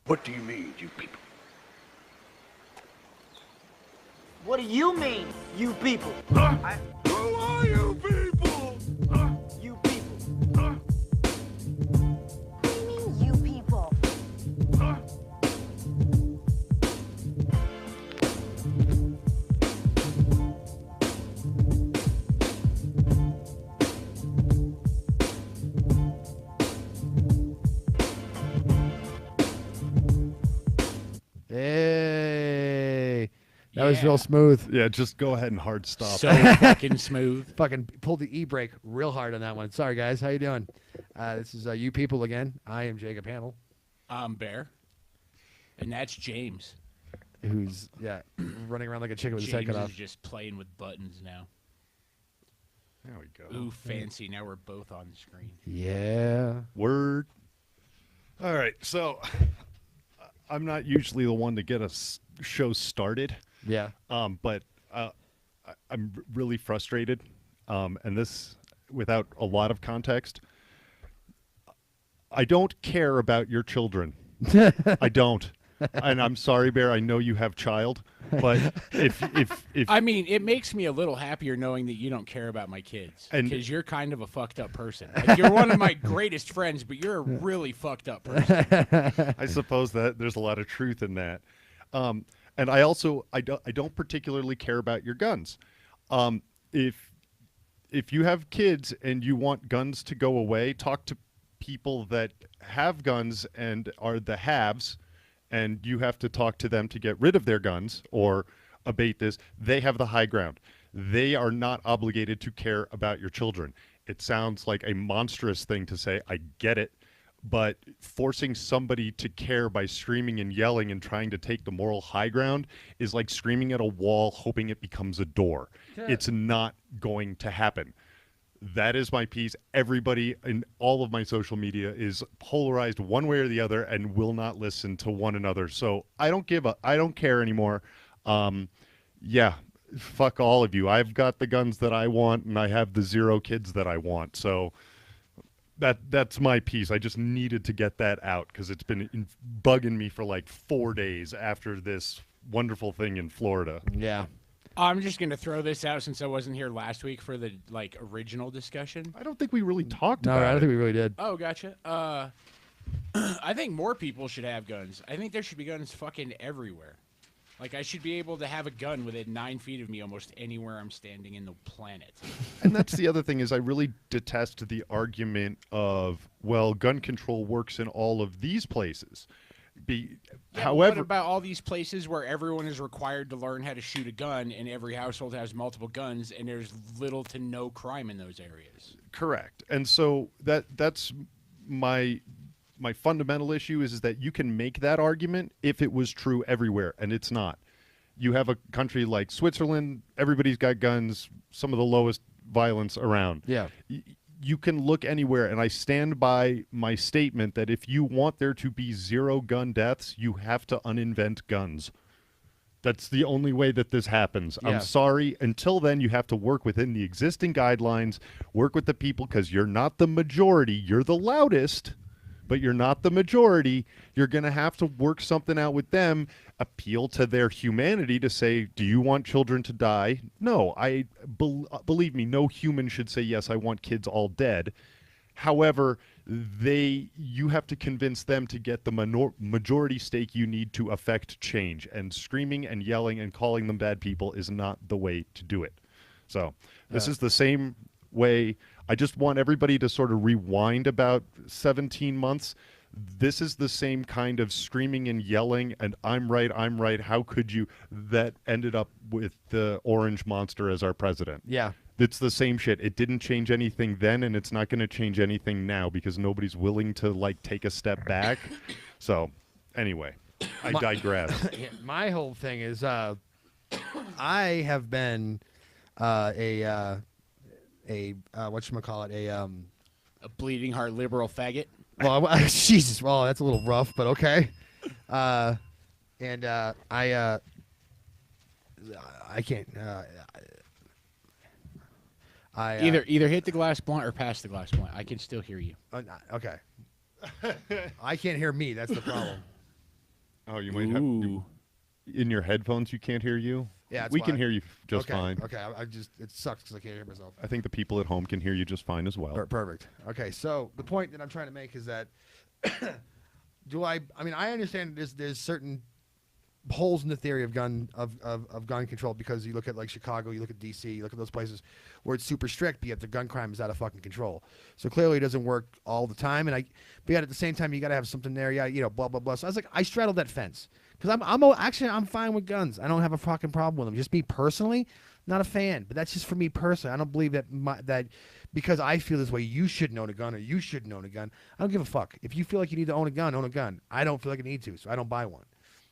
What do you mean, you people? What do you mean, you people? Who are you people? You people. What do you mean, you people? Hey, that was real smooth. Yeah, just go ahead and hard stop. So fucking smooth. Fucking pulled the e-brake real hard on that one. Sorry, guys. How you doing? This is You People again. I am Jacob Handel, I'm Bear. And that's James. who's, running around like a chicken with his head James cut is off. just playing with buttons now. There we go. Ooh, fancy. Now we're both on the screen. Yeah. Word. All right, so I'm not usually the one to get a show started, Yeah. but I'm really frustrated, and this, without a lot of context, I don't care about your children. I don't. And I'm sorry, Bear. I know you have child, but if I mean, it makes me a little happier knowing that you don't care about my kids. And- Because you're kind of a fucked up person. Like, you're one of my greatest friends, but you're a really fucked up person. I suppose that there's a lot of truth in that. And I also I don't particularly care about your guns. If you have kids and you want guns to go away, talk to people that have guns and are the haves, and you have to talk to them to get rid of their guns or abate this. They have the high ground. They are not obligated to care about your children. It sounds like a monstrous thing to say. I get it. But forcing somebody to care by screaming and yelling and trying to take the moral high ground is like screaming at a wall hoping it becomes a door. It's not going to happen. That is my piece. Everybody in all of my social media is polarized one way or the other and will not listen to one another. So I don't care anymore. Yeah, fuck all of you. I've got the guns that I want and I have the 0 kids that I want. So that's my piece. I just needed to get that out because it's been bugging me for like 4 days after this wonderful thing in Florida. Yeah. I'm just going to throw this out since I wasn't here last week for the original discussion. I don't think we really talked No, about I don't it. think we really did. Oh, gotcha. I think more people should have guns. I think there should be guns fucking everywhere. Like, I should be able to have a gun within 9 feet of me almost anywhere I'm standing in the planet. And that's the other thing is I really detest the argument of, well, gun control works in all of these places. However, what about all these places where everyone is required to learn how to shoot a gun and every household has multiple guns and there's little to no crime in those areas? Correct. And so that's my fundamental issue is that you can make that argument if it was true everywhere, and it's not. You have a country like Switzerland, everybody's got guns, some of the lowest violence around. Yeah. You can look anywhere, and I stand by my statement that if you want there to be 0 gun deaths, you have to uninvent guns. That's the only way that this happens. Yeah. I'm sorry. Until then, you have to work within the existing guidelines, work with the people, because you're not the majority. You're the loudest, but you're not the majority. You're going to have to work something out with them, appeal to their humanity to say, do you want children to die? No, believe me, no human should say, yes, I want kids all dead. However, you have to convince them to get the majority stake you need to affect change. And screaming and yelling and calling them bad people is not the way to do it. So this is the same way. I just want everybody to sort of rewind about 17 months. This is the same kind of screaming and yelling and I'm right, how could you, that ended up with the orange monster as our president. Yeah. It's the same shit. It didn't change anything then, and it's not going to change anything now because nobody's willing to take a step back. So anyway, I digress. My whole thing is I have been whatchamacallit, A bleeding heart liberal faggot. well, Jesus, well, that's a little rough, but okay. I can't. Either hit the glass blunt or pass the glass blunt. I can still hear you. Okay. I can't hear me. That's the problem. Oh, you might have Ooh. in your headphones. You can't hear you. Yeah, that's we why. can hear you just Okay. fine. Okay, I just it sucks because I can't hear myself. I think the people at home can hear you just fine as well. Perfect. Okay, so the point that I'm trying to make is that I mean, I understand there's certain holes in the theory of gun control because you look at like Chicago, you look at DC, you look at those places where it's super strict, but yet the gun crime is out of fucking control. So clearly it doesn't work all the time, but yet at the same time you got to have something there, blah blah blah. So I was like, I straddled that fence because I'm fine with guns. I don't have a fucking problem with them. Just me personally, not a fan. But that's just for me personally. I don't believe that that because I feel this way, you shouldn't own a gun or you shouldn't own a gun. I don't give a fuck. If you feel like you need to own a gun, own a gun. I don't feel like I need to, so I don't buy one.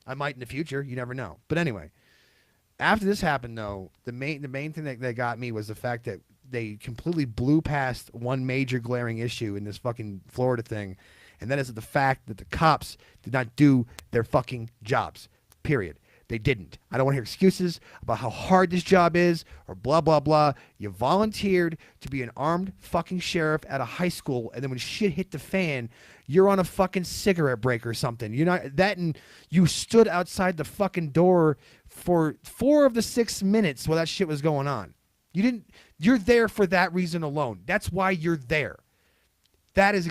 I might in the future. You never know. But anyway, after this happened, though, the main thing that got me was the fact that they completely blew past one major glaring issue in this fucking Florida thing, and that is the fact that the cops did not do their fucking jobs. Period. They didn't. I don't want to hear excuses about how hard this job is or blah, blah, blah. You volunteered to be an armed fucking sheriff at a high school, and then when shit hit the fan, you're on a fucking cigarette break or something. You're not that, and you stood outside the fucking door for 4 of the 6 minutes while that shit was going on. You're there for that reason alone. That's why you're there. That is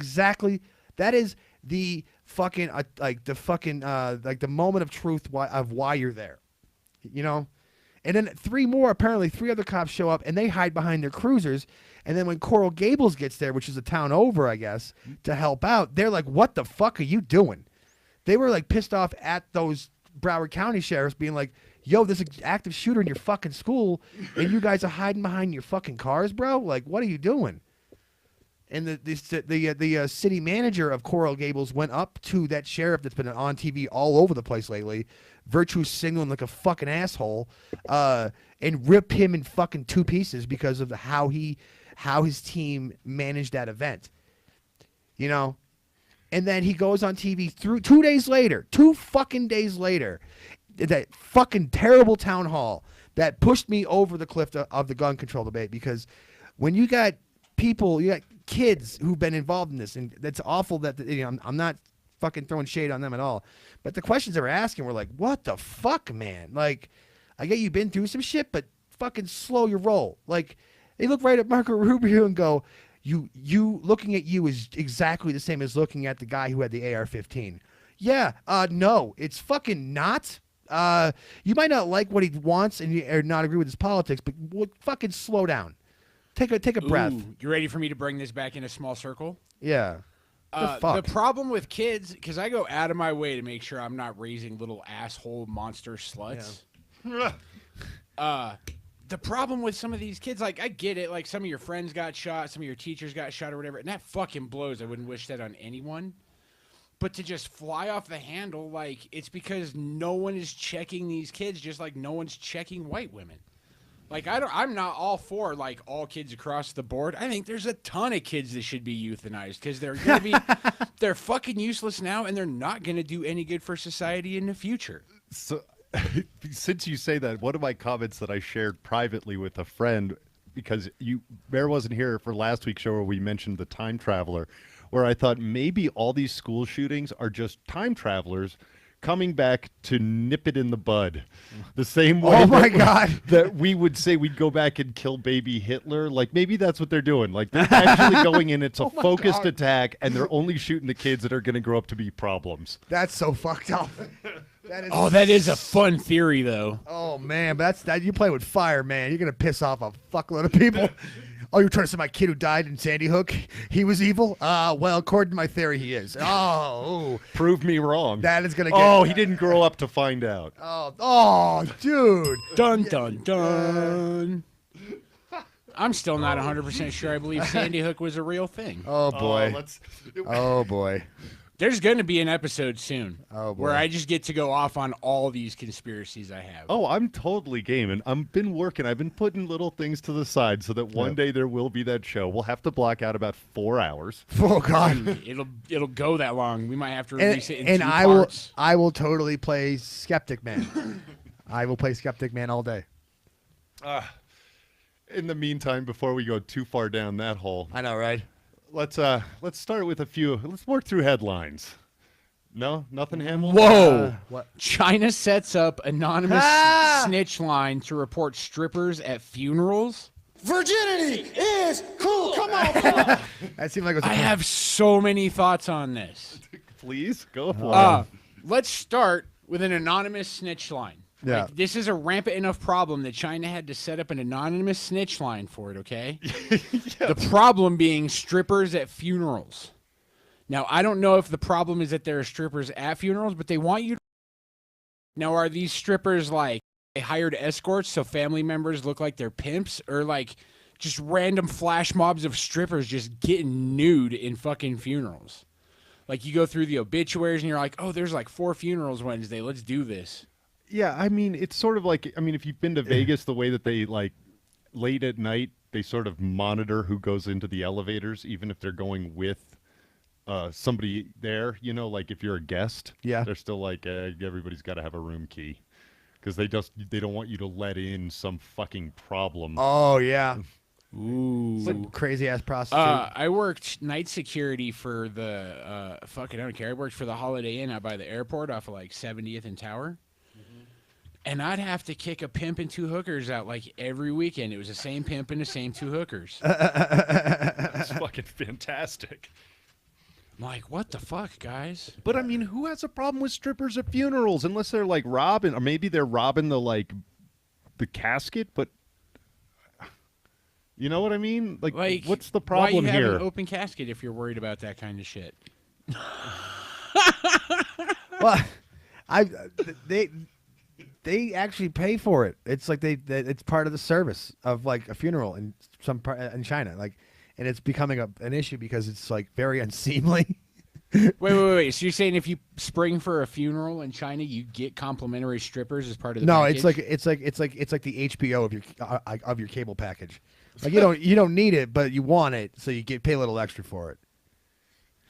the fucking like the moment of truth of why you're there, and then 3 other cops show up and they hide behind their cruisers, and then when Coral Gables gets there, which is a town over, I guess, to help out, they're like, what the fuck are you doing? They were like pissed off at those Broward County sheriffs being like, yo, there's an active shooter in your fucking school and you guys are hiding behind your fucking cars, bro. Like, what are you doing? And the city manager of Coral Gables went up to that sheriff that's been on TV all over the place lately, virtue signaling like a fucking asshole, and rip him in fucking 2 pieces because of how his team managed that event. And then he goes on TV 2 fucking days later, that fucking terrible town hall that pushed me over the cliff of the gun control debate, because when you got kids who've been involved in this, and that's awful that I'm not fucking throwing shade on them at all, but the questions they were asking were like, what the fuck, man? Like, I get you've been through some shit, but fucking slow your roll. Like, they look right at Marco Rubio and go, you looking at you is exactly the same as looking at the guy who had the AR-15. Yeah, no, it's fucking not. You might not like what he wants or not agree with his politics, but fucking slow down. Take a breath. You ready for me to bring this back in a small circle? Yeah. The problem with kids, because I go out of my way to make sure I'm not raising little asshole monster sluts. Yeah. The problem with some of these kids, like, I get it, like, some of your friends got shot, some of your teachers got shot or whatever, and that fucking blows. I wouldn't wish that on anyone. But to just fly off the handle, like, it's because no one is checking these kids, just like no one's checking white women. Like, I'm not all for, like, all kids across the board. I think there's a ton of kids that should be euthanized because they're going to be, they're fucking useless now, and they're not going to do any good for society in the future. So, since you say that, one of my comments that I shared privately with a friend, because Bear wasn't here for last week's show where we mentioned the time traveler, where I thought maybe all these school shootings are just time travelers coming back to nip it in the bud. The same way that we would say we'd go back and kill baby Hitler. Like, maybe that's what they're doing. Like, they're actually going in, it's a focused attack, and they're only shooting the kids that are going to grow up to be problems. That's so fucked up. That is a fun theory, though. Oh, man, but that you play with fire, man. You're going to piss off a fuckload of people. Oh, you're trying to say my kid who died in Sandy Hook, he was evil? Well, according to my theory, he is. Oh. Prove me wrong. That is going to get... Oh, he didn't grow up to find out. Oh, dude. Dun, dun, dun. I'm still not 100% sure I believe Sandy Hook was a real thing. Oh, boy. Oh, boy. There's going to be an episode soon where I just get to go off on all these conspiracies I have. Oh, I'm totally game. And I've been putting little things to the side so that one day there will be that show. We'll have to block out about 4 hours. Oh, God. It'll go that long. We might have to release it in 2 parts. I will totally play Skeptic Man. I will play Skeptic Man all day. In the meantime, before we go too far down that hole. I know, right? Let's start with let's work through headlines. No, nothing, Hamill. Whoa! What? China sets up anonymous snitch line to report strippers at funerals. Virginity is cool. Come on, come on. That seemed like it was. I have so many thoughts on this. Please go for it. Let's start with an anonymous snitch line. Yeah. Like, this is a rampant enough problem that China had to set up an anonymous snitch line for it, okay? The problem being strippers at funerals. Now, I don't know if the problem is that there are strippers at funerals, but they want you to... Now, are these strippers, like, they hired escorts so family members look like they're pimps? Or, like, just random flash mobs of strippers just getting nude in fucking funerals? Like, you go through the obituaries and you're like, oh, there's like 4 funerals Wednesday. Let's do this. Yeah, I mean, it's sort of like, I mean, if you've been to Vegas, the way that they, like, late at night, they sort of monitor who goes into the elevators, even if they're going with somebody there, you know, like if you're a guest, Yeah. they're still like, everybody's got to have a room key. Because they don't want you to let in some fucking problem. Oh yeah. Ooh. Some crazy ass prostitute. I worked night security for the, fucking, I don't care. I worked for the Holiday Inn out by the airport off of like 70th and Tower. And I'd have to kick a pimp and 2 hookers out like every weekend. It was the same pimp and the same 2 hookers. That's fucking fantastic. I'm like, what the fuck, guys? But I mean, who has a problem with strippers at funerals unless they're like robbing, or maybe they're robbing the casket, but you know what I mean? Like what's the problem why you here? have an open casket if you're worried about that kind of shit? Well, they actually pay for it. It's like it's part of the service of like a funeral in some part in China, like, and it's becoming an issue because it's like very unseemly. Wait. So you're saying if you spring for a funeral in China, you get complimentary strippers as part of the No, package? it's like the HBO of your cable package. Like you don't need it, but you want it, so you pay a little extra for it.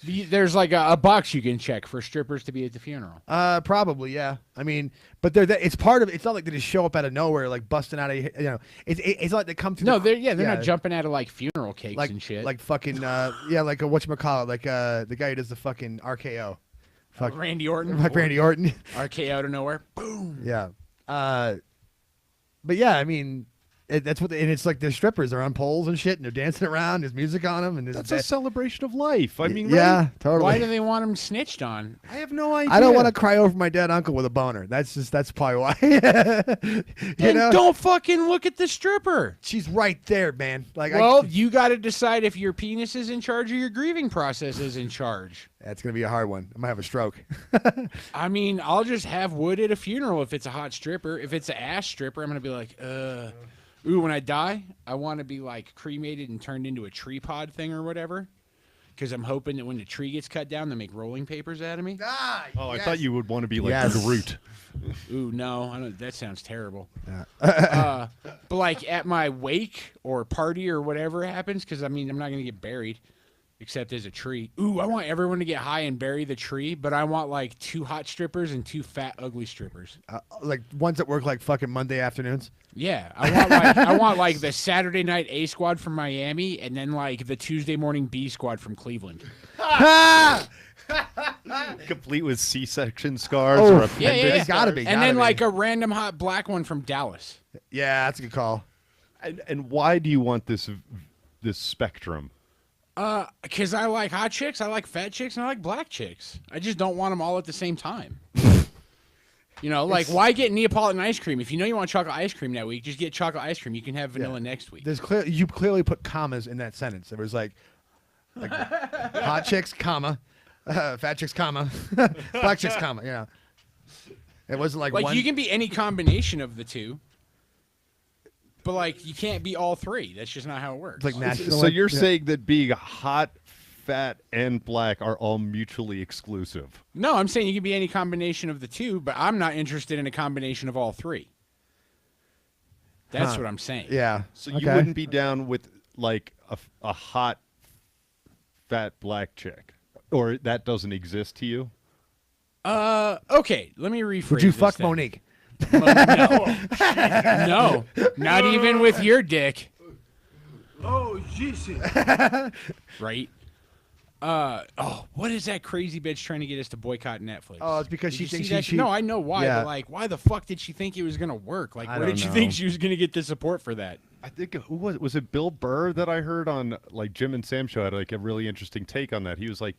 There's like a box you can check for strippers to be at the funeral. Probably, yeah. I mean, but it's part of. It's not like they just show up out of nowhere, like busting out of. It's like they come through. No, they're not jumping out of like funeral cakes like and shit. like fucking like a whatchamacallit, like the guy who does the fucking RKO. Fuck Randy Orton. Like Randy Orton. RKO out of nowhere. Boom. Yeah. But yeah, I mean, that's what. And it's like the strippers are on poles and shit, and they're dancing around. There's music on them, and That's a celebration of life. I mean, yeah, right? totally. Why do they want them snitched on? I have no idea. I don't want to cry over my dead uncle with a boner. That's probably why. Then don't fucking look at the stripper. She's right there, man. Like, Well, you got to decide if your penis is in charge or your grieving process is in charge. that's gonna be a hard one. I might have a stroke. I mean, I'll just have wood at a funeral if it's a hot stripper. If it's an ass stripper, I'm gonna be like, ooh, when I die, I want to be like cremated and turned into a tree pod thing or whatever. Because I'm hoping that when the tree gets cut down, they make rolling papers out of me. I thought you would want to be like Yes. Groot. Ooh, no, I don't, that sounds terrible. Yeah. But like at my wake or party or whatever happens, because I mean, I'm not going to get buried except as a tree. Ooh, I want everyone to get high and bury the tree, but I want like 2 hot strippers and 2 fat, ugly strippers. Like ones that work like fucking Monday afternoons. Yeah, I want like the Saturday night A squad from Miami, and then like the Tuesday morning B squad from Cleveland. Complete with C-section scars Oh, or Yeah, appendix. yeah, yeah. Gotta be, And gotta then be. like a random hot black one from Dallas. Yeah, that's a good call. And why do you want this spectrum? Because I like hot chicks, I like fat chicks, and I like black chicks. I just don't want them all at the same time. You know, like, why get Neapolitan ice cream? If you know you want chocolate ice cream that week, just get chocolate ice cream. You can have vanilla next week. You clearly put commas in that sentence. It was like hot chicks, comma, fat chicks, comma, black chicks, comma. Yeah, it wasn't like one. You can be any combination of the two, but like you can't be all 3. That's just not how it works. It's like national. So you're saying that being hot, fat, and black are all mutually exclusive? No, I'm saying you can be any combination of the 2, but I'm not interested in a combination of all 3. That's what I'm saying. Yeah. So you wouldn't be down with like a hot, fat black chick, or that doesn't exist to you? Okay, let me rephrase. Would you this fuck then. Monique? No, not even with your dick. Oh, Jesus. Right? What is that crazy bitch trying to get us to boycott Netflix? Oh, it's because Did she you thinks see that? she- No, I know why. Yeah. But like, why the fuck did she think it was gonna work? Like, I where don't did she know. think she was gonna get the support for that? I think who was it Bill Burr that I heard on like Jim and Sam show had like a really interesting take on that. He was like,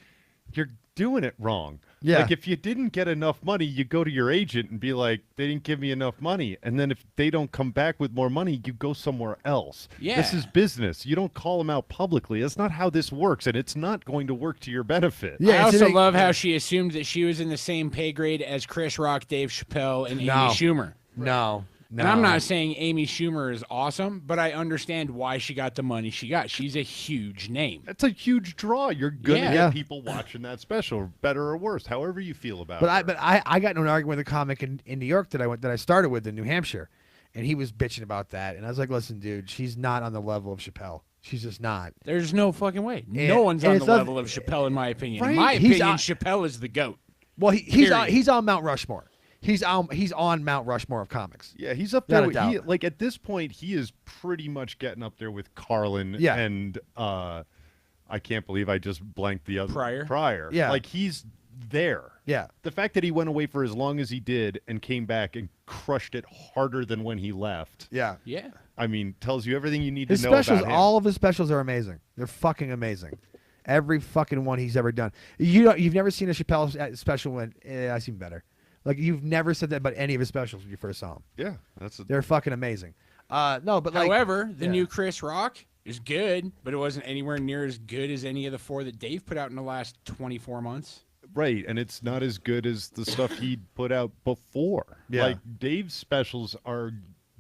"You're doing it wrong. Yeah. Like if you didn't get enough money, you go to your agent and be like, they didn't give me enough money, and then if they don't come back with more money, you go somewhere else. Yeah. This is business. You don't call them out publicly. That's not how this works, and it's not going to work to your benefit. Yeah, I it's also an- love how she assumed that she was in the same pay grade as Chris Rock, Dave Chappelle, and No. Amy Schumer. No. And I'm not saying Amy Schumer is awesome, but I understand why she got the money she got. She's a huge name. That's a huge draw. You're gonna Yeah. get Yeah. people watching that special, better or worse, however you feel about But it. I got into an argument with a comic in New York that I started with in New Hampshire, and he was bitching about that, and I was like, listen, dude, she's not on the level of Chappelle. She's just not. There's no fucking way. And- No one's and on it's the not- level of Chappelle, in my opinion. Right? In my He's opinion, on- Chappelle is the GOAT. Well, Period. he's on Mount Rushmore. He's on Mount Rushmore of comics. Yeah, he's up Without there. a He, doubt. like at this point, he is pretty much getting up there with Carlin Yeah. and I can't believe I just blanked the other Pryor. Yeah. like he's there. Yeah. The fact that he went away for as long as he did and came back and crushed it harder than when he left. Yeah. Yeah. I mean, tells you everything you need His to know specials, about him. all of his specials are amazing. They're fucking amazing. Every fucking one he's ever done. You've never seen a Chappelle special when I seem better. Like you've never said that about any of his specials when you first saw him. Yeah, that's a, They're fucking amazing. No, but like, However, the yeah. new Chris Rock is good, but it wasn't anywhere near as good as any of the four that Dave put out in the last 24 months. right, and it's not as good as the stuff he put out before. Yeah. Like Dave's specials are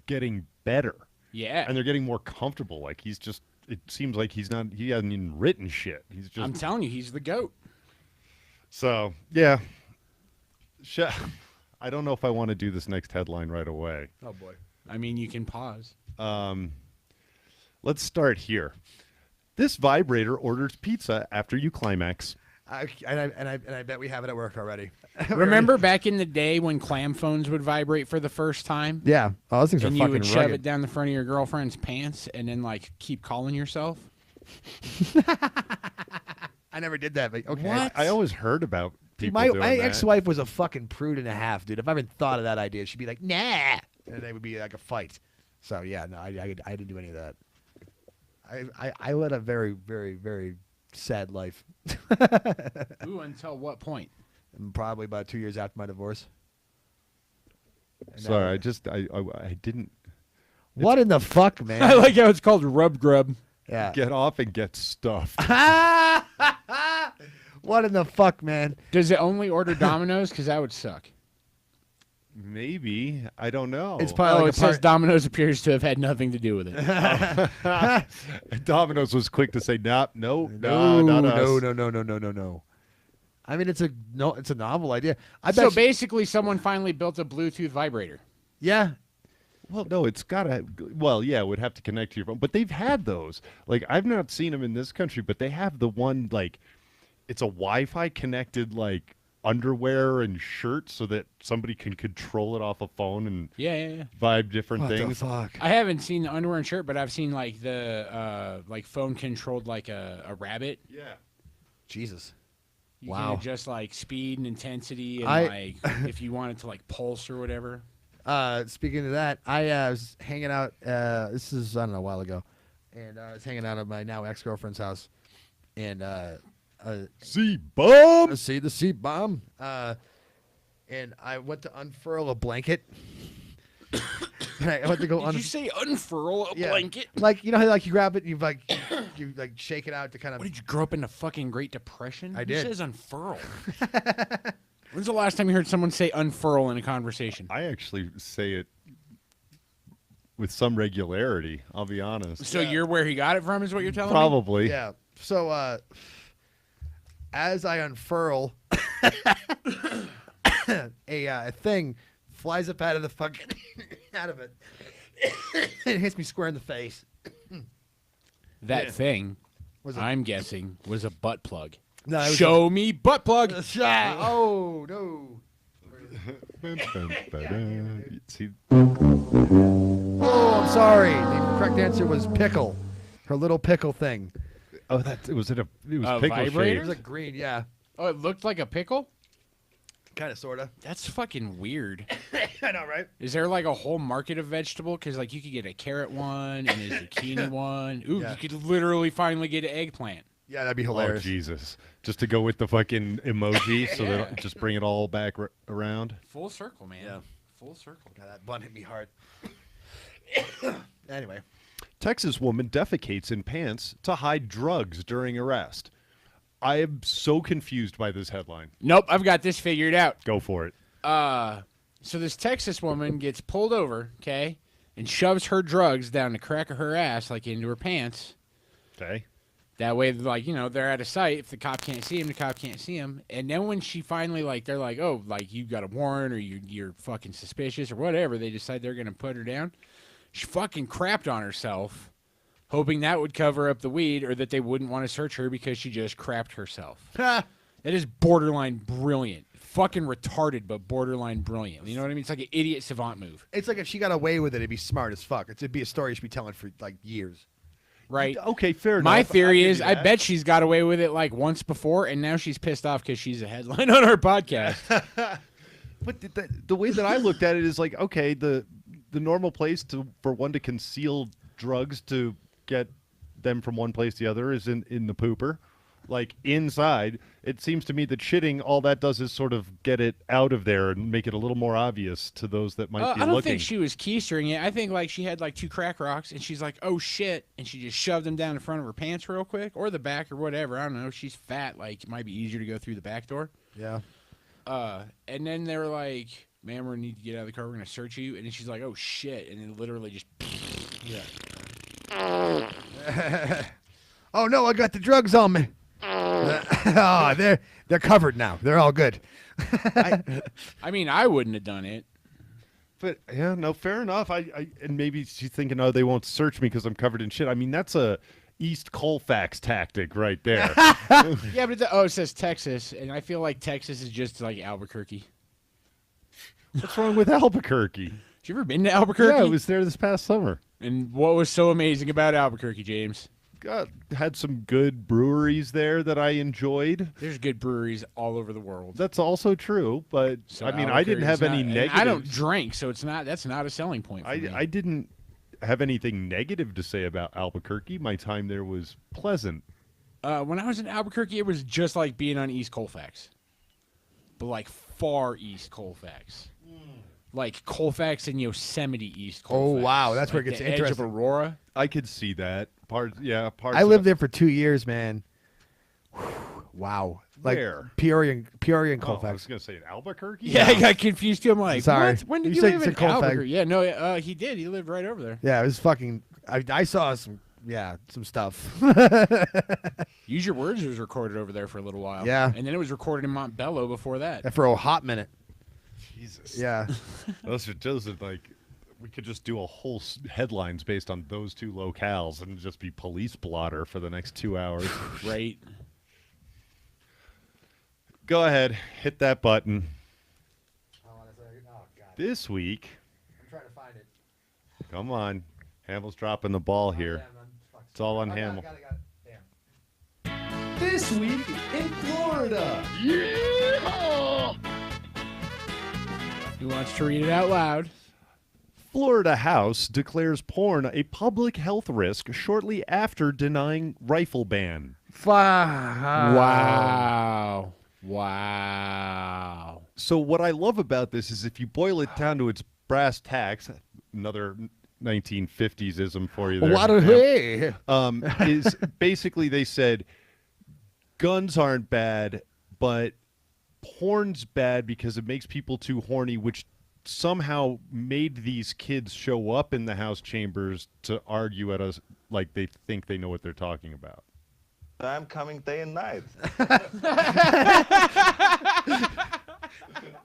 getting better. Yeah. And they're getting more comfortable. Like he's just it seems like he hasn't even written shit. He's just I'm telling you, he's the GOAT. so yeah. I don't know if I want to do this next headline right away. Oh boy. I mean, you can pause. Let's start here. This vibrator orders pizza after you climax. And I bet we have it at work already. Remember back in the day when clam phones would vibrate for the first time? Yeah. Oh, those things And are you fucking would shove rugged. it down the front of your girlfriend's pants and then, like, keep calling yourself? I never did that, but okay. What? I always heard about Dude, people my doing that. ex-wife was a fucking prude and a half, dude. If I even thought of that idea, she'd be like, nah. And it would be like a fight. So, yeah, no, I didn't do any of that. I led a very, very, very sad life. Ooh, until what point? Probably about 2 years after my divorce. And Sorry, now- I didn't What in the fuck, I man? like how it's called rub grub. Yeah. get off and get stuffed. What in the fuck, man? Does it only order Domino's? Because that would suck. Maybe. I don't know. It's probably Oh, like it a says part. Domino's appears to have had nothing to do with it. Domino's was quick to say, nope, No, not us. no. I mean, it's a novel idea. I So bet. basically, someone finally built a Bluetooth vibrator. Yeah. Well, no, it's gotta. Well, yeah, it would have to connect to your phone, but they've had those. Like, I've not seen them in this country, but they have the one like, it's a Wi-Fi connected like underwear and shirt, so that somebody can control it off a phone and Yeah. vibe different What the things. fuck? I haven't seen the underwear and shirt, but I've seen like the like phone controlled like a rabbit. Yeah. Jesus. You Wow. can adjust like speed and intensity and I- like if you want it to like pulse or whatever. Speaking of that, I was hanging out. This is I don't know a while ago, and I was hanging out at my now ex-girlfriend's house, and See, bum. see the seat bomb. And I went to unfurl a blanket. And I went to go Did you say unfurl a yeah. blanket? Like you know how like you grab it, and you like shake it out to kind of. What did you grow up in the fucking Great Depression? I Who did. says unfurl? When's the last time you heard someone say unfurl in a conversation? I actually say it with some regularity. I'll be honest. So you're where he got it from, is what you're telling me? Probably. Yeah. So as I unfurl, a thing flies up out of the fucking out of it. It hits me square in the face. That thing, Was it- I'm guessing, was a butt plug. No, it was Show me butt plug. Oh no! See, Oh, I'm sorry. The correct answer was pickle. Her little pickle thing. Oh, that it was A pickle vibrator? It shaped. was like green, yeah, Oh, it looked like a pickle? kind of, sorta. That's fucking weird. I know, right? Is there like a whole market of vegetable? Because like you could get a carrot one and a zucchini one. Ooh, Yeah. you could literally finally get an eggplant. Yeah, that'd be Oh hilarious. Jesus! Just to go with the fucking emoji, so Yeah. that just bring it all back around. Full circle, man. Yeah. Full circle. God, that bun hit me hard. Anyway, Texas woman defecates in pants to hide drugs during arrest. I am so confused by this headline. Nope, I've got this figured out. Go for it. So this Texas woman gets pulled over, okay, and shoves her drugs down the crack of her ass, like into her pants. Okay. That way, like, you know, they're out of sight. If the cop can't see him, the cop can't see him. And then when she finally, like, they're like, oh, like, you got a warrant or you're fucking suspicious or whatever, they decide they're going to put her down. She fucking crapped on herself, hoping that would cover up the weed or that they wouldn't want to search her because she just crapped herself. That is borderline brilliant. Fucking retarded, but borderline brilliant. You know what I mean? It's like an idiot savant move, it's like if she got away with it, it'd be smart as fuck. It'd be a story she'd be telling for like years. right? Okay, fair enough. My theory I'll give is you I that. bet she's got away with it like once before, and now she's pissed off because she's a headline on our podcast. But the way that I looked at it is like, okay, the normal place for one to conceal drugs to get them from one place to the other is in the pooper. Like inside, it seems to me that shitting, all that does is sort of get it out of there and make it a little more obvious to those that might be I don't looking. think she was keystering it. I think like she had like 2 crack rocks, and she's like, "Oh shit!" and she just shoved them down in front of her pants real quick, or the back, or whatever. I don't know. She's fat. Like it might be easier to go through the back door. Yeah. And then they were like, "Ma'am, we need to get out of the car. We're gonna search you." And then she's like, "Oh shit!" and then literally just Oh no, I got the drugs on me. Oh, they're covered now. They're all good. I mean, I wouldn't have done it. But yeah, no, fair enough. And maybe she's thinking, oh, they won't search me because I'm covered in shit. I mean, that's a East Colfax tactic right there. Yeah, but it says Texas, and I feel like Texas is just like Albuquerque. What's wrong with Albuquerque? Have you ever been to Albuquerque? Yeah, I was there this past summer. And what was so amazing about Albuquerque, James? Had some good breweries there that I enjoyed. There's good breweries all over the world. That's also true, but So I mean, I didn't have any and negatives. I don't drink, so that's not a selling point for me. I didn't have anything negative to say about Albuquerque. My time there was pleasant. When I was in Albuquerque, it was just like being on East Colfax, but like far East Colfax, like Colfax and Yosemite East Colfax. Oh, wow, that's where it Like gets the edge of interesting. Aurora. I could see that. Parts I lived there for 2 years, man. Wow. Like Where? Peoria and Oh, I was Colfax. going to say Albuquerque. Yeah, I got confused too. I'm like, Sorry. what? When did You you, said- live said in Colfax. Albuquerque? Yeah, no, he did. He lived right over there. Yeah, it was fucking. I saw some stuff. Use Your Words was recorded over there for a little while. Yeah. And then it was recorded in Montbello before that. And for a hot minute. Jesus. Yeah. Those are like, we could just do a whole headlines based on those 2 locales and just be police blotter for the next 2 hours. Right. Go ahead, hit that button. Oh, God. This week, I'm trying to find it. come on, Hamill's dropping the ball here. It's all on Hamill. This week in Florida. Who wants to read it out loud? Florida House declares porn a public health risk shortly after denying rifle ban. Wow. Wow. So what I love about this is if you boil it down to its brass tacks, another 1950s-ism for you there. What a hey. Is basically they said guns aren't bad, but porn's bad because it makes people too horny, which somehow made these kids show up in the House chambers to argue at us like they think they know what they're talking about. I'm coming day and night.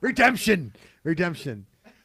Redemption.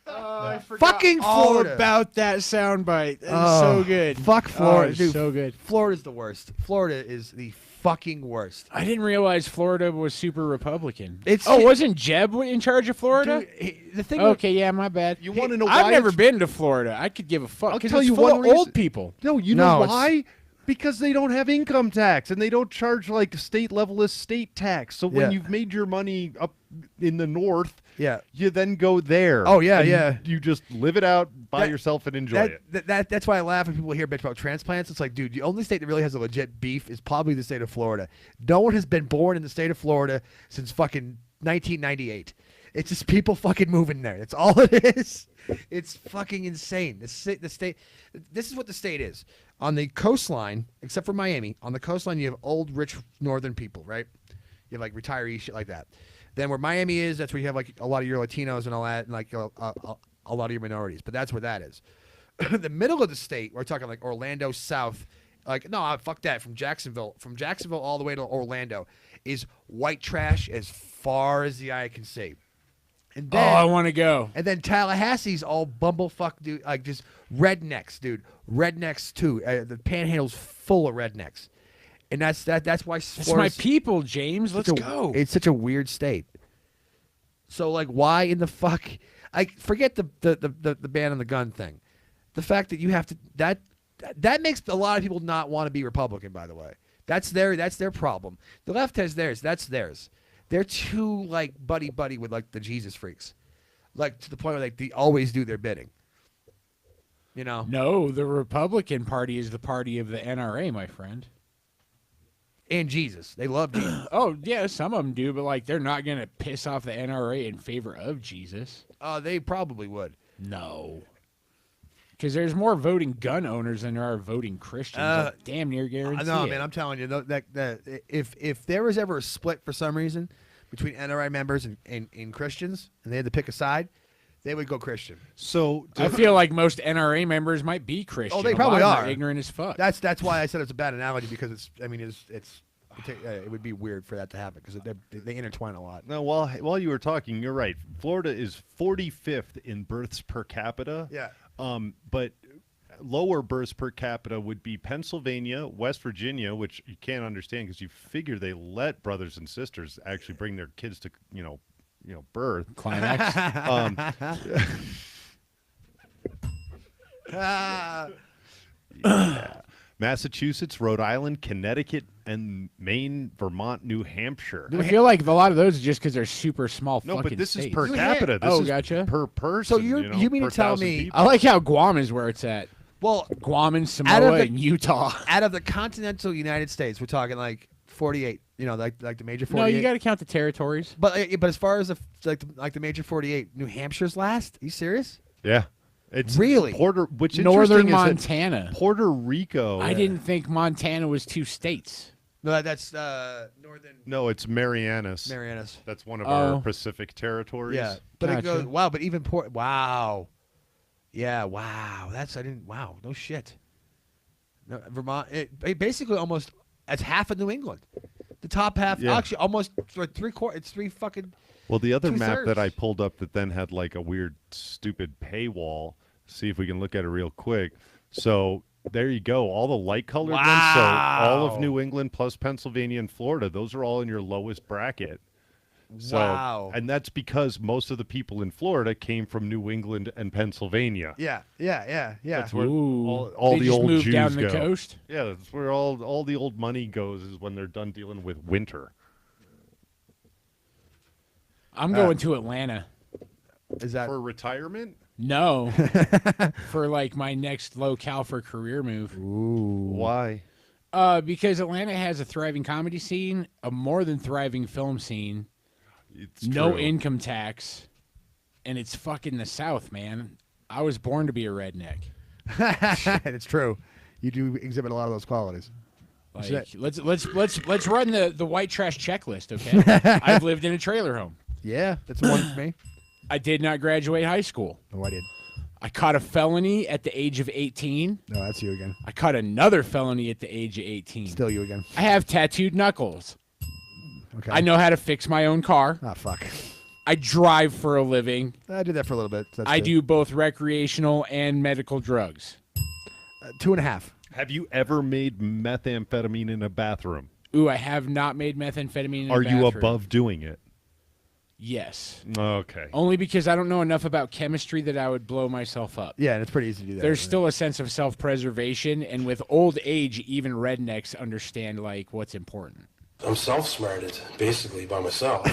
I forgot Fucking all Florida. about that soundbite. That Oh, is so good. Fuck Florida, it's dude. so good. Florida's the worst. Florida is the fucking worst. I didn't realize Florida was super Republican. It's- wasn't Jeb in charge of Florida? Dude, the thing. Okay, yeah, my bad. You wanna know why I've never it's- been to Florida. I could give a fuck. I'll 'Cause tell it's you full one of reason. old people. No, you know No, it's- why? Because they don't have income tax and they don't charge like state level estate tax. So when Yeah. you've made your money up in the north, Yeah. you then go there. Oh, yeah, and yeah. You just live it out by That- yourself and enjoy it. That's why I laugh when people hear bitch about transplants. It's like, dude, the only state that really has a legit beef is probably the state of Florida. No one has been born in the state of Florida since fucking 1998. It's just people fucking moving there. That's all it is. It's fucking insane. The state. This is what the state is. On the coastline, except for Miami, on the coastline you have old, rich northern people, right? You have like retirees, shit like that. Then where Miami is, that's where you have like a lot of your Latinos and all that, and like a lot of your minorities. But that's where that is. The middle of the state, we're talking like Orlando South. Like no, fuck that. From Jacksonville all the way to Orlando, is white trash as far as the eye can see. And Oh, then, I want to go. and then Tallahassee's all bumblefuck, dude, like just rednecks, dude. Rednecks too. The Panhandle's full of rednecks, and that's why It's my Florida's people, James. Let's such a- go. It's such a weird state. So like, why in the fuck? I forget the ban on the gun thing. The fact that you have to that makes a lot of people not want to be Republican. By the way, that's their problem. The left has theirs. That's theirs. They're too like buddy with like the Jesus freaks, like to the point where like they always do their bidding. You know. No, the Republican Party is the party of the NRA, my friend. And Jesus, they love Jesus. Oh, yeah, some of them do, but like they're not going to piss off the NRA in favor of Jesus. They probably would. No. Because there's more voting gun owners than there are voting Christians. I damn near guarantee No, it. man, I'm telling you that if there was ever a split for some reason between NRA members and Christians, and they had to pick a side, they would go Christian. So I feel like most NRA members might be Christian. Oh, they A probably lot of them are. ignorant as fuck. That's why I said it's a bad analogy because it would be weird for that to happen because they intertwine a lot. no, while you were talking, you're right. Florida is 45th in births per capita. Yeah. But lower births per capita would be Pennsylvania, West Virginia, which you can't understand because you figure they let brothers and sisters actually bring their kids to birth. Climax. Massachusetts, Rhode Island, Connecticut, and Maine, Vermont, New Hampshire. I feel like a lot of those are just because they're super small No, fucking but this states. is per New capita. This Oh, is gotcha. per person. So you mean per to tell 1,000 me- people. I like how Guam is where it's at. Well, Guam and Out of Samoa the- and Utah. out of the continental United States, we're talking like 48. You know, like the major 48. No, you got to count the territories. But as far as the major 48, New Hampshire's last. Are you serious? Yeah, it's Really? Which Northern interesting is that Montana. Puerto Rico. I didn't think Montana was 2 states. No, that's northern No, it's Marianas. Marianas. That's one of Oh. our Pacific territories. Yeah, but it Gotcha. goes wow. But even wow, yeah, wow. Wow, no shit. No, Vermont, it basically almost it's half of New England. The top half, Yeah. actually, almost like 3/4. It's 3 fucking. Well, the other map that I 2/3. pulled up that then had like a weird, stupid paywall. See if we can look at it real quick. So there you go. All the light colored ones. So all of Wow. New England plus Pennsylvania and Florida. Those are all in your lowest bracket. So, Wow. And that's because most of the people in Florida came from New England and Pennsylvania. Yeah. That's where Ooh. all They the just old moved Jews down the go. coast? Yeah, that's where all the old money goes is when they're done dealing with winter. I'm going to Atlanta. Is that For retirement? No. For like my next locale for career move. Why? Because Atlanta has a thriving comedy scene, a more than thriving film scene, It's no true. income tax, and it's fucking the South, man. I was born to be a redneck. it's true. You do exhibit a lot of those qualities. Like, Shit. let's run the white trash checklist, okay? I've lived in a trailer home. Yeah, that's the one for me. I did not graduate high school. Oh, I did. I caught a felony at the age of 18. No, that's you again. I caught another felony at the age of 18. Still you again. I have tattooed knuckles. Okay. I know how to fix my own car. Ah, fuck. I drive for a living. I did that for a little bit. That's I good. do both recreational and medical drugs. 2.5. Have you ever made methamphetamine in a bathroom? Ooh, I have not made methamphetamine in a Are you bathroom. above doing it? Yes. Okay. Only because I don't know enough about chemistry that I would blow myself up. Yeah, and it's pretty easy to do that. There's still a sense of self-preservation, and with old age, even rednecks understand like what's important. I'm self-smarted, basically, by myself.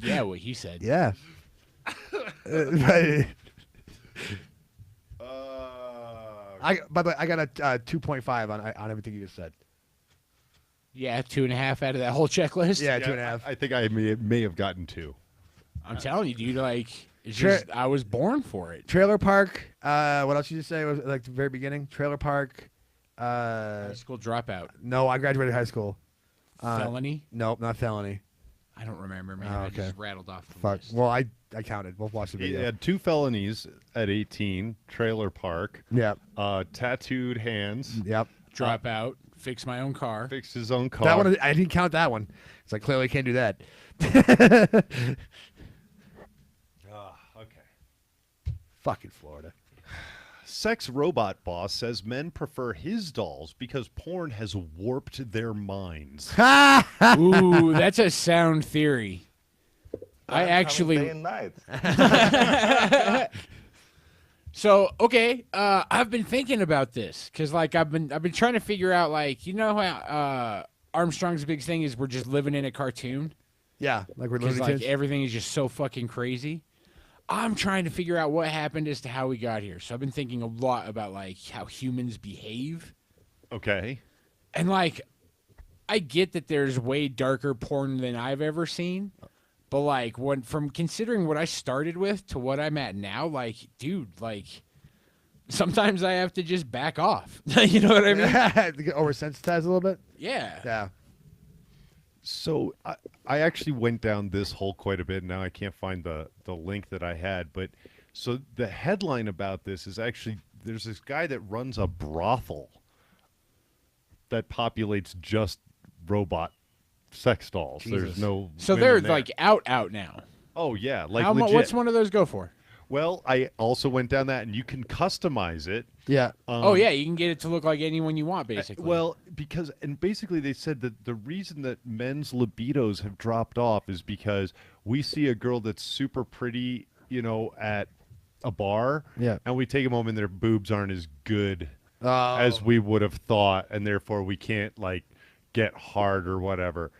Yeah, what he said. Yeah. By the way, I got a 2.5 on everything you just said. Yeah, 2.5 out of that whole checklist. Yeah, 2.5. I think I may have gotten 2. I'm telling you, dude. Like, it's Sure. just I was born for it. Trailer park. What else did you say? Was like the very beginning? Trailer park. High school dropout. No, I graduated high school. Felony. Nope, not felony. I don't remember, man. Oh, I okay. just rattled off the Fuck. list. Well, I counted. We'll watch the He video. had 2 felonies at 18. Trailer park. Yep. Tattooed hands. Yep. Dropout. Fix my own car. Fixed his own car. That one, I didn't count that one. It's like clearly can't do that. Okay. Fucking Florida. Sex robot boss says men prefer his dolls because porn has warped their minds. Ooh, that's a sound theory. I I'm coming actually. day and night. So okay, I've been thinking about this because like I've been trying to figure out like how Armstrong's big thing is we're just living in a cartoon Yeah, like we're because Looney like Tunes. everything is just so fucking crazy. I'm trying to figure out what happened as to how we got here. So I've been thinking a lot about like how humans behave. Okay. And like, I get that there's way darker porn than I've ever seen, but like, from considering what I started with to what I'm at now, like, dude, like, sometimes I have to just back off. You know what I mean? To get oversensitized a little bit. Yeah. Yeah. So I actually went down this hole quite a bit. Now I can't find the link that I had. But so the headline about this is actually there's this guy that runs a brothel that populates just robot sex dolls. Jesus. There's no So women they're there. like out now. Oh yeah, like How legit. what's one of those go for? Well, I also went down that, and you can customize it. Yeah. Oh yeah, you can get it to look like anyone you want, basically. Well, because and basically they said that the reason that men's libidos have dropped off is because we see a girl that's super pretty, you know, at a bar, Yeah. and we take them home and their boobs aren't as good Oh. as we would have thought, and therefore we can't like get hard or whatever.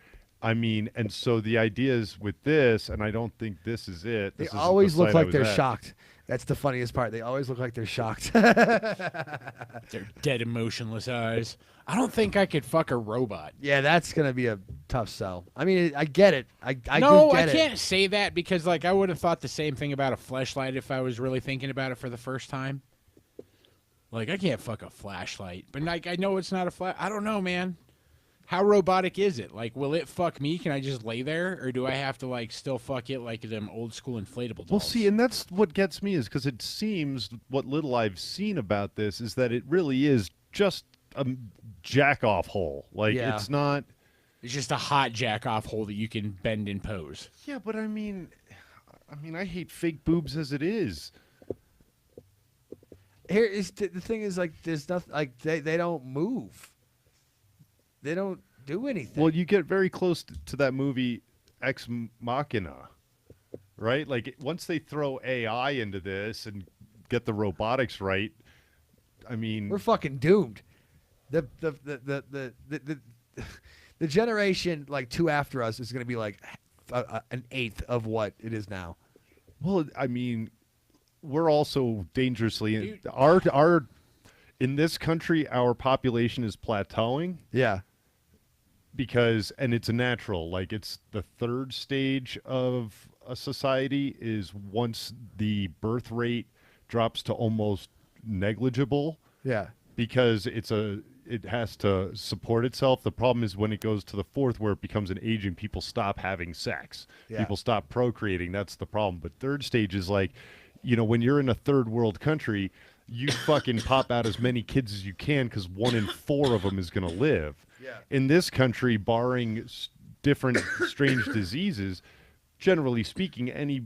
I mean, and so the idea is with this, and I don't think this is it. They This is the always look site I like was they're at. shocked. That's the funniest part. They always look like they're shocked. Their dead, emotionless eyes. I don't think I could fuck a robot. Yeah, that's gonna be a tough sell. I mean, I get it. I No, do I get can't it. say that because like I would have thought the same thing about a fleshlight if I was really thinking about it for the first time. Like I can't fuck a flashlight, but like I know it's not a flash. I don't know, man. How robotic is it? Like, will it fuck me? Can I just lay there, or do I have to like still fuck it like them old school inflatable dolls? Well, see, and that's what gets me is because it seems what little I've seen about this is that it really is just a jack off hole. Like Yeah. it's not. It's just a hot jack off hole that you can bend and pose. Yeah, but I mean, I hate fake boobs as it is. Here is the thing is like there's nothing like they don't move. They don't do anything. Well, you get very close to that movie Ex Machina, right? Like once they throw AI into this and get the robotics right, I mean, We're fucking doomed. The generation like 2 after us is gonna be like an eighth of what it is now. well, I mean, we're also dangerously Dude. our in this country our population is plateauing Yeah. because and it's a natural like it's the third stage of a society is once the birth rate drops to almost negligible Yeah. because it has to support itself. The problem is when it goes to the fourth where it becomes an aging, people stop having sex. Yeah. People stop procreating. That's the problem. But third stage is like, you know, when you're in a third world country, you fucking pop out as many kids as you can because 1 in 4 of them is going to live. Yeah. In this country, barring different strange diseases, generally speaking, any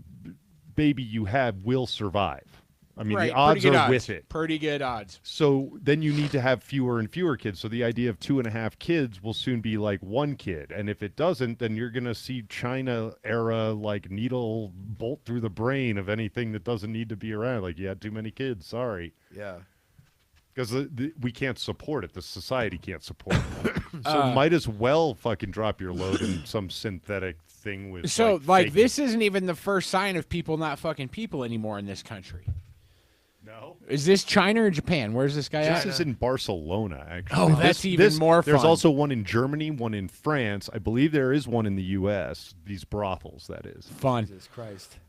baby you have will survive. I mean, Right, the odds pretty good are odds. with it. Pretty good odds. So then you need to have fewer and fewer kids. So the idea of 2.5 kids will soon be like 1 kid. And if it doesn't, then you're going to see China era like needle bolt through the brain of anything that doesn't need to be around. Like, you had too many kids. Sorry. Yeah. Because we can't support it. The society can't support it. So might as well fucking drop your load in some synthetic thing with. So, fake- this isn't even the first sign of people not fucking people anymore in this country. No. Is this China or Japan? Where's this guy This at? is in Barcelona, actually. Oh, that's even more There's fun. also one in Germany, one in France. I believe there is one in the U.S. These brothels, that is. Fun. Jesus Christ.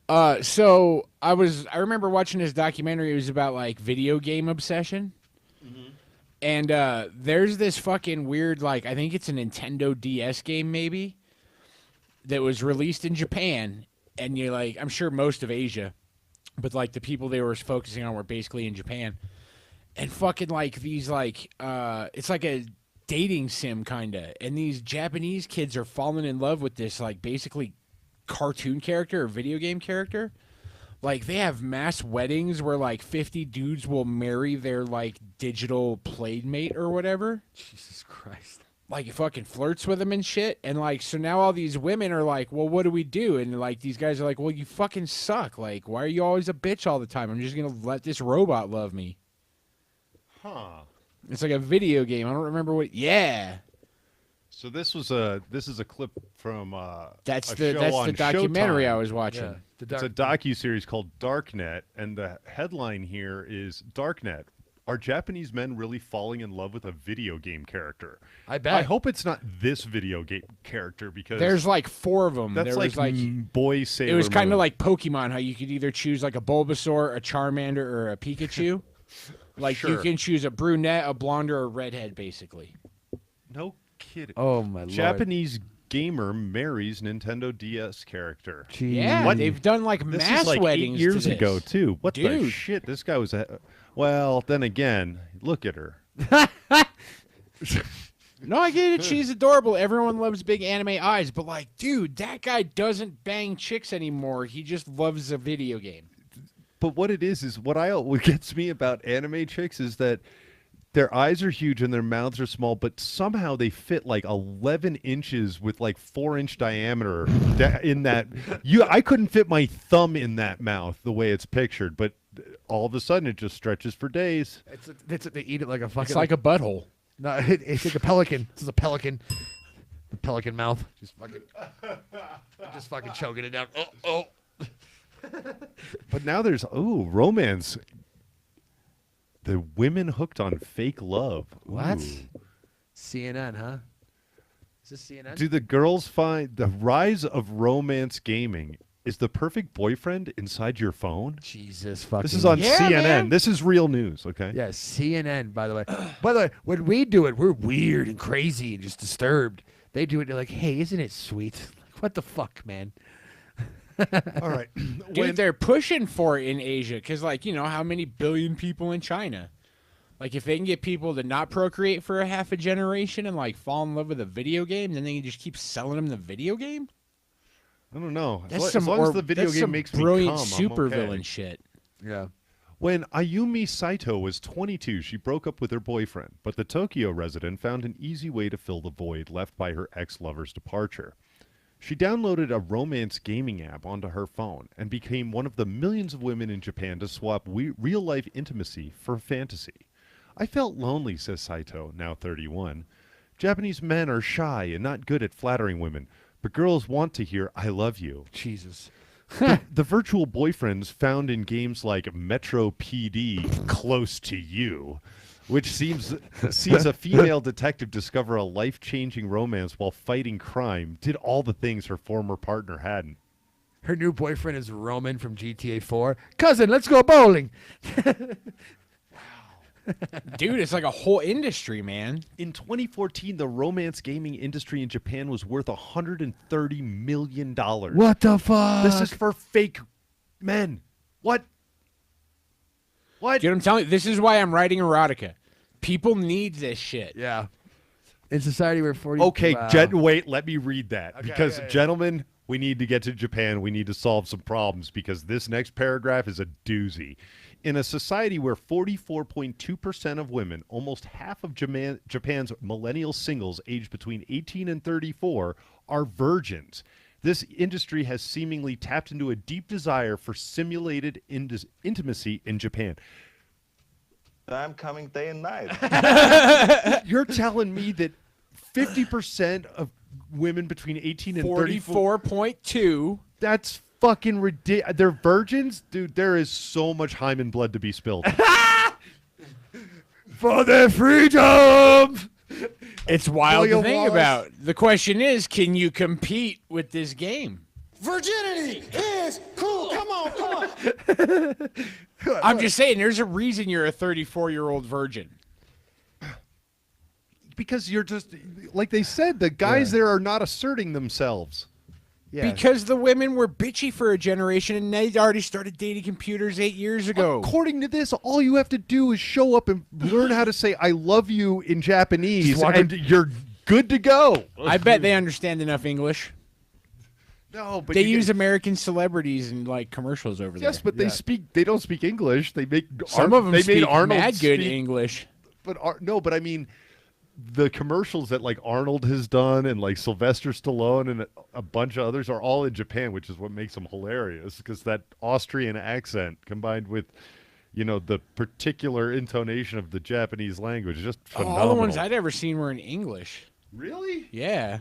So I remember watching this documentary. It was about like video game obsession. And there's this fucking weird, like, I think it's a Nintendo DS game maybe, that was released in Japan. And you're like, I'm sure most of Asia, but like the people they were focusing on were basically in Japan. And fucking like these like, it's like a dating sim kind of. And these Japanese kids are falling in love with this like basically cartoon character or video game character. Like, they have mass weddings where, like, 50 dudes will marry their, like, digital playmate or whatever. Jesus Christ. Like, fucking flirts with them and shit. And, like, so now all these women are like, well, what do we do? And, like, these guys are like, well, you fucking suck. Like, why are you always a bitch all the time? I'm just going to let this robot love me. Huh. It's like a video game. I don't remember what. Yeah. So this is a clip from That's a the show on documentary Showtime. I was watching. Yeah. It's a docu-series called Darknet, and the headline here is Darknet. Are Japanese men really falling in love with a video game character? I bet. I hope it's not this video game character because There's like 4 of them. that's There like, was boy Sailor it was kind Moon. of like Pokemon, how you could either choose like a Bulbasaur, a Charmander, or a Pikachu. Like you Sure. can choose a brunette, a blonde, or a redhead, basically. No kidding. Oh, my Lord. Japanese gamer marries Nintendo DS character. Jeez. Yeah, they've done like This mass is like weddings 8 years to this. ago too. What the Dude. shit? This guy was. Well, then again, look at her. No, I get it. She's adorable. Everyone loves big anime eyes, but like, dude, that guy doesn't bang chicks anymore. He just loves a video game. But what it is what gets me about anime chicks is that their eyes are huge and their mouths are small, but somehow they fit like 11 inches with like 4-inch diameter in that. I couldn't fit my thumb in that mouth the way it's pictured, but all of a sudden it just stretches for days. They eat it like a fucking. It's like a butthole. No, it's like a pelican. This is a pelican. The pelican mouth. Just fucking choking it down. Oh. But now there's romance. The women hooked on fake love. What? Ooh. CNN, huh? Is this CNN? Do the girls find the rise of romance gaming is the perfect boyfriend inside your phone? Jesus fucking. This is on Yeah, CNN. man. This is real news, okay? Yeah, CNN, by the way. By the way, when we do it, we're weird and crazy and just disturbed. They do it, they're like, hey, isn't it sweet? Like, what the fuck, man? All right. Dude, they're pushing for it in Asia because, like, you know, how many billion people in China? Like, if they can get people to not procreate for a half a generation and, like, fall in love with a video game, then they can just keep selling them the video game? I don't know. That's As long as the video game makes brilliant me come, I'm okay. supervillain shit. Yeah. When Ayumi Saito was 22, she broke up with her boyfriend, but the Tokyo resident found an easy way to fill the void left by her ex-lover's departure. She downloaded a romance gaming app onto her phone and became one of the millions of women in Japan to swap real-life intimacy for fantasy. I felt lonely, says Saito, now 31. Japanese men are shy and not good at flattering women, but girls want to hear, I love you. Jesus. The virtual boyfriends found in games like Metro PD, Close to You, which sees a female detective discover a life-changing romance while fighting crime, did all the things her former partner hadn't. Her new boyfriend is Roman from GTA 4. Cousin, let's go bowling. Dude, it's like a whole industry, man. In 2014, the romance gaming industry in Japan was worth $130 million. What the fuck? This is for fake men. What? Dude, I'm telling you, this is why I'm writing erotica. People need this shit. Yeah. In society where 40... Okay, Wow. wait, let me read that. Okay, because, okay. gentlemen, we need to get to Japan. We need to solve some problems because this next paragraph is a doozy. In a society where 44.2% of women, almost half of Japan's millennial singles aged between 18 and 34, are virgins, this industry has seemingly tapped into a deep desire for simulated intimacy in Japan. I'm coming day and night. You're telling me that 50% of women between 18 and 34... 44.2. That's fucking ridiculous. They're virgins? Dude, there is so much hymen blood to be spilled. For their freedom! It's wild to William think Wallace. about. The question is, can you compete with this game? Virginity is cool. Come on, come on. I'm just saying, there's a reason you're a 34-year-old virgin. Because you're just, like they said, the guys there are not asserting themselves. Yeah. Because the women were bitchy for a generation, and they already started dating computers 8 years ago. According to this, all you have to do is show up and learn how to say "I love you" in Japanese, Just walk and you're good to go. I bet they understand enough English. No, but They you use get- American celebrities in like commercials over there. yes, but they speak. They don't speak English. They make Some of them they speak made Arnold mad good speak, English. But no, but I mean, the commercials that like Arnold has done and like Sylvester Stallone and a bunch of others are all in Japan, which is what makes them hilarious because that Austrian accent combined with, you know, the particular intonation of the Japanese language is just phenomenal. All the ones I'd ever seen were in English. Really? Yeah.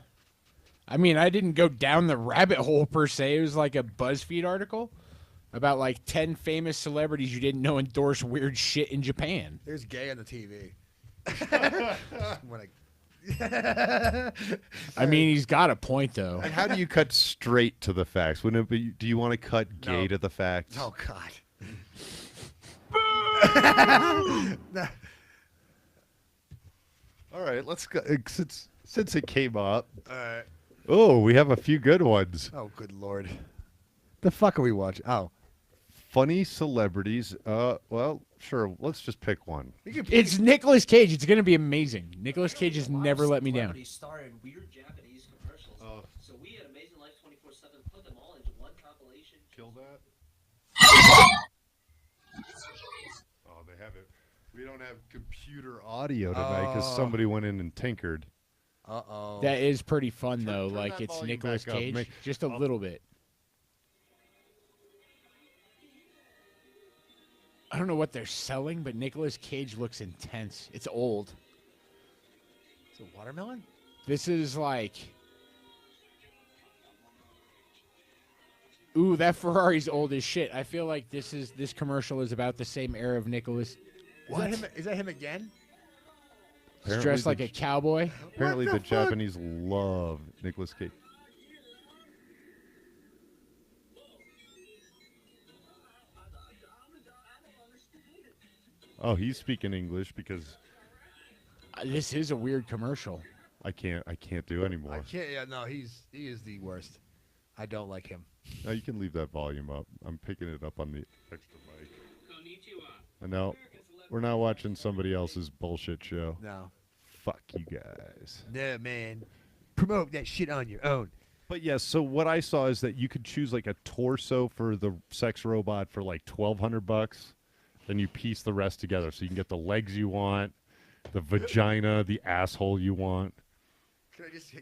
I mean, I didn't go down the rabbit hole per se. It was like a BuzzFeed article about like 10 famous celebrities you didn't know endorse weird shit in Japan. There's gay on the TV. When I mean, he's got a point though. And how do you cut straight to the facts? Wouldn't it be? Do you want to cut gay No. to the facts? Oh God. All right, let's go. Since it came up. All right. Oh, we have a few good ones. Oh, good Lord. The fuck are we watching? Oh. Funny celebrities. Well, sure. Let's just pick one. It's Nicolas Cage. It's going to be amazing. Nicolas Cage has never let me down. Star in weird Japanese commercials. So we at Amazing Life 24/7 put them all into one compilation. Kill that. Oh, they have it. We don't have computer audio tonight because somebody went in and tinkered. Uh-oh. That is pretty fun though. turn Like that it's volume Nicolas back up. Cage, Make- just a little bit. I don't know what they're selling, but Nicolas Cage looks intense. It's old. It's a watermelon? This is like, ooh, that Ferrari's old as shit. I feel like this commercial is about the same era of Nicolas. Is that him again? He's dressed like a cowboy. Apparently, What the the fuck? Japanese love Nicolas Cage. Oh, he's speaking English because This is a weird commercial. I can't do anymore. I can't. Yeah, no, he is the worst. I don't like him. No, you can leave that volume up. I'm picking it up on the extra mic. I know. We're not watching somebody else's bullshit show. No. Fuck you guys. No, man. Promote that shit on your own. But yes, so what I saw is that you could choose like a torso for the sex robot for like $1,200. Then you piece the rest together, so you can get the legs you want, the vagina, the asshole you want.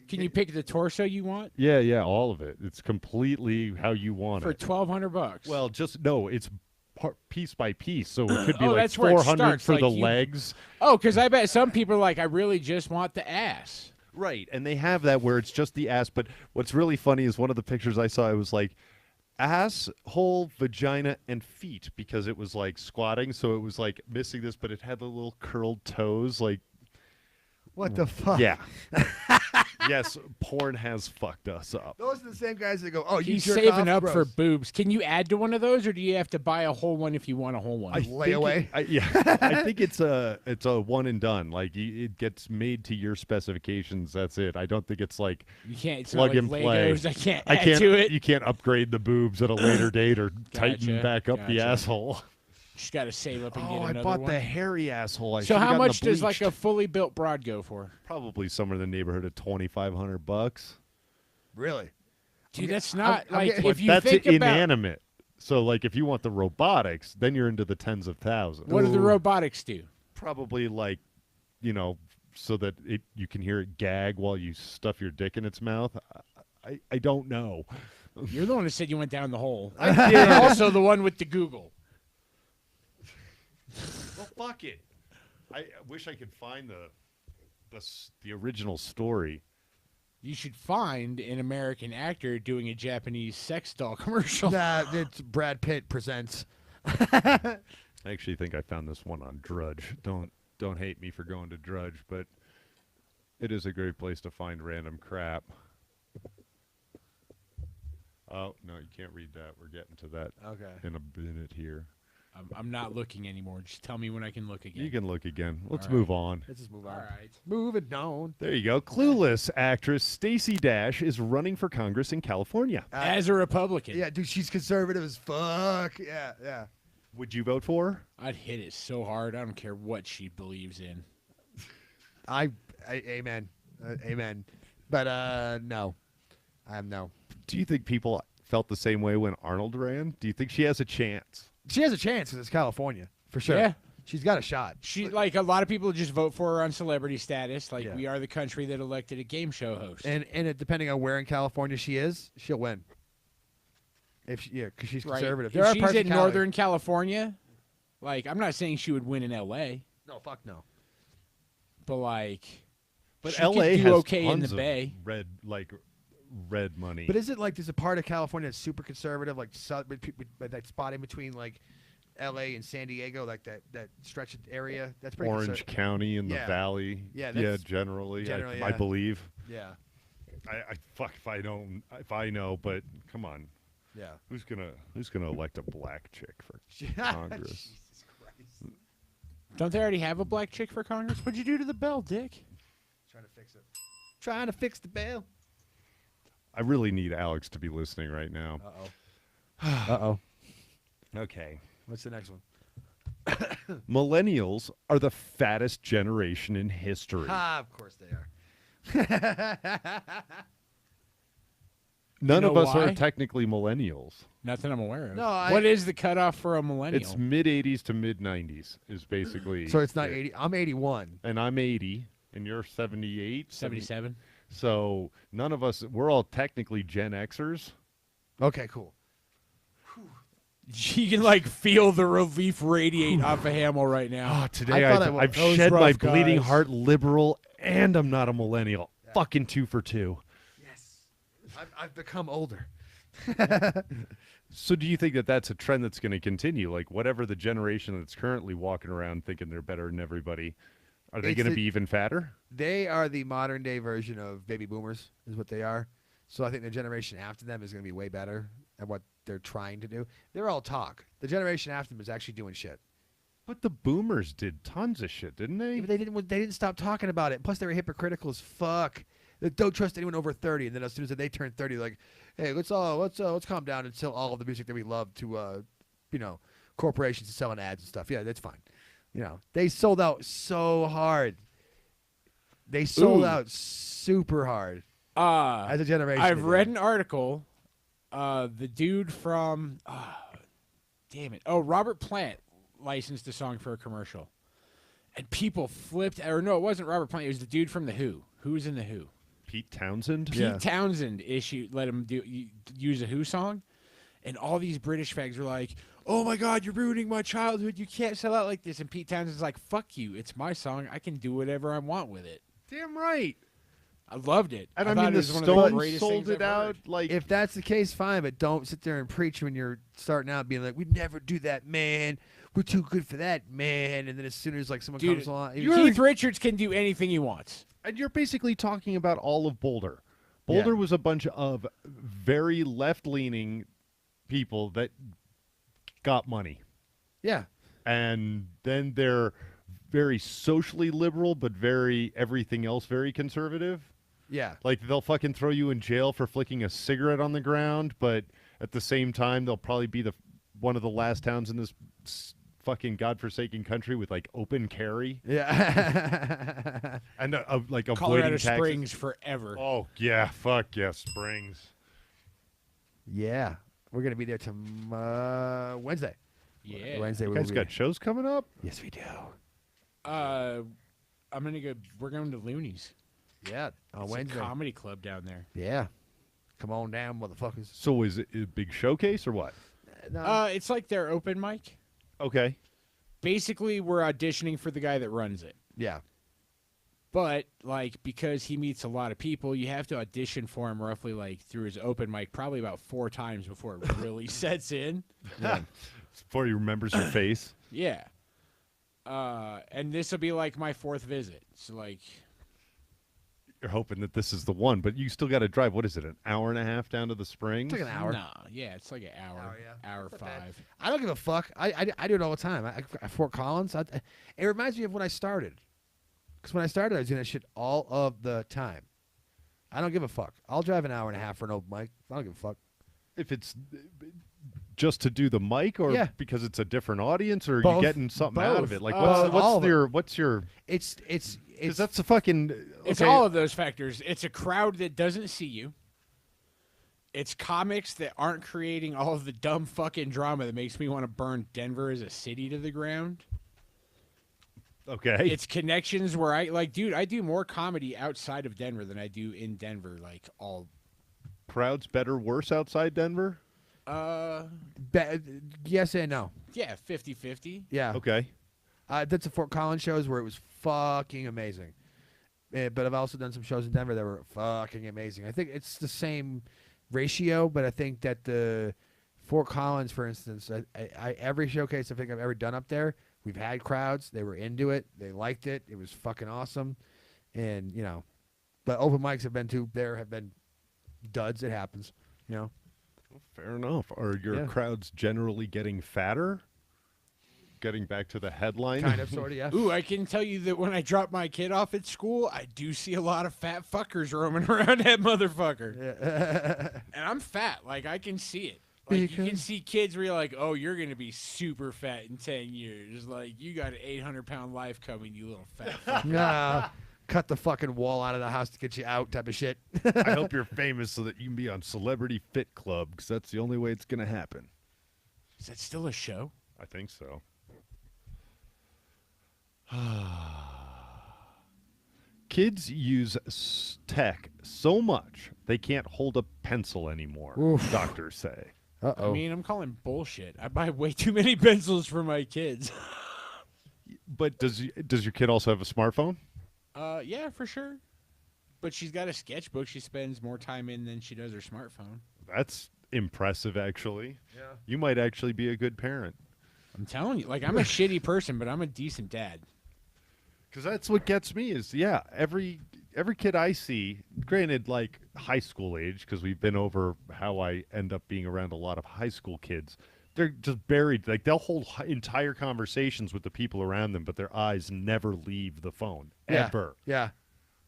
Can you pick the torso you want Yeah, all of it. It's completely how you want for it. $1,200? Well, just no, it's piece by piece, so it could be Oh, like that's where it 400 starts, for like the you- legs. Oh, because I bet some people are like, I really just want the ass. Right, and they have that where it's just the ass. But what's really funny is one of the pictures I saw. It was like asshole, vagina, and feet because it was like squatting, so it was like missing this, but it had the little curled toes. Like, What the fuck? yeah, yes, porn has fucked us up. Those are the same guys that go, oh, you He's jerk saving off? up for Gross. boobs. Can you add to one of those, or do you have to buy a whole one if you want a whole one? I think Layaway? I think it's a one and done. Like it gets made to your specifications. That's it. I don't think it's like You can't it's plug not and like play. Legos. I can't I add can't. to it. You can't upgrade the boobs at a later date or tighten Gotcha, back up the gotcha. asshole. Just got to save up and get Oh, another I bought one. the hairy asshole. I So should've how gotten much the does like a bleached. fully built broad go for? Probably somewhere in the neighborhood of $2,500. Really? Dude, that's I'm not getting- like But if you That's think about. inanimate. So, like, if you want the robotics, then you're into the tens of thousands. What do the robotics do? Probably, like, so that you can hear it gag while you stuff your dick in its mouth. I don't know. You're the one who said you went down the hole. I You're did. also the one with the Google. Well, fuck it. I wish I could find the original story. You should find an American actor doing a Japanese sex doll commercial. Nah, it's Brad Pitt presents. I actually think I found this one on Drudge. Don't hate me for going to Drudge, but it is a great place to find random crap. Oh, no, you can't read that. We're getting to that in a minute here. I'm not looking anymore. Just tell me when I can look again. You can look again. Let's All right. move on. Let's just move on. All right. Moving on. There you go. Clueless actress Stacey Dash is running for Congress in California. As a Republican. Yeah, dude, she's conservative as fuck. Yeah, yeah. Would you vote for her? I'd hit it so hard. I don't care what she believes in. Amen. Amen. But, no. No. Do you think people felt the same way when Arnold ran? Do you think she has a chance? She has a chance because it's California, for sure. Yeah. She's got a shot. She like a lot of people just vote for her on celebrity status. Like Yeah. we are the country that elected a game show host. And depending on where in California she is, she'll win. Because she's Right. conservative. If There are she's parts in of Cali- Northern California, like I'm not saying she would win in L.A., No, fuck no. but like, But she LA could do has okay in tons the of Bay. red money. But is it like there's a part of California that's super conservative, like that spot in between like L.A. and San Diego, like that stretch area? That's pretty Orange County in the Yeah. Valley. Yeah, yeah, that's- generally, I yeah. believe. Yeah, I fuck if I know, but come on, yeah. who's gonna elect a black chick for Congress? Jesus Christ. Don't they already have a black chick for Congress? What'd you do to the bell, Dick? Trying to fix it. Trying to fix the bell. I really need Alex to be listening right now. Uh-oh. Okay. What's the next one? Millennials are the fattest generation in history. Of course they are. None You of know us are why? technically millennials. Nothing I'm aware of. No, what is the cutoff for a millennial? It's mid 80s to mid 90s is basically. So it's not it. 80. I'm 81. And I'm 80, and you're 78. 77. So none of us, we're all technically Gen Xers. Okay, cool. You can like feel the relief radiate off of Hamill right now. Oh, today I thought I've Those shed my rough bleeding guys. heart liberal, and I'm not a millennial. Fucking 2 for 2. Yes. I've become older. So do you think that that's a trend that's going to continue? Like whatever the generation that's currently walking around thinking they're better than everybody, are they It's going to the- be even fatter? They are the modern day version of baby boomers, is what they are. So I think the generation after them is going to be way better at what they're trying to do. They're all talk. The generation after them is actually doing shit. But the boomers did tons of shit, didn't they? Yeah, but they didn't stop talking about it. Plus, they were hypocritical as fuck. They don't trust anyone over 30. And then as soon as they turn 30, they're like, hey, let's calm down and sell all of the music that we love to, corporations and selling ads and stuff. Yeah, that's fine. They sold out so hard. They sold Ooh. out super hard as a generation. I've they read did. an article. The dude from, Robert Plant licensed a song for a commercial, and people flipped. Or no, it wasn't Robert Plant. It was the dude from the Who. Who's in the Who? Pete Townsend? Yeah. Pete Townsend let him use a Who song, and all these British fags were like, "Oh my God, you're ruining my childhood. You can't sell out like this." And Pete Townsend's like, "Fuck you. It's my song. I can do whatever I want with it." Damn right. I loved it. And I I thought mean, it the was one of the Stones greatest sold things it I've out heard. like If that's the case, fine, but don't sit there and preach when you're starting out being like, "We'd never do that, man. We're too good for that, man." And then as soon as like someone Dude, comes along, Keith Richards can do anything he wants. And you're basically talking about all of Boulder. Boulder was a bunch of very left-leaning people that got money. yeah, And then they're very socially liberal, but very everything else very conservative. yeah. Like they'll fucking throw you in jail for flicking a cigarette on the ground, but at the same time, they'll probably be one of the last towns in this fucking godforsaken country with like open carry Yeah. and like avoiding Colorado taxes. Springs forever. Oh yeah, fuck yeah, Springs. Yeah. We're gonna be there Wednesday. Yeah. Wednesday. You we will guys be got shows coming up? Yes, we do. I'm gonna go. We're going to Looney's. Yeah, on It's Wednesday. a comedy club down there. Yeah. Come on down, motherfuckers. So is it a big showcase or what? No. It's like their open mic. Okay. Basically, we're auditioning for the guy that runs it. yeah. But like because he meets a lot of people, you have to audition for him roughly like through his open mic probably about 4 times before it really sets in. Before he remembers your face. Yeah. And this will be like my 4th visit. So like You're hoping that this is the one, but you still got to drive. What is it? An hour and a half down to the Springs? It's like an hour. Nah, yeah, it's like an hour. Hour 5. I don't give a fuck. I do it all the time. I Fort Collins. It reminds me of when I started. Because when I started, I was doing that shit all of the time. I don't give a fuck. I'll drive an hour and a half for an open mic. I don't give a fuck. If it's just to do the mic, or Yeah. because it's a different audience, or are Both. you getting something out of Both. it? Like all of it. what's your? It's Because that's a fucking. It's okay, all of those factors. It's a crowd that doesn't see you. It's comics that aren't creating all of the dumb fucking drama that makes me want to burn Denver as a city to the ground. Okay. It's connections where I like, dude, I do more comedy outside of Denver than I do in Denver. Like all, Crowds better, worse outside Denver. yes and no. yeah, 50-50. Yeah. Okay. That's the Fort Collins shows where it was fucking amazing. But I've also done some shows in Denver that were fucking amazing. I think it's the same ratio, but I think that the Fort Collins, for instance, I every showcase I think I've ever done up there, we've had crowds. They were into it. They liked it. It was fucking awesome. And, you know, but open mics have been duds. It happens, you know. Well, fair enough. Are your Yeah. crowds generally getting fatter? Getting back to the headline. Kind of, sort of, yeah. Ooh, I can tell you that when I drop my kid off at school, I do see a lot of fat fuckers roaming around that motherfucker. And I'm fat. Like, I can see it. Like, you can see kids where you're like, oh, you're going to be super fat in 10 years. Like, you got an 800-pound life coming, you little fat fuck. Nah, cut the fucking wall out of the house to get you out type of shit. I hope you're famous so that you can be on Celebrity Fit Club, because that's the only way it's going to happen. Is that still a show? I think so. Kids use tech so much they can't hold a pencil anymore, Oof. doctors say. Uh-oh. I mean, I'm calling bullshit. I buy way too many pencils for my kids. But does your kid also have a smartphone? Yeah, for sure. But she's got a sketchbook she spends more time in than she does her smartphone. That's impressive, actually. Yeah. You might actually be a good parent. I'm telling you, like, I'm a shitty person, but I'm a decent dad. Because that's what gets me is, yeah, every kid I see, granted, like high school age, because we've been over how I end up being around a lot of high school kids. They're just buried. Like, they'll hold entire conversations with the people around them, but their eyes never leave the phone, ever. Yeah.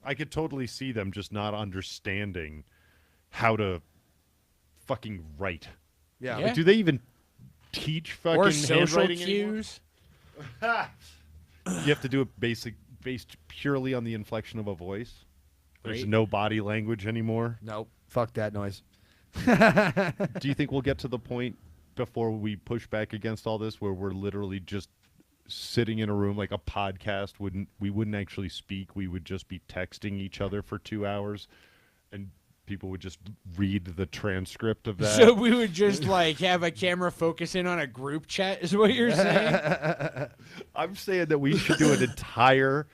I could totally see them just not understanding how to fucking write. Yeah. Yeah. Like, do they even teach fucking Or social handwriting anymore? cues. You have to do it based purely on the inflection of a voice. There's Right. no body language anymore. Nope. Fuck that noise. Do you think we'll get to the point before we push back against all this where we're literally just sitting in a room like a podcast? We wouldn't actually speak. We would just be texting each other for 2 hours, and people would just read the transcript of that. So we would just, like, have a camera focus in on a group chat, is what you're saying? I'm saying that we should do an entire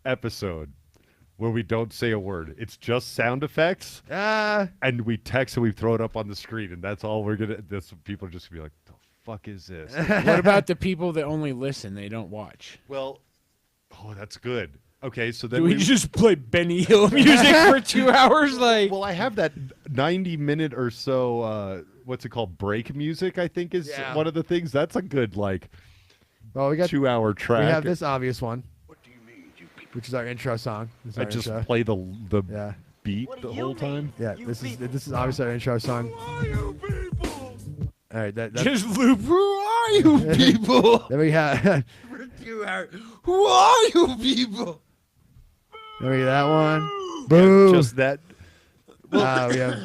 episode where we don't say a word. It's just sound effects, and we text and we throw it up on the screen, and that's all we're gonna. People are just gonna be like, "The fuck is this?" What about the people that only listen, they don't watch? Well, that's good. Okay, so then Do we just play Benny Hill music for 2 hours? Like, well, I have that 90-minute or so. What's it called? Break music, I think, is one of the things. That's a good Well, we got 2-hour track. We have this obvious one. What do you mean, you people? Which is our intro song. This is I our just intro. play the Yeah. beat What the do you whole time. mean? Yeah. You This people. is obviously our intro song. All right. That, just loop. Who are you people? then we have. Who are you people? Then we have that one. Boom. Just that. We have.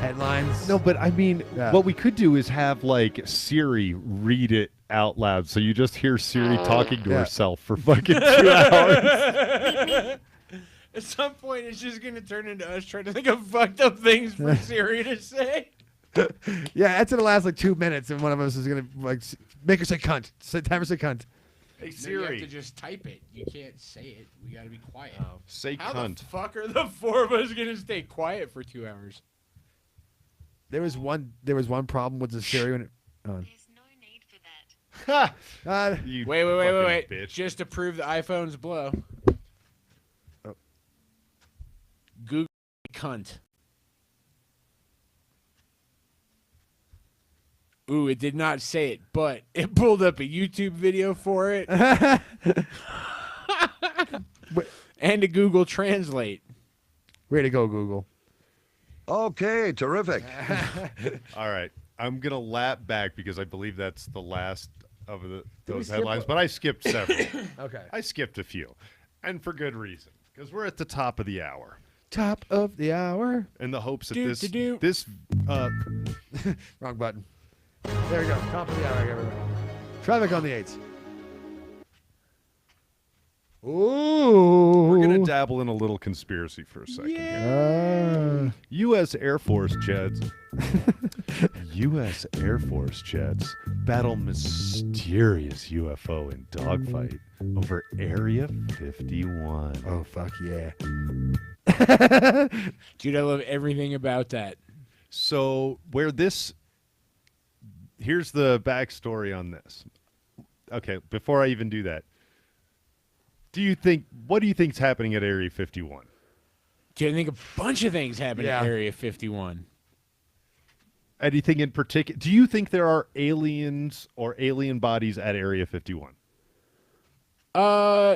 Headlines. No, but I mean, Yeah. what we could do is have like Siri read it out loud, so you just hear Siri talking to Yeah. herself for fucking 2 hours. At some point, it's just gonna turn into us trying to think of fucked up things for Siri to say. Yeah, that's gonna last like 2 minutes, and one of us is gonna like make her say cunt. Time her say cunt. Hey No, you have Siri, to just type it. You can't say it. We gotta be quiet. say How cunt. the fuck are the four of us gonna stay quiet for 2 hours? There was one problem with the Siri when it. There's no need for that. Ha! You Wait, fucking bitch. Just to prove the iPhone's blow. Oh. Google cunt. Ooh, it did not say it, but it pulled up a YouTube video for it. And a Google Translate. Way to go, Google. Okay, terrific. All right, I'm gonna lap back because I believe that's the last of those skip headlines, a- but I skipped several. Okay. I skipped a few, and for good reason, because we're at the top of the hour, Top of the hour. in the hopes that Do-do-do. this Wrong button. There we go. Top of the hour, everyone. Traffic on the 8s. Ooh. we're gonna dabble in a little conspiracy for a second. Here. U.S. Air Force jets. U.S. Air Force jets battle mysterious UFO in dogfight over Area 51. Oh, fuck yeah. Dude, I love everything about that. So here's the backstory on this. Okay, before I even do that, what do you think's happening at Area 51? Dude, I think a bunch of things happen Yeah. in Area 51. Anything in particular? Do you think there are aliens or alien bodies at Area 51?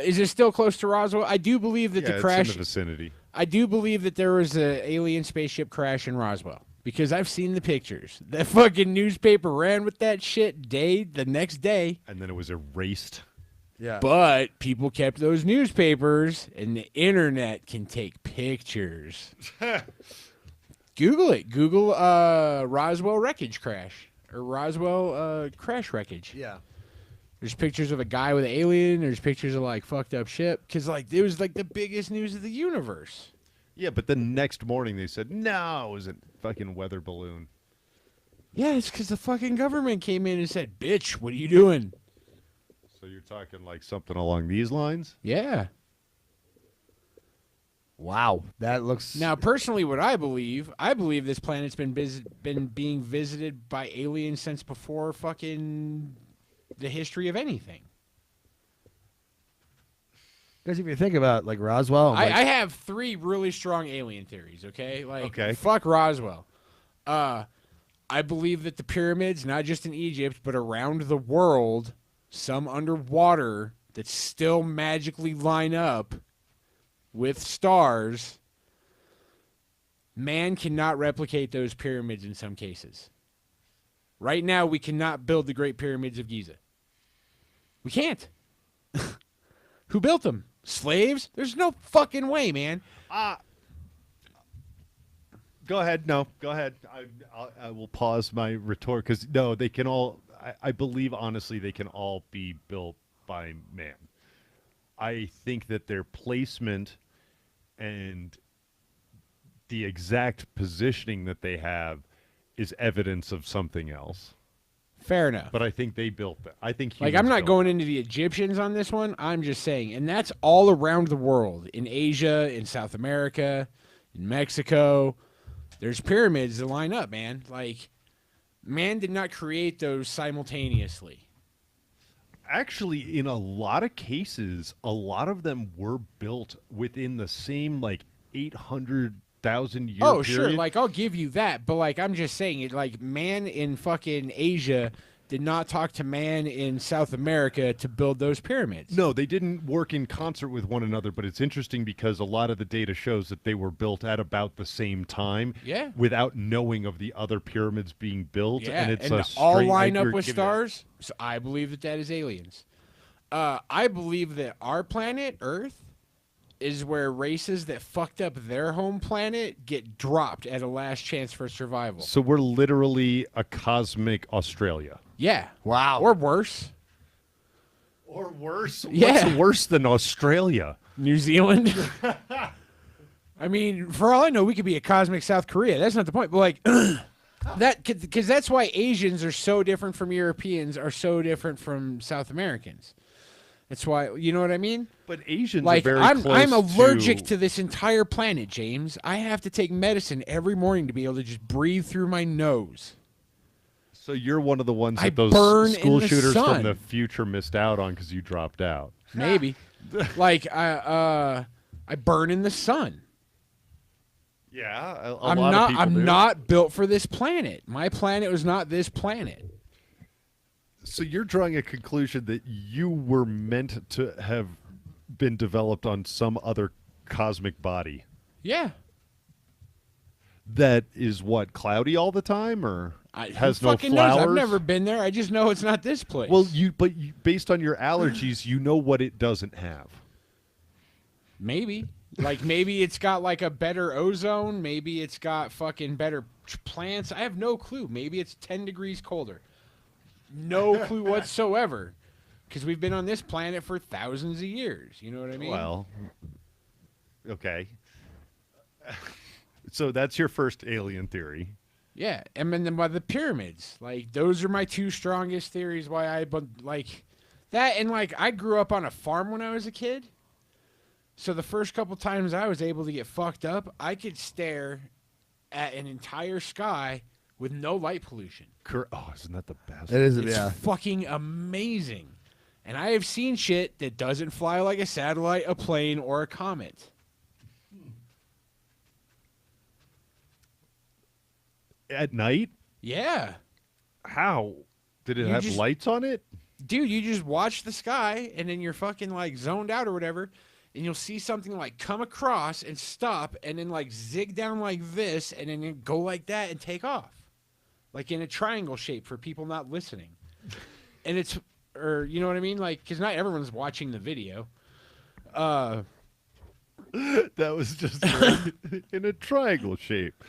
Is it still close to Roswell? I do believe that Yeah, the crash. it's in the vicinity. I do believe that there was an alien spaceship crash in Roswell because I've seen the pictures. That fucking newspaper ran with that shit the next day, And then it was erased. Yeah. but people kept those newspapers, and the internet can take pictures. Google it. Google Roswell wreckage crash or Roswell crash wreckage. Yeah. There's pictures of a guy with an alien. There's pictures of like fucked up ship because like it was like the biggest news of the universe. Yeah, but the next morning they said, no, it was a fucking weather balloon. Yeah, it's because the fucking government came in and said, "Bitch, what are you doing?" So you're talking like something along these lines? Yeah. Wow. That looks. Now, personally, what I believe this planet's been being visited by aliens since before fucking the history of anything. Because if you think about like Roswell, like, I have 3 really strong alien theories, okay? Like, Okay. fuck Roswell. I believe that the pyramids, not just in Egypt, but around the world, some underwater that still magically line up with stars, man cannot replicate those pyramids in some cases. Right now, we cannot build the Great Pyramids of Giza. We can't. Who built them? Slaves? There's no fucking way, man. Go ahead. No, go ahead. I will pause my retort because no, they can all. I believe honestly they can all be built by man. I think that their placement and the exact positioning that they have is evidence of something else. Fair enough. But I think they built that. I think Like, humans I'm not built going into the Egyptians on this one. I'm just saying. And that's all around the world. In Asia, in South America, in Mexico. There's pyramids that line up, man. Like, man did not create those simultaneously. Actually, in a lot of cases, a lot of them were built within the same, like, 800,000 year Oh, period. sure. Like, I'll give you that. But, like, I'm just saying it. Like, man in fucking Asia did not talk to man in South America to build those pyramids. No, they didn't work in concert with one another, but it's interesting because a lot of the data shows that they were built at about the same time. Yeah. Without knowing of the other pyramids being built. Yeah, And it's and a all straight line up Edgar with Gibbon- stars. So I believe that is aliens. I believe that our planet, Earth, is where races that fucked up their home planet get dropped at a last chance for survival. So we're literally a cosmic Australia. Yeah. Wow. Or worse. Or worse? Yeah. What's worse than Australia? New Zealand. I mean, for all I know, we could be a cosmic South Korea. That's not the point. But like that, because that's why Asians are so different from Europeans, are so different from South Americans. That's why, you know what I mean? But Asians Like are very I'm close allergic to this entire planet, James. I have to take medicine every morning to be able to just breathe through my nose. So you're one of the ones I that those burn in school the shooters sun. from the future missed out on because you dropped out. Maybe. Like I burn in the sun. Yeah, I'm lot not of people do. not built for this planet. My planet was not this planet. So you're drawing a conclusion that you were meant to have been developed on some other cosmic body. Yeah. That is what, cloudy all the time, or has who no fucking flowers? knows? I've never been there. I just know it's not this place. Well, based on your allergies, you know what it doesn't have. maybe. Like maybe it's got like a better ozone. Maybe it's got fucking better plants. I have no clue. Maybe it's 10 degrees colder. No clue whatsoever. Because we've been on this planet for thousands of years. You know what I mean? Well, okay. So that's your first alien theory. Yeah, and then by the pyramids, like those are my two strongest theories. Why I like that, and like I grew up on a farm when I was a kid, so the first couple times I was able to get fucked up, I could stare at an entire sky with no light pollution. Oh, isn't that the best? It is, It's yeah. fucking amazing, and I have seen shit that doesn't fly like a satellite, a plane, or a comet. At night? Yeah. How? Did it You have just- lights on it? Dude, you just watch the sky and then you're fucking like zoned out or whatever, and you'll see something like come across and stop and then like zig down like this and then you go like that and take off. Like in a triangle shape for people not listening. And it's, or you know what I mean? Like, because not everyone's watching the video. That was just in a triangle shape.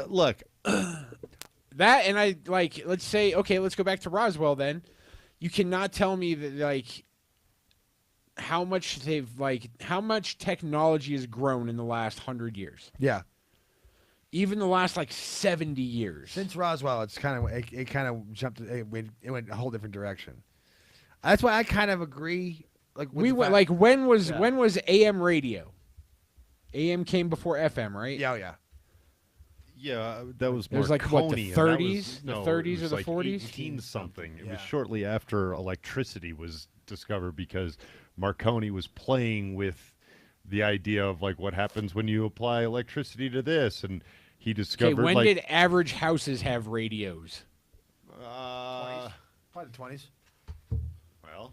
Look. That and I like, let's say, okay, let's go back to Roswell then. You cannot tell me that like how much technology has grown in the last 100 years. Yeah. Even the last like 70 years. Since Roswell, it kind of jumped. It went a whole different direction. That's why I kind of agree. Like with We the went fact- like when was AM radio? AM came before FM, right? Yeah, oh, yeah. Yeah, that was It was like, what, the Marconi, and that 30s? was- The no, 30s it or was the like 40s? 18 something. It Yeah. was shortly after electricity was discovered because Marconi was playing with the idea of like what happens when you apply electricity to this, and he Okay, discovered when like did average houses have radios? Probably the 20s. well,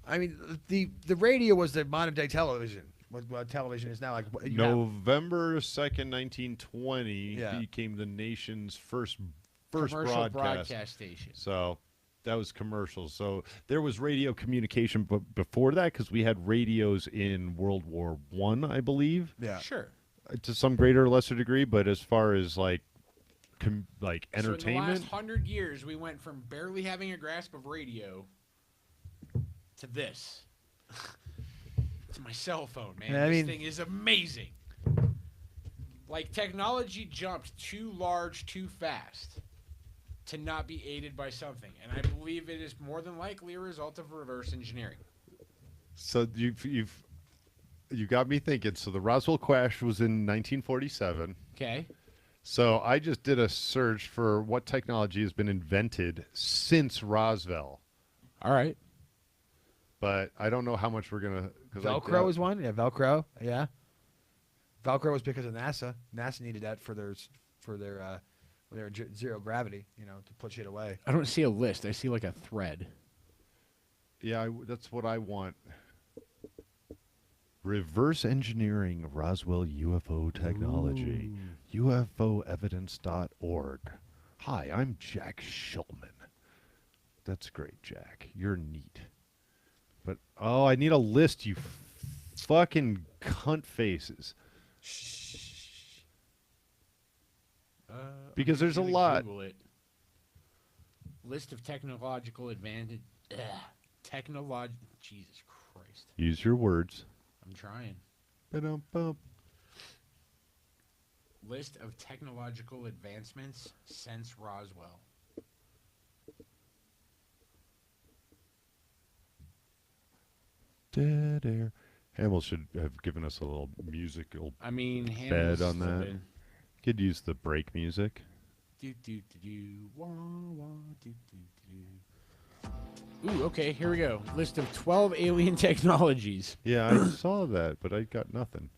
I mean, the radio was the modern day television. What television is now, like you have- November 2nd, 1920 Yeah. became the nation's first Commercial broadcast. station. So that was commercials. So there was radio communication before that because we had radios in World War I believe, yeah. Sure. to some greater or lesser degree. But as far as like So in the entertainment, last 100 years, we went from barely having a grasp of radio to this. To my cell phone, man. I This mean- thing is amazing. Like, technology jumped too large, too fast to not be aided by something. And I believe it is more than likely a result of reverse engineering. so you got me thinking. So the Roswell crash was in 1947. Okay? So I just did a search for what technology has been invented since Roswell. All right. But I don't know how much we're gonna. Velcro was one. Yeah, Velcro. Yeah. Velcro was because of NASA. NASA needed that for their zero gravity, to put shit away. I don't see a list. I see like a thread. Yeah, that's what I want. Reverse engineering Roswell UFO technology. UFOevidence.org. Hi, I'm Jack Shulman. That's great, Jack. You're neat. But I need a list. You fucking cunt faces. Because there's a lot. Google it. List of technological advantage. Jesus Christ. Use your words. I'm trying. Ba-dum-bum. List of technological advancements since Roswell. Dead air. Hamill should have given us a little musical bed on that. Could use the break music. Ooh, okay, here we go. List of 12 alien technologies. Yeah, I saw that, but I got nothing.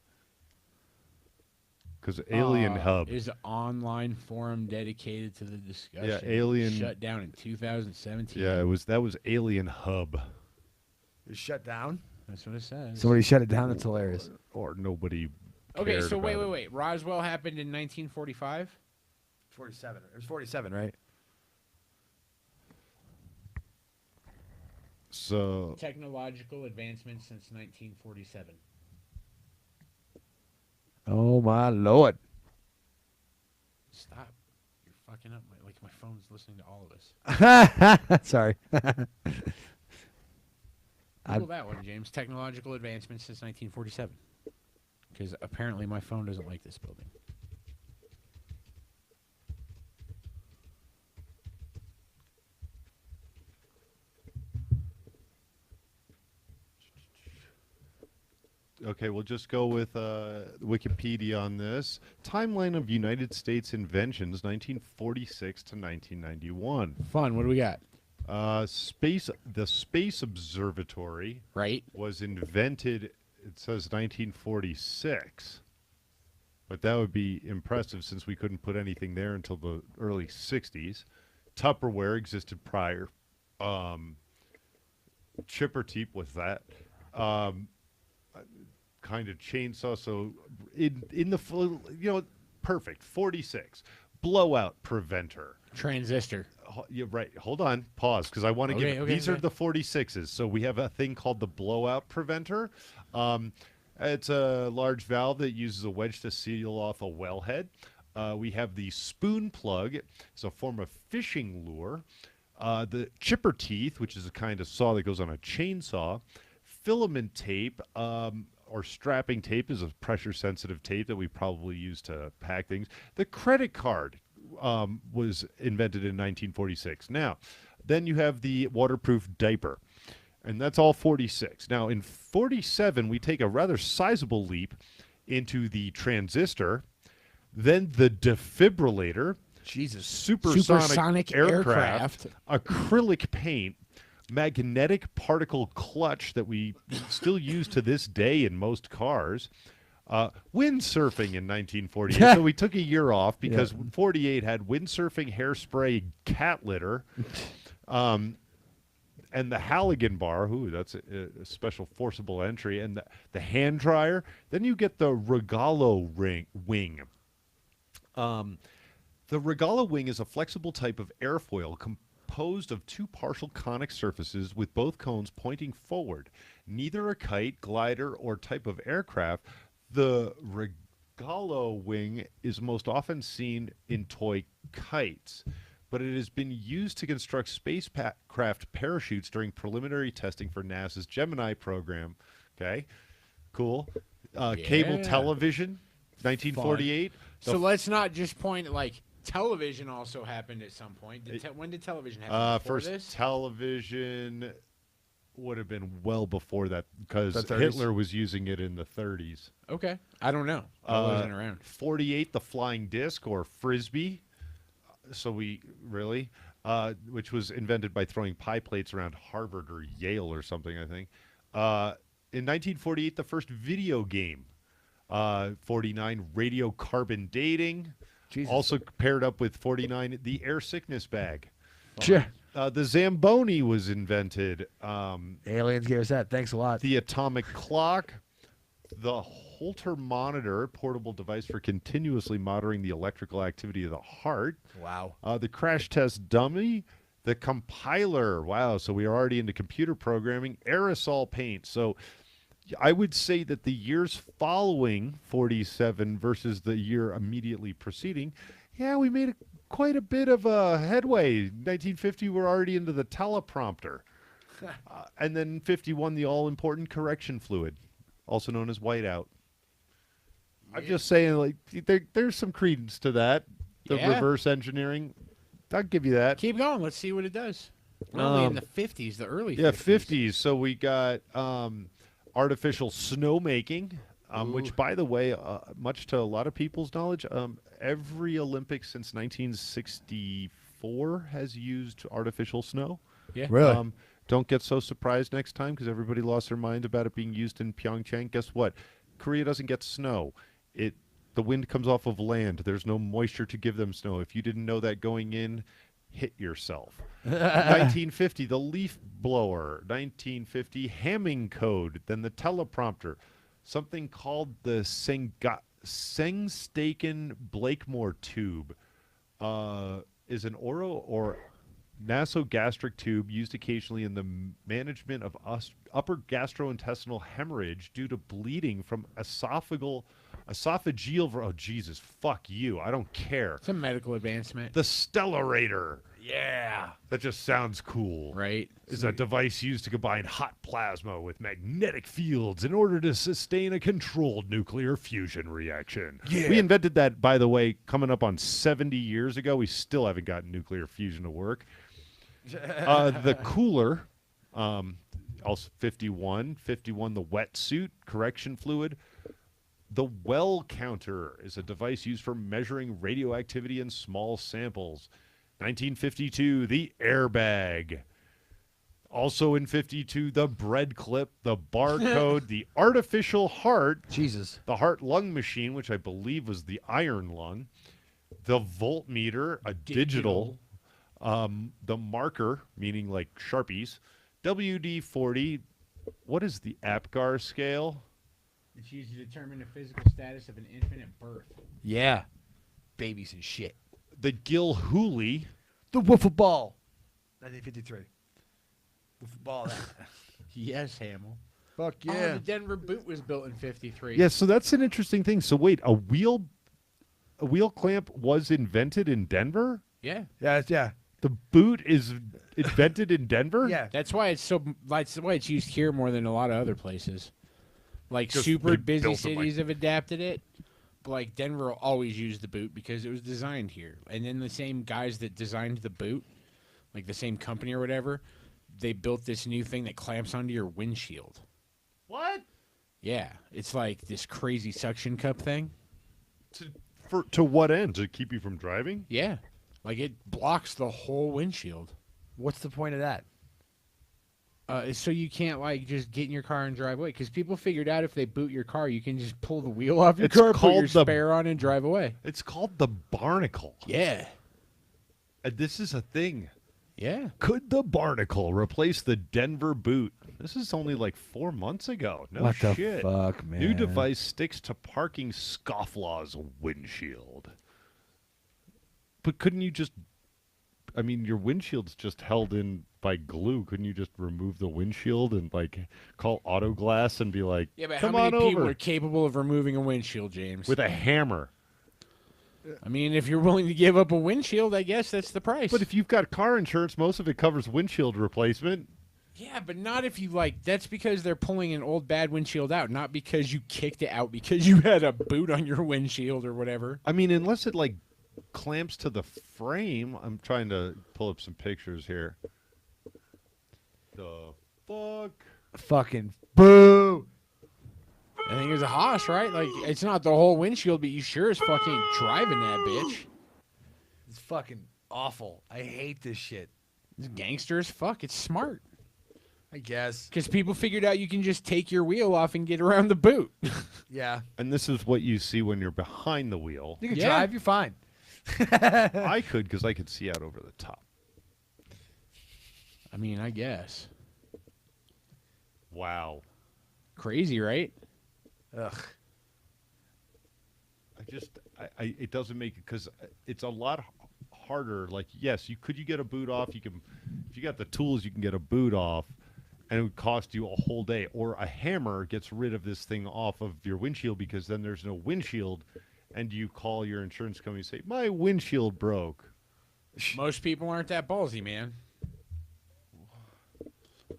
Because Alien Hub is an online forum dedicated to the discussion. Yeah, Alien shut down in 2017. Yeah, that was Alien Hub. It shut down. That's what it says. Somebody shut it down. That's hilarious. Or nobody. Okay, so cared about wait. Roswell happened in 1945. 47. It was 47, right? So Technological advancements since 1947. Oh my lord! Stop! You're fucking up. My phone's listening to all of us. Sorry. Google that one, James. Technological advancements since 1947. Because apparently my phone doesn't like this building. Okay, we'll just go with Wikipedia on this. Timeline of United States inventions, 1946 to 1991. Fun. What do we got? The Space Observatory was invented, it says 1946. But that would be impressive since we couldn't put anything there until the early 60s. Tupperware existed prior. Chipper Teep was that. Kind of chainsaw. So in the full, perfect. 46. Blowout preventer. Transistor. Yeah, right. Hold on. Pause, because I want to give. These are the 46s. So we have a thing called the blowout preventer. It's a large valve that uses a wedge to seal off a wellhead. We have the spoon plug. It's a form of fishing lure. The chipper teeth, which is a kind of saw that goes on a chainsaw. Filament tape, or strapping tape, is a pressure-sensitive tape that we probably use to pack things. The credit card was invented in 1946. Now, then you have the waterproof diaper, and that's all 46. Now, in 47, we take a rather sizable leap into the transistor, then the defibrillator, supersonic aircraft, acrylic paint, magnetic particle clutch that we still use to this day in most cars, windsurfing in 1948. So we took a year off because 48 had windsurfing, hairspray, cat litter, and the Halligan bar. Ooh, that's a special forcible entry. And the hand dryer. Then you get the Regalo wing. The Regalo wing is a flexible type of airfoil composed of two partial conic surfaces with both cones pointing forward. Neither a kite, glider, or type of aircraft, the Regalo wing is most often seen in toy kites, but it has been used to construct spacecraft parachutes during preliminary testing for NASA's Gemini program. Okay, cool. Cable television, 1948. So let's not just point at television also happened at some point. When did television happen? First television would have been well before that because Hitler was using it in the 30s. Okay. I don't know. I wasn't around. 48, the flying disc or frisbee. Which was invented by throwing pie plates around Harvard or Yale or something, I think. In 1948, the first video game. 49, radiocarbon dating. Jesus. Also paired up with 49, the air sickness bag. Sure. The Zamboni was invented. Aliens gave us that. Thanks a lot. The atomic clock. The Holter monitor, portable device for continuously monitoring the electrical activity of the heart. Wow. The crash test dummy. The compiler. Wow, so we are already into computer programming. Aerosol paint. So I would say that the years following 47 versus the year immediately preceding, yeah, we made quite a bit of a headway. 1950, we're already into the teleprompter. And then 51, the all-important correction fluid, also known as whiteout. I'm just saying, like, there's some credence to that. The reverse engineering. I'll give you that. Keep going. Let's see what it does. We're only in the 50s, the early 50s. Yeah, 50s. So we got artificial snowmaking, which, by the way, much to a lot of people's knowledge, every Olympics since 1964 has used artificial snow. Yeah. Really? Don't get so surprised next time because everybody lost their mind about it being used in Pyeongchang. Guess what? Korea doesn't get snow. The wind comes off of land. There's no moisture to give them snow. If you didn't know that going in, hit yourself. 1950, the leaf blower. 1950, Hamming code. Then the teleprompter. Something called the Sengstaken Blakemore tube is an oral or nasogastric tube used occasionally in the management of upper gastrointestinal hemorrhage due to bleeding from esophageal. Oh, Jesus, fuck you. I don't care. It's a medical advancement. The Stellarator. Yeah. That just sounds cool. Right. Is a device used to combine hot plasma with magnetic fields in order to sustain a controlled nuclear fusion reaction. Yeah. We invented that, by the way, coming up on 70 years ago. We still haven't gotten nuclear fusion to work. The cooler, also 51, the wetsuit, correction fluid. The well counter is a device used for measuring radioactivity in small samples. 1952, the airbag. Also in 52, the bread clip, the barcode, the artificial heart. Jesus. The heart-lung machine, which I believe was the iron lung. The voltmeter, a digital. The marker, meaning like Sharpies. WD-40. What is the APGAR scale? It's used to determine the physical status of an infant at birth. Yeah. Babies and shit. The Gilhooly. The wiffle ball. 1953. Wiffle ball. Yes, Hamill. Fuck Oh, yeah. the Denver boot was built in 53. Yeah, so that's an interesting thing. So wait, a wheel clamp was invented in Denver? Yeah. Yeah. The boot is invented in Denver? Yeah. That's why it's why it's used here more than a lot of other places. Like Just super they busy built them, cities have adapted it. But like Denver will always use the boot because it was designed here. And then the same guys that designed the boot, like the same company or whatever, they built this new thing that clamps onto your windshield. What? Yeah. It's like this crazy suction cup thing. To what end? To keep you from driving? Yeah. Like it blocks the whole windshield. What's the point of that? So you can't like just get in your car and drive away because people figured out if they boot your car, you can just pull the wheel off your car, put your spare on, and drive away. It's called the barnacle. Yeah. And this is a thing. Yeah. Could the barnacle replace the Denver boot? This is only like 4 months ago. No What the shit. fuck, man? New device sticks to parking scofflaw's windshield. But couldn't you just... I mean, your windshield's just held in by glue. Couldn't you just remove the windshield and, like, call Auto Glass and be like, Yeah, but come how many on people over are capable of removing a windshield, James? with a hammer? I mean, if you're willing to give up a windshield, I guess that's the price. But if you've got car insurance, most of it covers windshield replacement. Yeah, but not if you like. That's because they're pulling an old bad windshield out, not because you kicked it out because you had a boot on your windshield or whatever. I mean, unless it, like, clamps to the frame. I'm trying to pull up some pictures here. The fuck? Fucking boo. I think it's a Haas, right? Like, it's not the whole windshield, but you sure as fucking driving that bitch. It's fucking awful. I hate this shit. It's gangster as fuck. It's smart. I guess. Because people figured out you can just take your wheel off and get around the boot. Yeah. And this is what you see when you're behind the wheel. You can drive, you're fine. I could, because I could see out over the top. I mean, I guess. Wow. Crazy, right? Ugh. It doesn't make it, because it's a lot harder. Like, yes, you get a boot off. You can, if you got the tools, you can get a boot off, and it would cost you a whole day. Or a hammer gets rid of this thing off of your windshield because then there's no windshield, and you call your insurance company and say, my windshield broke. Most people aren't that ballsy, man.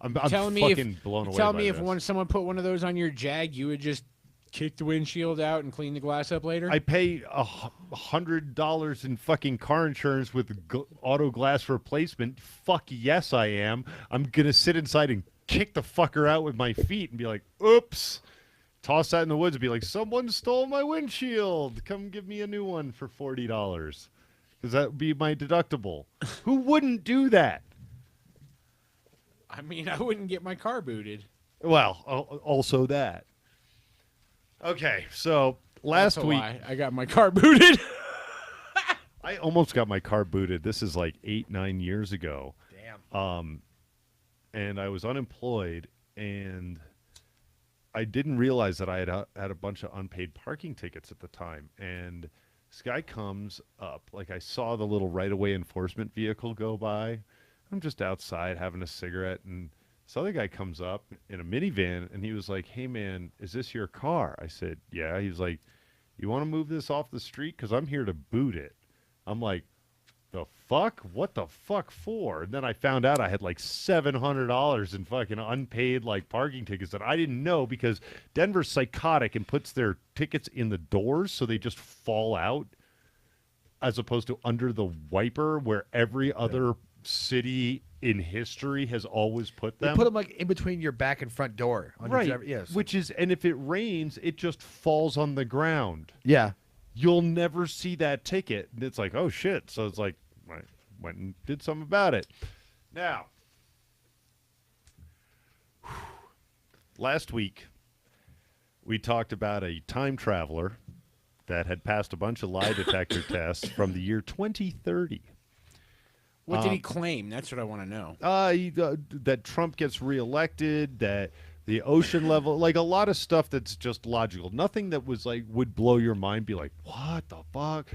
I'm telling me fucking blown away. Tell by me this. if someone put one of those on your Jag, you would just kick the windshield out and clean the glass up later? I pay $100 in fucking car insurance with auto glass replacement. Fuck yes, I am. I'm gonna sit inside and kick the fucker out with my feet and be like, oops. Toss that in the woods and be like, someone stole my windshield. Come give me a new one for $40. Because that would be my deductible. Who wouldn't do that? I mean, I wouldn't get my car booted. Well, also that. Okay, so last That's a week lie. I got my car booted. I almost got my car booted. This is like 8-9 years ago. Damn. And I was unemployed, and I didn't realize that I had a bunch of unpaid parking tickets at the time. And this guy comes up, like I saw the little right-of-way enforcement vehicle go by. I'm just outside having a cigarette, and this other guy comes up in a minivan, and he was like, hey, man, is this your car? I said, yeah. He was like, you want to move this off the street? Because I'm here to boot it. I'm like, the fuck? What the fuck for? And then I found out I had like $700 in fucking unpaid like parking tickets that I didn't know because Denver's psychotic and puts their tickets in the doors so they just fall out as opposed to under the wiper where every other city in history has always put them. They put them like in between your back and front door. On Right. Yes. Which is, and if it rains, it just falls on the ground. Yeah. You'll never see that ticket. And it's like, oh shit. So it's like, I went and did something about it. Now, last week, we talked about a time traveler that had passed a bunch of lie detector tests from the year 2030. What did he claim? That's what I want to know. That Trump gets reelected, that the ocean level, like a lot of stuff that's just logical. Nothing that was like would blow your mind, be like, what the fuck?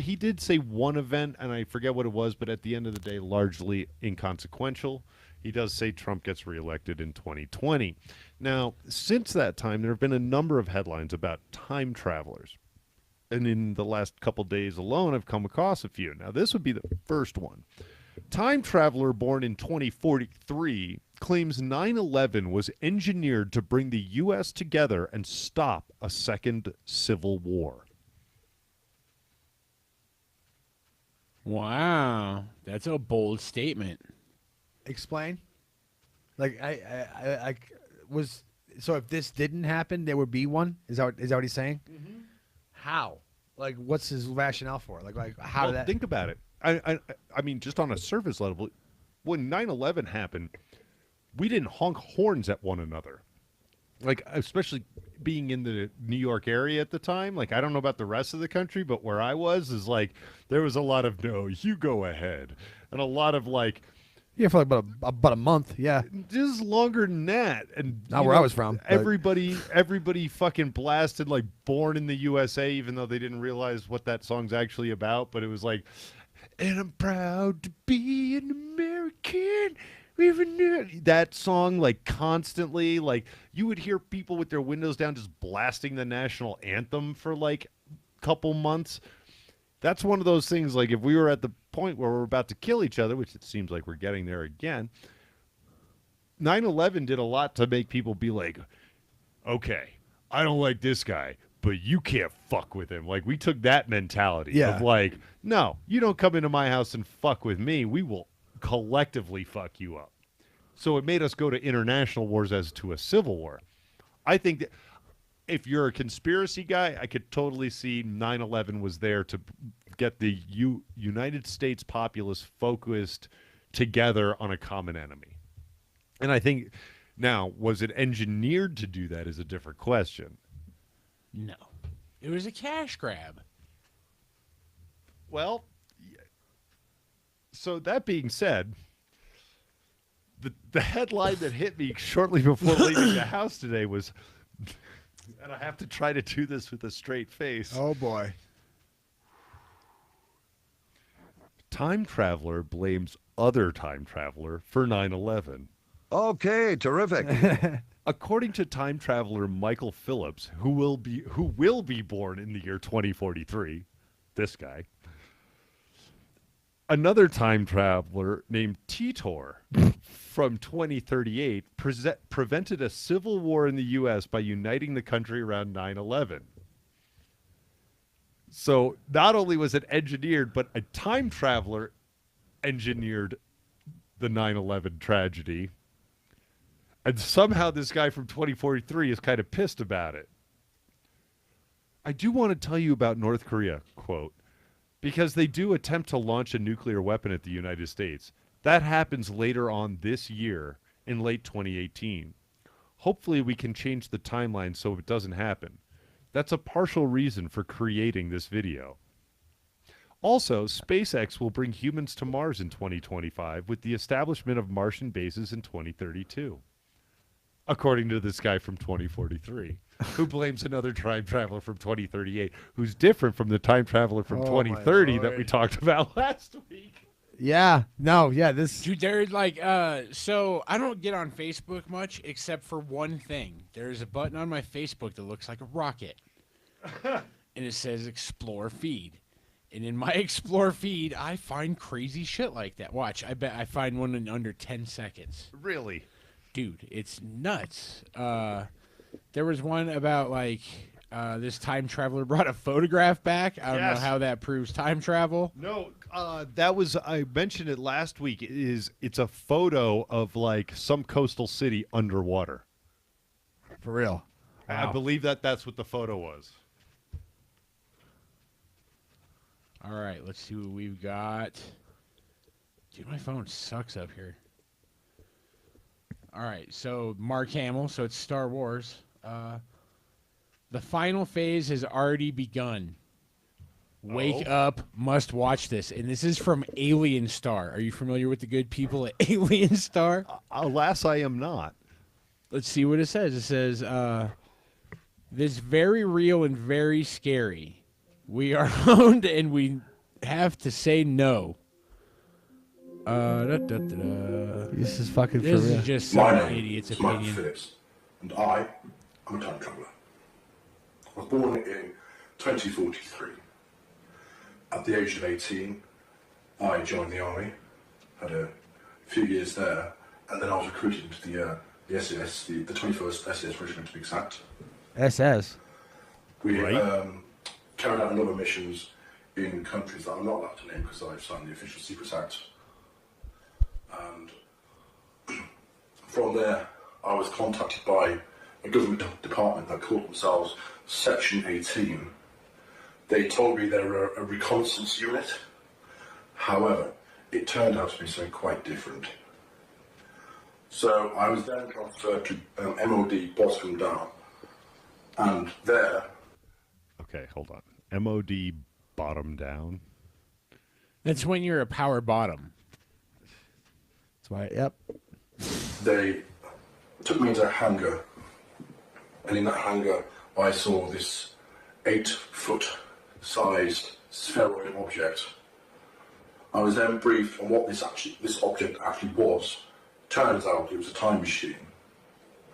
He did say one event, and I forget what it was, but at the end of the day, largely inconsequential. He does say Trump gets reelected in 2020. Now, since that time, there have been a number of headlines about time travelers. And in the last couple days alone, I've come across a few. Now, this would be the first one. Time traveler born in 2043 claims 9/11 was engineered to bring the U.S. together and stop a second civil war. Wow. That's a bold statement. Explain. Like I was. So if this didn't happen, there would be one. Is that what he's saying? Mm-hmm. How? Like, what's his rationale for? Like how Well, did that? think about it. I mean, just on a surface level, when 9/11 happened, we didn't honk horns at one another. Like, especially being in the New York area at the time. Like, I don't know about the rest of the country, but where I was is like, there was a lot of, no, you go ahead. And a lot of like, Yeah, for like about a month. Yeah. just longer than that. And Not you where know, I was from, but- everybody fucking blasted like Born in the USA, even though they didn't realize what that song's actually about. But it was like, and I'm proud to be an American. That song, like, constantly, like, you would hear people with their windows down just blasting the national anthem for like a couple months. That's one of those things, like, if we were at the point where we're about to kill each other, which it seems like we're getting there again, 9/11 did a lot to make people be like, okay, I don't like this guy, but you can't fuck with him. Like, we took that mentality of like, no, you don't come into my house and fuck with me. We will collectively fuck you up. So it made us go to international wars as to a civil war. I think that if you're a conspiracy guy, I could totally see 9/11 was there to get the United States populace focused together on a common enemy. And I think, now, was it engineered to do that is a different question. No. It was a cash grab. Well, so that being said, the headline that hit me shortly before leaving the house today was, and I have to try to do this with a straight face. Oh boy. Time traveler blames other time traveler for 9/11. Okay, terrific. According to time traveler Michael Phillips, who will be born in the year 2043, this guy. Another time traveler named Titor from 2038 prevented a civil war in the U.S. by uniting the country around 9/11. So not only was it engineered, but a time traveler engineered the 9/11 tragedy. And somehow this guy from 2043 is kind of pissed about it. I do want to tell you about North Korea, quote, because they do attempt to launch a nuclear weapon at the United States. That happens later on this year, in late 2018. Hopefully we can change the timeline so it doesn't happen. That's a partial reason for creating this video. Also, SpaceX will bring humans to Mars in 2025 with the establishment of Martian bases in 2032. According to this guy from 2043, who blames another time traveler from 2038, who's different from the time traveler from 2030 that we talked about last week. Yeah. No, yeah, this... Dude, there's like, so I don't get on Facebook much except for one thing. There's a button on my Facebook that looks like a rocket. And it says Explore Feed. And in my Explore Feed, I find crazy shit like that. Watch, I bet I find one in under 10 seconds. Really? Dude, it's nuts. There was one about, like, this time traveler brought a photograph back. I don't know how that proves time travel. No, that was, I mentioned it last week. It's a photo of, like, some coastal city underwater. For real. Wow. I believe that's what the photo was. All right, let's see what we've got. Dude, my phone sucks up here. All right, so Mark Hamill, so it's Star Wars. The final phase has already begun. Wake up, must watch this. And this is from Alien Star. Are you familiar with the good people at Alien Star? Alas, I am not. Let's see what it says. It says, this very real and very scary. We are owned and we have to say no. This is fucking for real. This is just some idiot's opinion. Phillips, and I am a time traveller. I was born in 2043. At the age of 18, I joined the army, had a few years there, and then I was recruited into the SAS, the 21st SAS Regiment to be exact. SS? We carried out a number of missions in countries that I'm not allowed to name because I've signed the Official Secrets Act. And from there, I was contacted by a government department that called themselves Section 18. They told me they were a reconnaissance unit. However, it turned out to be something quite different. So I was then transferred to MOD Bottom Down. And there... Okay, hold on. MOD Bottom Down? That's when you're a power bottom. That's why, yep. They took me into a hangar, and in that hangar I saw this 8-foot sized spheroid object. I was then briefed on what this object actually was. Turns out it was a time machine.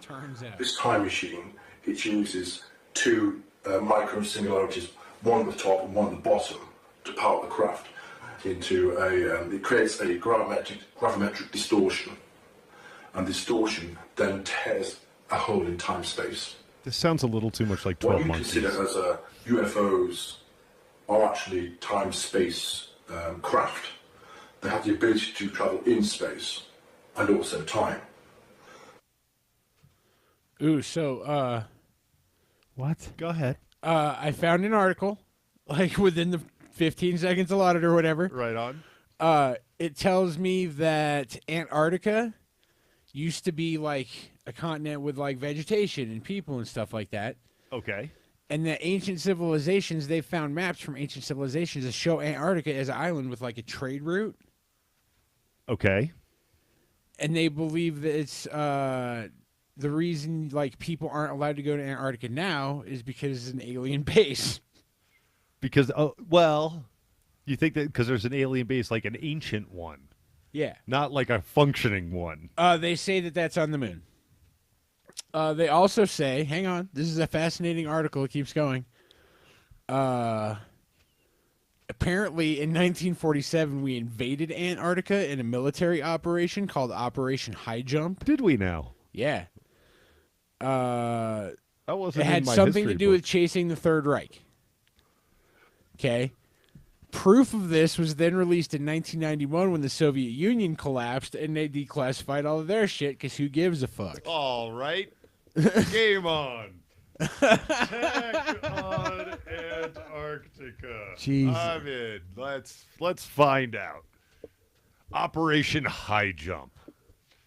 Turns out. This time machine, it uses two micro singularities, one at the top and one at the bottom, to power the craft into it creates a gravimetric distortion, and distortion then tears a hole in time-space. This sounds a little too much like 12 Monkeys. What you consider as UFOs are actually time-space craft. They have the ability to travel in space and also time. Ooh, so, What? Go ahead. I found an article, like within the 15 seconds allotted or whatever. Right on. It tells me that Antarctica used to be like a continent with like vegetation and people and stuff like that. Okay. And the ancient civilizations, they found maps from ancient civilizations that show Antarctica as an island with like a trade route. Okay. And they believe that it's the reason like people aren't allowed to go to Antarctica now is because it's an alien base. Because, well, You think that because there's an alien base, like an ancient one, Yeah. not like a functioning one. They say that that's on the moon. They also say, hang on, this is a fascinating article. It keeps going. Apparently, in 1947, we invaded Antarctica in a military operation called Operation High Jump. Did we now? Yeah. That wasn't It had in my something to history do book. with chasing the Third Reich. Okay. Proof of this was then released in 1991 when the Soviet Union collapsed and they declassified all of their shit because who gives a fuck? All right. Game on. Tech on Antarctica. Jesus. I'm in. Let's find out. Operation High Jump.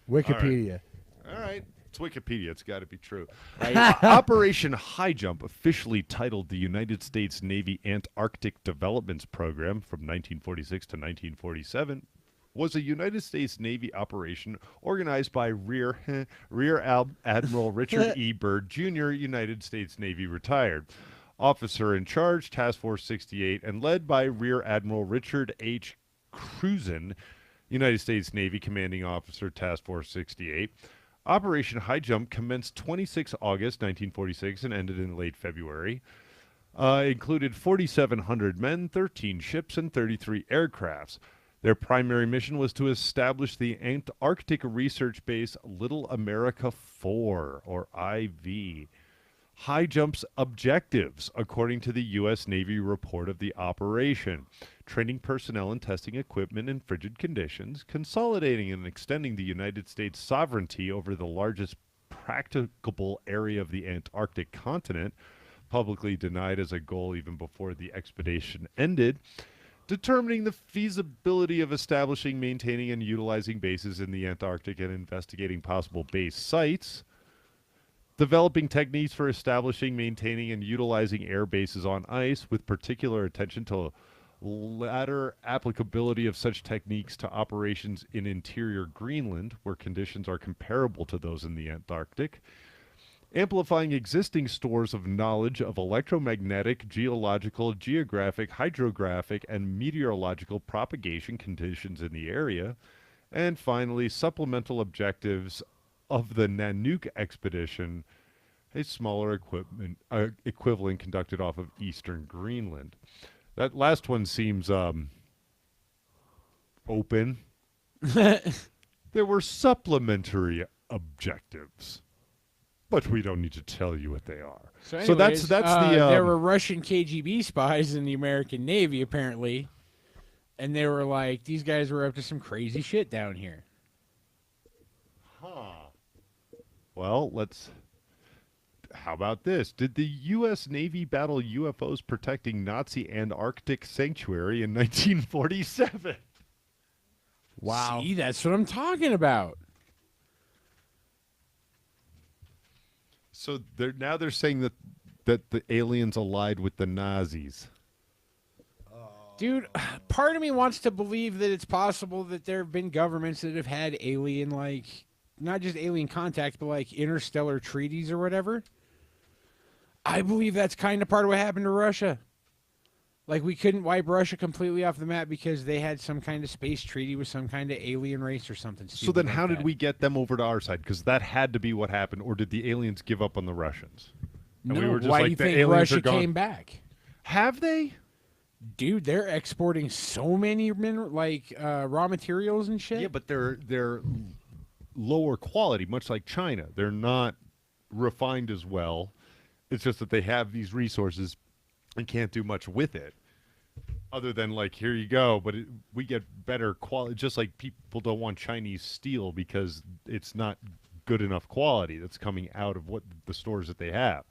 Wikipedia. All right. It's Wikipedia. It's got to be true. Operation High Jump, officially titled the United States Navy Antarctic Developments Program from 1946 to 1947, was a United States Navy operation organized by Rear Admiral Richard E. Byrd, Jr., United States Navy retired, officer in charge, Task Force 68, and led by Rear Admiral Richard H. Cruzen, United States Navy commanding officer, Task Force 68. Operation High Jump commenced 26 August 1946 and ended in late February. Included 4,700 men, 13 ships, and 33 aircrafts. Their primary mission was to establish the Antarctic Research Base Little America 4, or IV. High Jump's objectives, according to the U.S. Navy report of the operation: training personnel and testing equipment in frigid conditions, consolidating and extending the United States' sovereignty over the largest practicable area of the Antarctic continent, publicly denied as a goal even before the expedition ended, determining the feasibility of establishing, maintaining, and utilizing bases in the Antarctic and investigating possible base sites, developing techniques for establishing, maintaining, and utilizing air bases on ice, with particular attention to latter applicability of such techniques to operations in interior Greenland, where conditions are comparable to those in the Antarctic, amplifying existing stores of knowledge of electromagnetic, geological, geographic, hydrographic, and meteorological propagation conditions in the area, and finally, supplemental objectives of the Nanook expedition, a smaller equivalent conducted off of eastern Greenland. That last one seems open. There were supplementary objectives, but we don't need to tell you what they are. So, that's the. There were Russian KGB spies in the American Navy, apparently, and they were like, these guys were up to some crazy shit down here. Huh. Well, how about this? Did the U.S. Navy battle UFOs protecting Nazi Antarctic sanctuary in 1947? Wow. See, that's what I'm talking about. So they're saying that the aliens allied with the Nazis. Dude, part of me wants to believe that it's possible that there have been governments that have had alien, like, not just alien contact, but like interstellar treaties or whatever. I believe that's kind of part of what happened to Russia. Like, we couldn't wipe Russia completely off the map because they had some kind of space treaty with some kind of alien race or something. So then how did we get them over to our side? Because that had to be what happened. Or did the aliens give up on the Russians? And No, we were just why like, do you the think aliens are Russia gone. came back? Have they? Dude, they're exporting so many raw materials and shit. Yeah, but they're lower quality, much like China. They're not refined as well. It's just that they have these resources and can't do much with it, other than like, here you go. But we get better quality. Just like people don't want Chinese steel because it's not good enough quality that's coming out of what the stores that they have.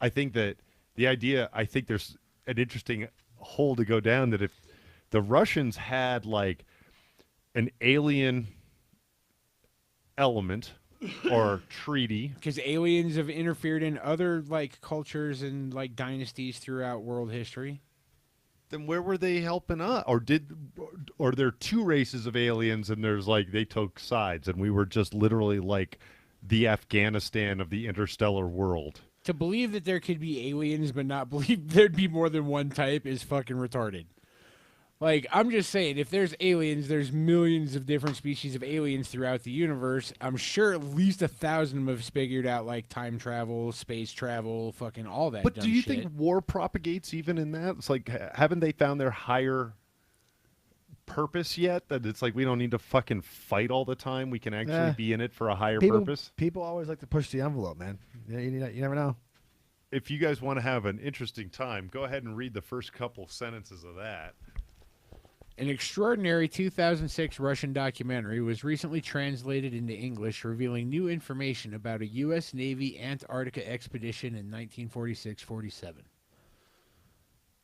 I think that I think there's an interesting hole to go down, that if the Russians had like an alien element or treaty, because aliens have interfered in other like cultures and like dynasties throughout world history, then where were they helping us? Or there are two races of aliens and there's like they took sides and we were just literally like the Afghanistan of the interstellar world. To believe that there could be aliens but not believe there'd be more than one type is fucking retarded. Like, I'm just saying, if there's aliens, there's millions of different species of aliens throughout the universe. I'm sure at least 1,000 of them have figured out, like, time travel, space travel, fucking all that But dumb do you shit. think war propagates even in that? It's like, haven't they found their higher purpose yet? That it's like we don't need to fucking fight all the time. We can actually be in it for a higher purpose. People always like to push the envelope, man. You never know. If you guys want to have an interesting time, go ahead and read the first couple sentences of that. An extraordinary 2006 Russian documentary was recently translated into English, revealing new information about a U.S. Navy Antarctica expedition in 1946-47.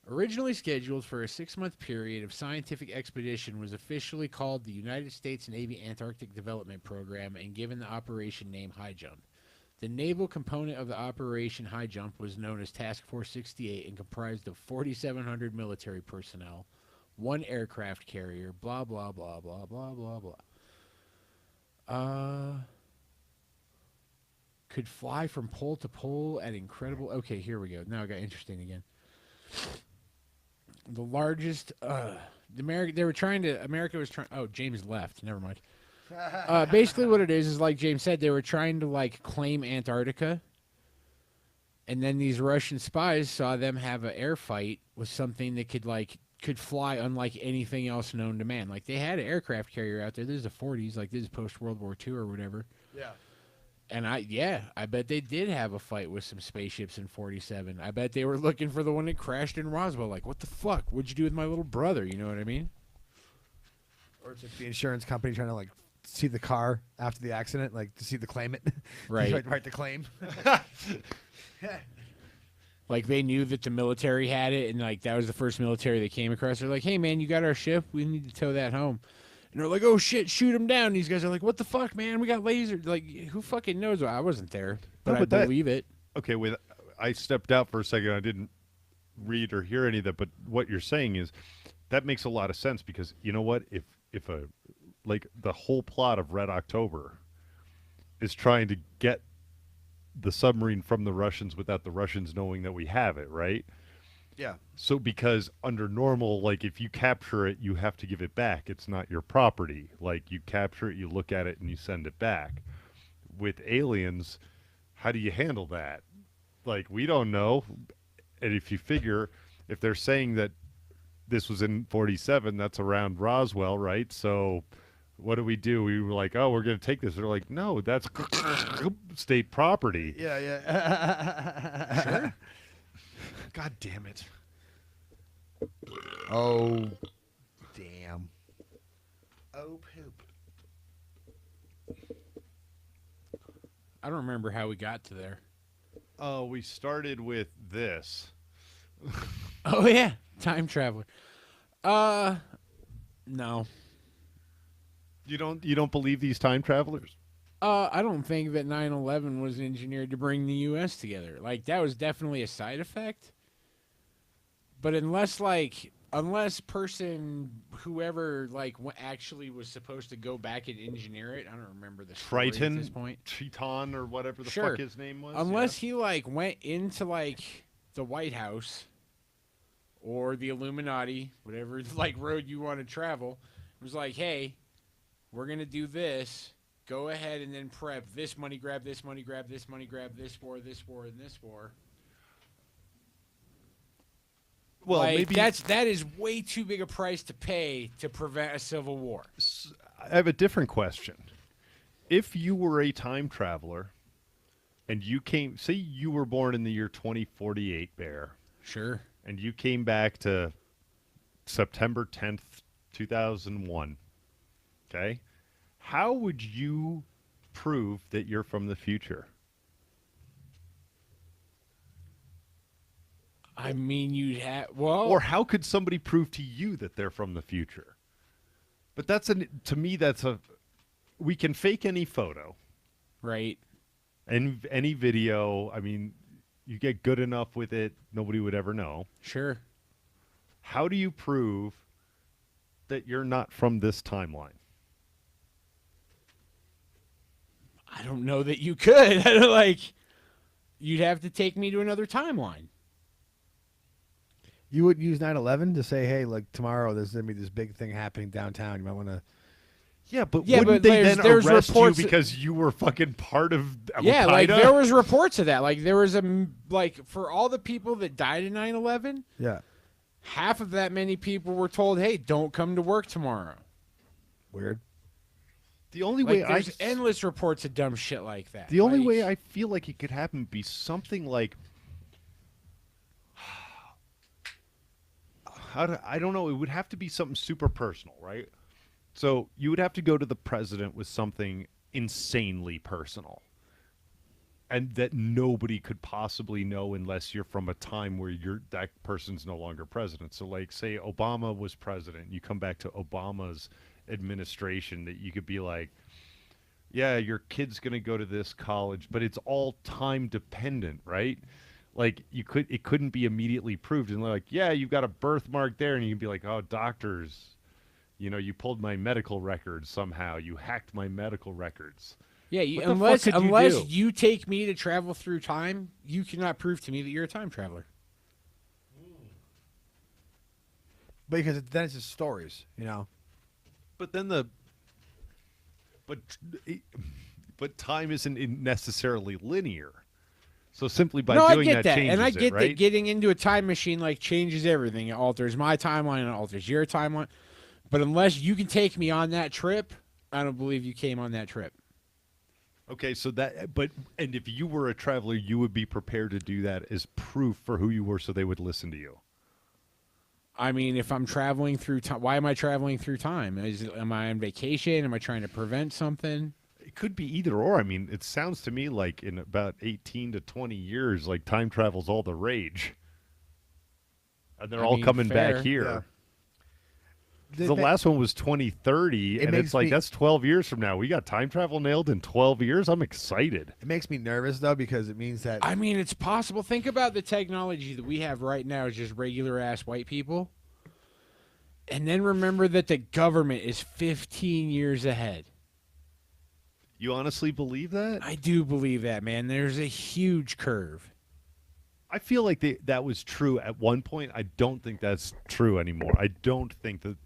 Originally scheduled for a 6-month period of scientific expedition, was officially called the United States Navy Antarctic Development Program and given the operation name High Jump. The naval component of the Operation High Jump was known as Task Force 68 and comprised of 4,700 military personnel, 1 aircraft carrier, blah, blah, blah, blah, blah, blah, blah. Could fly from pole to pole at incredible... Okay, here we go. Now it got interesting again. The largest... America was trying... Oh, James left. Never mind. Basically what it is like James said, they were trying to, like, claim Antarctica. And then these Russian spies saw them have an air fight with something that could fly unlike anything else known to man. Like, they had an aircraft carrier out there. This is the 40s. Like, this is post-World War II or whatever. Yeah. And I bet they did have a fight with some spaceships in 47. I bet they were looking for the one that crashed in Roswell. Like, what the fuck? What'd you do with my little brother? You know what I mean? Or it's like the insurance company trying to, like, see the car after the accident, like, to see the claimant. Right. Write the claim. Like, they knew that the military had it, and, like, that was the first military they came across. They're like, hey, man, you got our ship? We need to tow that home. And they're like, oh, shit, shoot him down. And these guys are like, what the fuck, man? We got lasers. Like, who fucking knows? Well, I wasn't there, but I believe it. Okay, I stepped out for a second. I didn't read or hear any of that, but what you're saying is that makes a lot of sense because, you know what? If the whole plot of Red October is trying to get the submarine from the Russians without the Russians knowing that we have it, right? Yeah. So because under normal, like, if you capture it, you have to give it back. It's not your property. Like, you capture it, you look at it, and you send it back. With aliens, how do you handle that? Like, we don't know. And if you figure, if they're saying that this was in 47, that's around Roswell, right? So what do? We were like, oh, we're going to take this. They're like, no, that's state property. Yeah. Sure. God damn it. Oh, damn. Oh, poop. I don't remember how we got to there. Oh, we started with this. Oh, yeah. Time traveler. No. You don't believe these time travelers? I don't think that 9/11 was engineered to bring the U.S. together. Like, that was definitely a side effect. But unless whoever, like, actually was supposed to go back and engineer it, I don't remember the story at this point. Triton, or whatever the fuck his name was. Unless he, like, went into, like, the White House or the Illuminati, whatever, like, road you want to travel, it was like, hey, we're going to do this. Go ahead and then prep this money, grab this money, grab this money, grab this war, and this war. Well, like, maybe that is way too big a price to pay to prevent a civil war. I have a different question. If you were a time traveler and you came, say you were born in the year 2048, Bear. Sure. And you came back to September 10th, 2001. Okay? How would you prove that you're from the future? I mean, you'd have... Well... Or how could somebody prove to you that they're from the future? But to me, that's a... We can fake any photo. Right. And any video. I mean, you get good enough with it, nobody would ever know. Sure. How do you prove that you're not from this timeline? I don't know that you could. Like, you'd have to take me to another timeline. You would use 9/11 to say, hey, like tomorrow there's gonna be this big thing happening downtown. You might want to. Yeah, but Yeah, wouldn't but they then there's arrest you reports- because you were fucking part of Yeah, Al-Qaeda? like there was reports of that. Like there was like for all the people that died in 9/11, Yeah. half of that many people were told, "Hey, don't come to work tomorrow." Weird. The only Like, way there's endless reports of dumb shit like that. The only Like, way I feel like it could happen would be something like I don't know. It would have to be something super personal, right? So you would have to go to the president with something insanely personal, and that nobody could possibly know unless you're from a time where that person's no longer president. So, like, say Obama was president, you come back to Obama's administration, that you could be like, yeah, your kid's going to go to this college, but it's all time dependent, right? Like it couldn't be immediately proved. And they're like, yeah, you've got a birthmark there. And you can be like, oh, doctors, you pulled my medical records somehow. You hacked my medical records. Yeah, What the fuck could you unless do? you take me to travel through time, you cannot prove to me that you're a time traveler. Because then it's just stories, But then but time isn't necessarily linear. So simply by No, doing I get that, changes and I it, get right? that getting into a time machine like changes everything. It alters my timeline, it alters your timeline. But unless you can take me on that trip, I don't believe you came on that trip. Okay, so and if you were a traveler, you would be prepared to do that as proof for who you were, so they would listen to you. I mean, if I'm traveling through time, why am I traveling through time? Am I on vacation? Am I trying to prevent something? It could be either or. I mean, it sounds to me like in about 18 to 20 years, like time travel's all the rage. And they're all coming fair. back here. Yeah. The last one was 2030, and makes it's like, me- that's 12 years from now. We got time travel nailed in 12 years. I'm excited. It makes me nervous though because it means that I mean, it's possible. Think about the technology that we have right now is just regular ass white people. And then remember that the government is 15 years ahead. You honestly believe that? I do believe that, man. There's a huge curve. I feel like that was true at one point. I don't think that's true anymore. I don't think that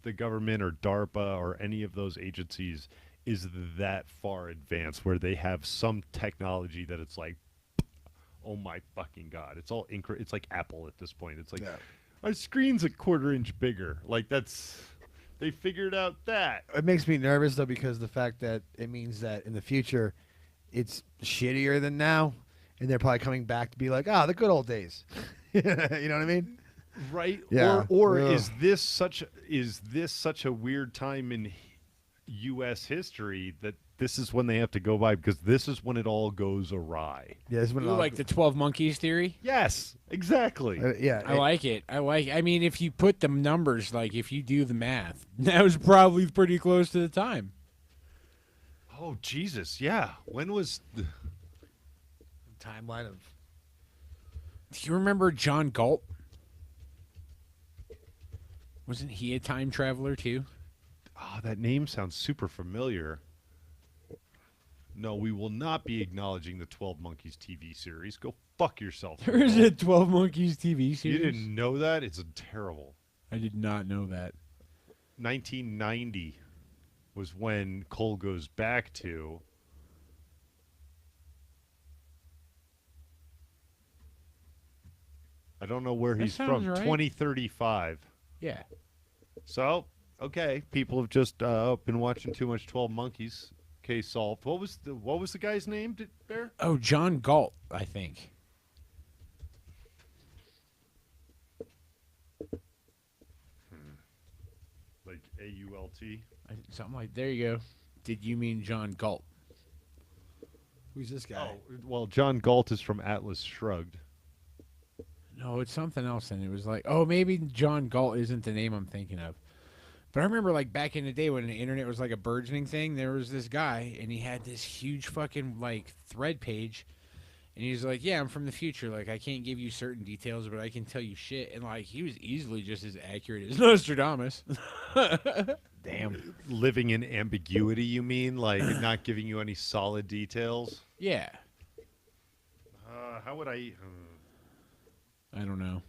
the government or DARPA or any of those agencies is that far advanced where they have some technology that it's like, oh my fucking God. It's all it's like Apple at this point. It's like, our screen's a quarter-inch bigger. Like, they figured out that. it makes me nervous though because the fact that it means that in the future it's shittier than now, and they're probably coming back to be like, the good old days. You know what I mean? Right? Yeah. Or Ugh. is this such a weird time in U.S. history that this is when they have to go by, because this is when it all goes awry? Yeah, this is when it Ooh, all- like the 12 Monkeys theory? Yes, exactly. yeah. I like it. I mean, if you put the numbers, like if you do the math, that was probably pretty close to the time. Oh, Jesus, yeah. When was... timeline of. Do you remember John Galt? Wasn't he a time traveler too? Oh, that name sounds super familiar. No, we will not be acknowledging the 12 Monkeys TV series. Go fuck yourself. There is a 12 Monkeys TV series. You didn't know that? It's terrible. I did not know that. 1990 was when Cole goes back to... I don't know where That he's sounds from. right. 2035. Yeah. So, okay, people have just been watching too much 12 Monkeys. Case solved. What was the guy's name, Bear? Oh, John Galt, I think. Like A-U-L-T? Something like, there you go. Did you mean John Galt? Who's this guy? Oh, well, John Galt is from Atlas Shrugged. No, it's something else. And it was like, oh, maybe John Galt isn't the name I'm thinking of. But I remember, like, back in the day when the internet was like a burgeoning thing, there was this guy, and he had this huge fucking, like, thread page. And he was like, yeah, I'm from the future. Like, I can't give you certain details, but I can tell you shit. And, like, he was easily just as accurate as Nostradamus. Damn. Living in ambiguity, you mean? Like, not giving you any solid details? Yeah. How would I... I don't know.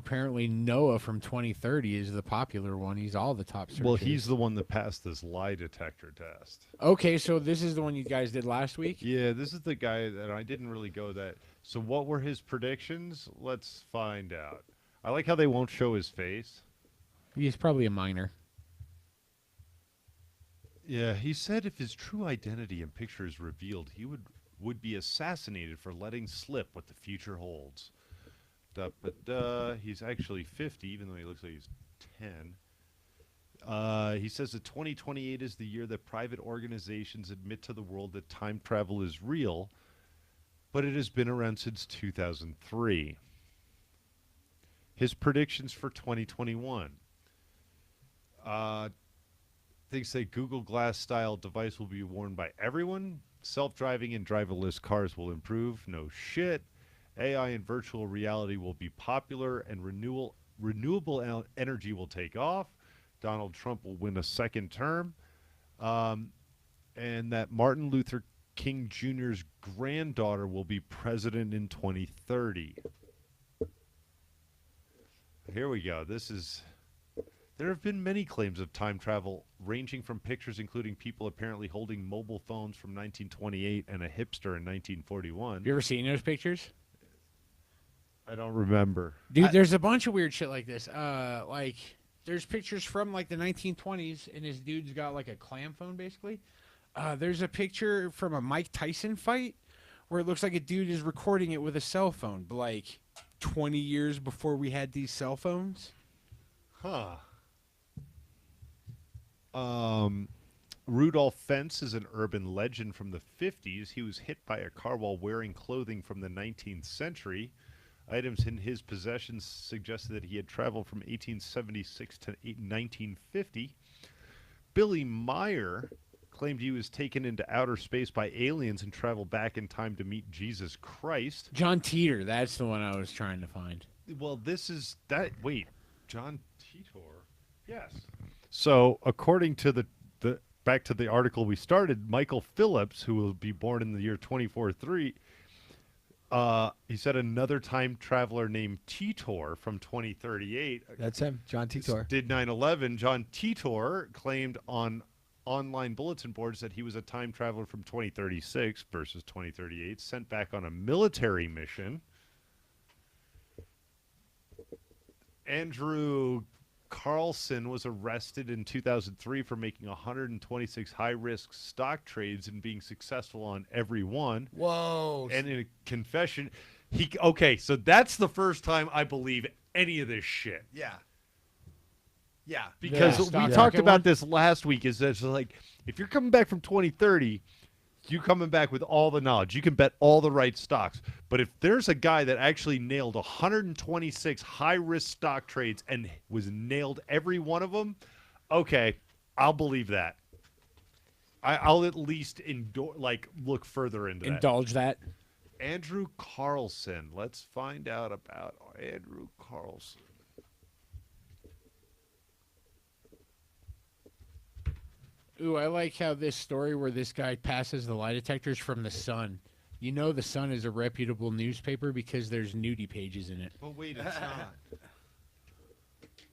apparently Noah from 2030 is the popular one. He's all the top searches. Well, he's the one that passed this lie detector test. Okay, so this is the one you guys did last week? Yeah, this is the guy that I didn't really go that. So what were his predictions? Let's find out. I like how they won't show his face. He's probably a minor. Yeah, he said if his true identity and picture is revealed, he would be assassinated for letting slip what the future holds. He's actually 50, even though he looks like he's 10. He says that 2028 is the year that private organizations admit to the world that time travel is real, but it has been around since 2003. His predictions for 2021. Thinks that Google Glass style device will be worn by everyone. Self-driving and driverless cars will improve. No shit. AI and virtual reality will be popular, and renewable energy will take off. Donald Trump will win a second term. And that Martin Luther King Jr.'s granddaughter will be president in 2030. Here we go. There have been many claims of time travel, ranging from pictures including people apparently holding mobile phones from 1928 and a hipster in 1941. You ever seen those pictures? I don't remember. Dude, there's a bunch of weird shit like this. Like, there's pictures from, like, the 1920s, and this dude's got, like, a clam phone, basically. There's a picture from a Mike Tyson fight where it looks like a dude is recording it with a cell phone, but, like, 20 years before we had these cell phones. Huh. Rudolph Fentz is an urban legend from the 50s. He was hit by a car while wearing clothing from the 19th century. Items in his possession suggested that he had traveled from 1876 to 1950. Billy Meyer claimed he was taken into outer space by aliens and traveled back in time to meet Jesus Christ. John Teeter, that's the one I was trying to find. Well, this is that. Wait, John Titor? Yes. So, according to the back to the article we started, Michael Phillips, who will be born in the year 24-3, he said another time traveler named Titor from 2038. That's him, John Titor. Did 9/11. John Titor claimed on online bulletin boards that he was a time traveler from 2036 versus 2038, sent back on a military mission. Andrew Carlson was arrested in 2003 for making 126 high-risk stock trades and being successful on every one. Whoa. And in a confession, okay, so that's the first time I believe any of this shit. Yeah. Yeah. Because we talked about this last week, is that it's like, if you're coming back from 2030, you coming back with all the knowledge. You can bet all the right stocks. But if there's a guy that actually nailed 126 high-risk stock trades and was nailed every one of them, okay, I'll believe that. I'll at least look further into that. Indulge that. Andrew Carlson. Let's find out about Andrew Carlson. Ooh, I like how this story where this guy passes the lie detectors from the Sun. You know the Sun is a reputable newspaper because there's nudie pages in it. But wait, it's not.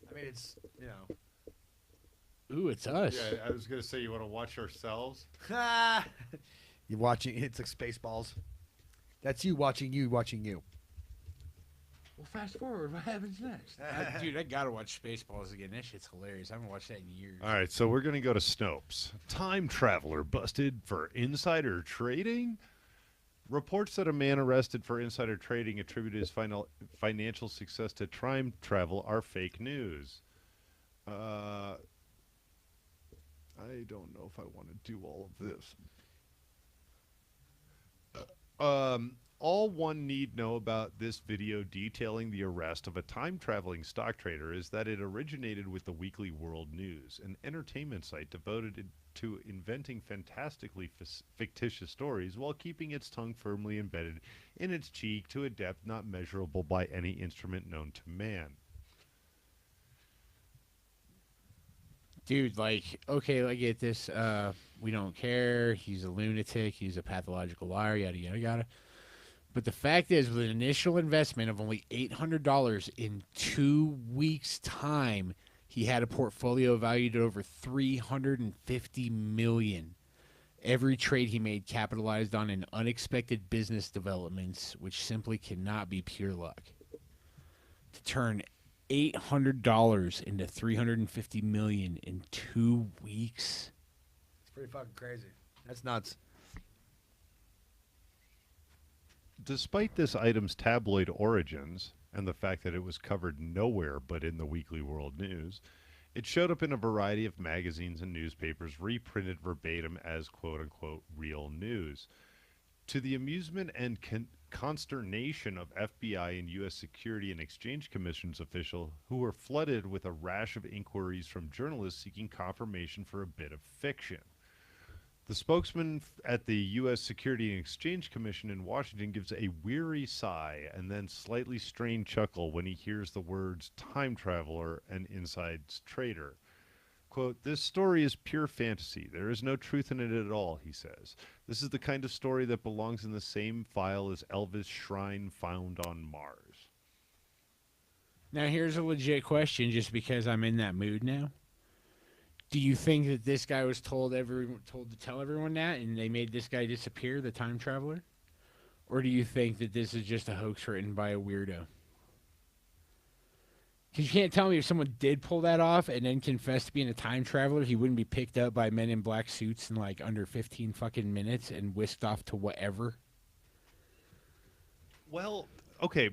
I mean, it's, you know. Ooh, it's us. Yeah, I was going to say, you want to watch ourselves? You're watching, it's like Spaceballs. That's you watching you watching you. Well, fast forward. What happens next? Dude, I got to watch Spaceballs again. That shit's hilarious. I haven't watched that in years. All right, so we're going to go to Snopes. Time traveler busted for insider trading? Reports that a man arrested for insider trading attributed his financial success to time travel are fake news. I don't know if I want to do all of this. All one need know about this video detailing the arrest of a time-traveling stock trader is that it originated with the Weekly World News, an entertainment site devoted to inventing fantastically fictitious stories while keeping its tongue firmly embedded in its cheek to a depth not measurable by any instrument known to man. Dude, like, okay, I get this. We don't care. He's a lunatic. He's a pathological liar, yada, yada, yada. But the fact is, with an initial investment of only $800 in 2 weeks' time, he had a portfolio valued at over $350 million. Every trade he made capitalized on an unexpected business developments, which simply cannot be pure luck. To turn $800 into $350 million in 2 weeks. It's pretty fucking crazy. That's nuts. Despite this item's tabloid origins and the fact that it was covered nowhere but in the Weekly World News, it showed up in a variety of magazines and newspapers, reprinted verbatim as quote-unquote real news. To the amusement and consternation of FBI and U.S. Security and Exchange Commission's officials, who were flooded with a rash of inquiries from journalists seeking confirmation for a bit of fiction. The spokesman at the U.S. Security and Exchange Commission in Washington gives a weary sigh and then slightly strained chuckle when he hears the words time traveler and inside trader. Quote, "This story is pure fantasy. There is no truth in it at all," he says. "This is the kind of story that belongs in the same file as Elvis' shrine found on Mars." Now, here's a legit question, just because I'm in that mood now. Do you think that this guy was told to tell everyone that, and they made this guy disappear, the time traveler? Or do you think that this is just a hoax written by a weirdo? Because you can't tell me if someone did pull that off and then confessed to being a time traveler, he wouldn't be picked up by men in black suits in like under 15 fucking minutes and whisked off to whatever. Well, okay.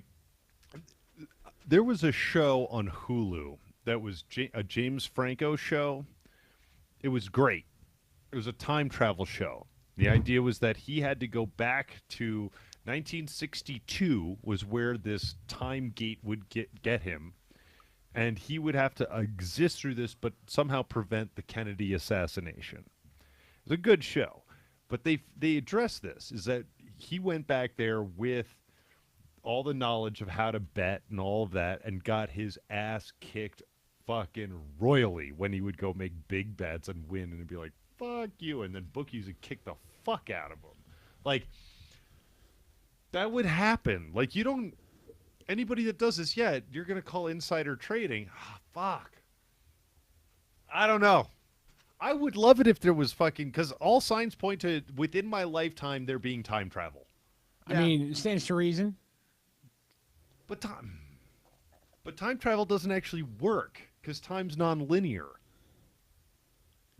There was a show on Hulu that was a James Franco show. It was great. It was a time travel show. The idea was that he had to go back to 1962 was where this time gate would get him. And he would have to exist through this, but somehow prevent the Kennedy assassination. It was a good show. But they addressed this, is that he went back there with all the knowledge of how to bet and all of that and got his ass kicked fucking royally when he would go make big bets and win and be like, fuck you. And then bookies would kick the fuck out of him. Like, that would happen. Like, you don't... Anybody that does this, yeah, you're going to call insider trading. Ah, fuck. I don't know. I would love it if there was fucking... Because all signs point to, within my lifetime, there being time travel. I mean, it stands to reason. But time travel doesn't actually work, because time's non-linear.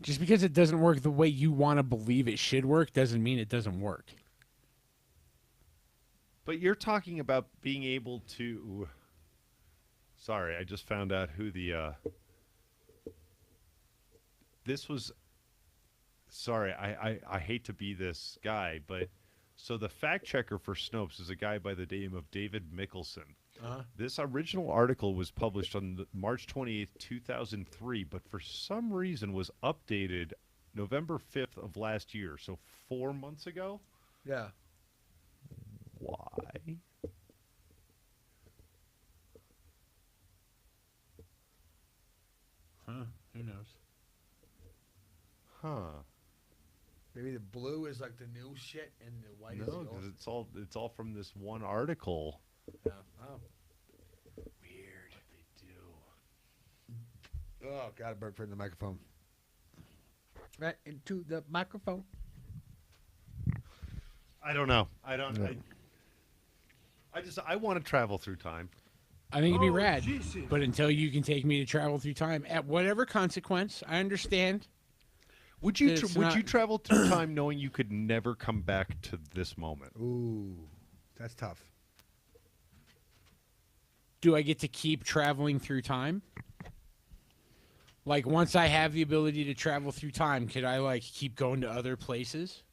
Just because it doesn't work the way you want to believe it should work doesn't mean it doesn't work. But you're talking about being able to... Sorry, I just found out who the... This was... Sorry, I hate to be this guy, but... So the fact checker for Snopes is a guy by the name of David Mickelson. This original article was published on March 28th, 2003, but for some reason was updated November 5th of last year, so 4 months ago? Yeah. Why? Huh? Who knows? Huh. Maybe the blue is like the new shit and the white is the No, old. because it's all from this one article. Yeah. Oh. Weird. They do. Oh, got a burp in the microphone. Right into the microphone. I don't know. I don't. Yeah. I want to travel through time. I think it'd be rad. But until you can take me to travel through time, at whatever consequence, I understand. Would you It's would not- you travel through time knowing you could never come back to this moment? Ooh, that's tough. Do I get to keep traveling through time? Like, once I have the ability to travel through time, could I, like, keep going to other places?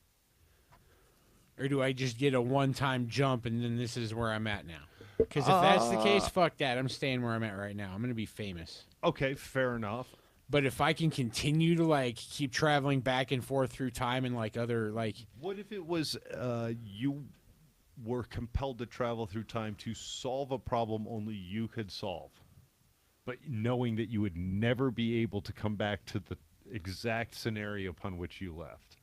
Or do I just get a one-time jump and then this is where I'm at now? Because if that's the case, fuck that. I'm staying where I'm at right now. I'm going to be famous. Okay, fair enough. But if I can continue to, like, keep traveling back and forth through time and, like, other, like... What if it was you were compelled to travel through time to solve a problem only you could solve, but knowing that you would never be able to come back to the exact scenario upon which you left?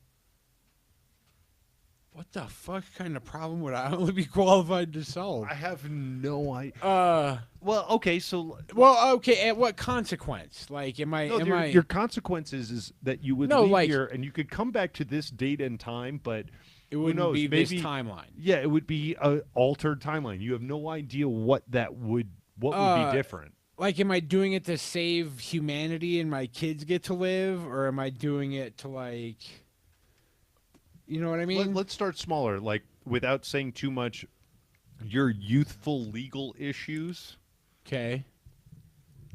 What the fuck kind of problem would I only be qualified to solve? I have no idea. Well, okay, so at what consequence? Like, am I? your consequences is that you would leave here and you could come back to this date and time, but it wouldn't be this timeline. Yeah, it would be an altered timeline. You have no idea what would be different. Like, am I doing it to save humanity and my kids get to live, or am I doing it to like? You know what I mean? Let's start smaller, like without saying too much. Your youthful legal issues. Okay.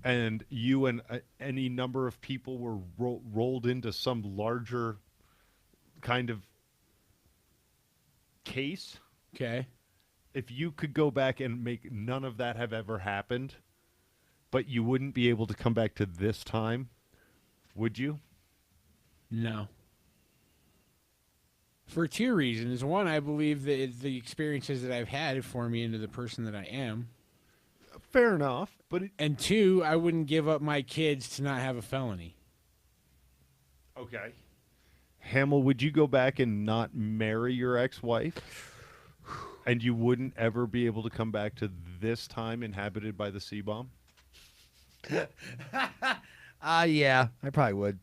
And you and any number of people were rolled into some larger kind of case. Okay. If you could go back and make none of that have ever happened, but you wouldn't be able to come back to this time, would you? No. For two reasons. One, I believe that the experiences that I've had have formed me into the person that I am. Fair enough, but and two, I wouldn't give up my kids to not have a felony. Okay. Hamill, would you go back and not marry your ex-wife? And you wouldn't ever be able to come back to this time inhabited by the C-bomb? Yeah, I probably would.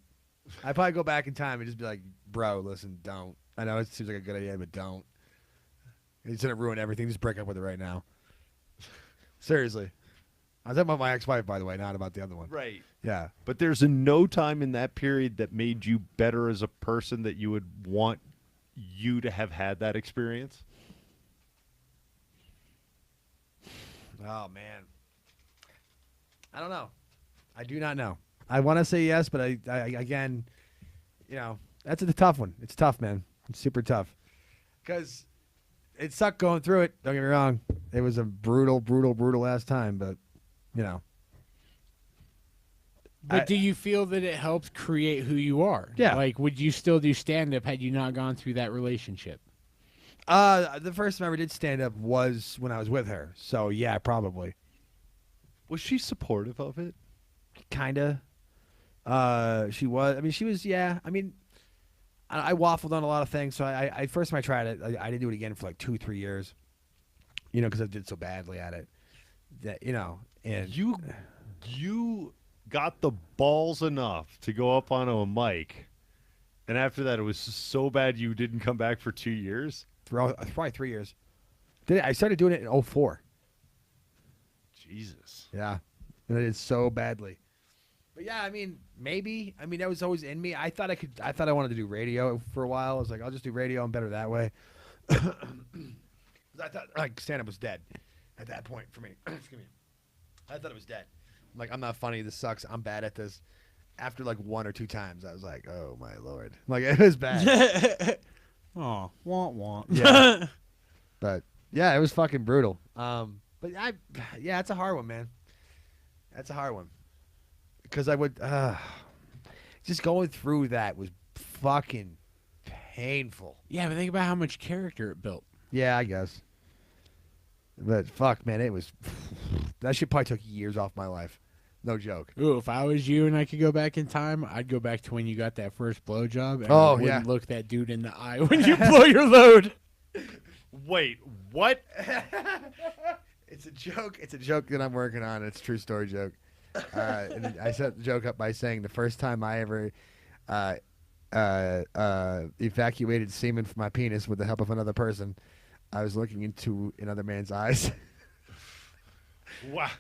I'd probably go back in time and just be like, bro, listen, don't. I know it seems like a good idea, but don't. It's going to ruin everything. Just break up with her right now. Seriously. I was talking about my ex-wife, by the way, not about the other one. Right. Yeah. But there's no time in that period that made you better as a person that you would want you to have had that experience? Oh, man. I don't know. I do not know. I want to say yes, but I again, that's a tough one. It's tough, man. It's super tough. Because it sucked going through it. Don't get me wrong. It was a brutal, brutal, brutal last time, but, But do you feel that it helped create who you are? Yeah. Like, would you still do stand-up had you not gone through that relationship? The first time I ever did stand-up was when I was with her. So, yeah, probably. Was she supportive of it? Kinda. She was. I mean, she was, yeah. I mean, I waffled on a lot of things. So, I first time I tried it, I didn't do it again for like 2-3 years. Because I did so badly at it. That, and you got the balls enough to go up on a mic, and after that it was so bad you didn't come back for 2 years? Probably 3 years. I started doing it in 2004. Jesus. Yeah. And I did so badly. But yeah, I mean, maybe. I mean, that was always in me. I thought I wanted to do radio for a while. I was like, I'll just do radio. I'm better that way. I thought like stand-up was dead at that point for me. Excuse me. I thought it was dead. I'm like, I'm not funny. This sucks. I'm bad at this. After like 1 or 2 times, I was like, oh my Lord. Like, it was bad. Oh, want. Yeah. But yeah, it was fucking brutal. But it's a hard one, man. That's a hard one. Because I would, just going through that was fucking painful. Yeah, but think about how much character it built. Yeah, I guess. But fuck, man, it was, that shit probably took years off my life. No joke. Ooh, if I was you and I could go back in time, I'd go back to when you got that first blowjob. And Oh, I wouldn't yeah. look that dude in the eye when you blow your load. Wait, what? It's a joke. It's a joke that I'm working on. It's a true story joke. And I set the joke up by saying the first time I ever evacuated semen from my penis with the help of another person, I was looking into another man's eyes. Wow.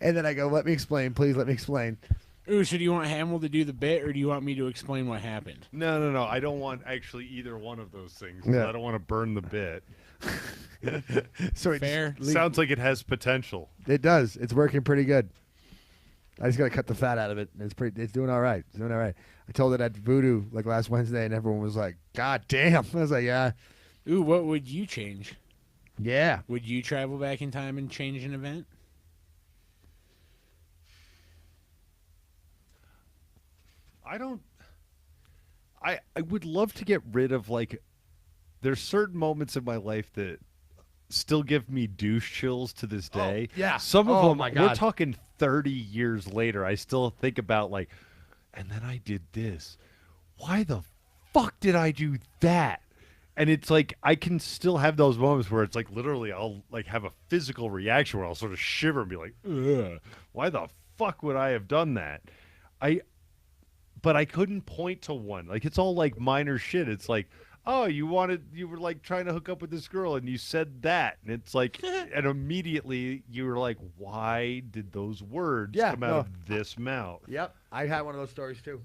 And then I go, let me explain. Please let me explain. Ooh, so do you want Hamill to do the bit, or do you want me to explain what happened? No. I don't want actually either one of those things. 'Cause Yeah. I don't want to burn the bit. So it Fair. Sounds like it has potential. It does. It's working pretty good. I just gotta cut the fat out of it. It's doing all right. It's doing all right. I told it at Voodoo like last Wednesday, and everyone was like, "God damn!" I was like, "Yeah, Ooh, what would you change? yeah." Would you travel back in time and change an event? I would love to get rid of, like, there's certain moments in my life that still give me douche chills to this day. yeah. Some of Oh, them, my we're God. talking 30 years later, I still think about, like, and then I did this. Why the fuck did I do that? And it's like I can still have those moments where it's like literally I'll like have a physical reaction where I'll sort of shiver and be like, ugh, why the fuck would I have done that? But I couldn't point to one. Like it's all like minor shit. It's like, oh, you were like trying to hook up with this girl and you said that. And it's like, and immediately you were like, why did those words come out of this mouth? Yep. I had one of those stories too.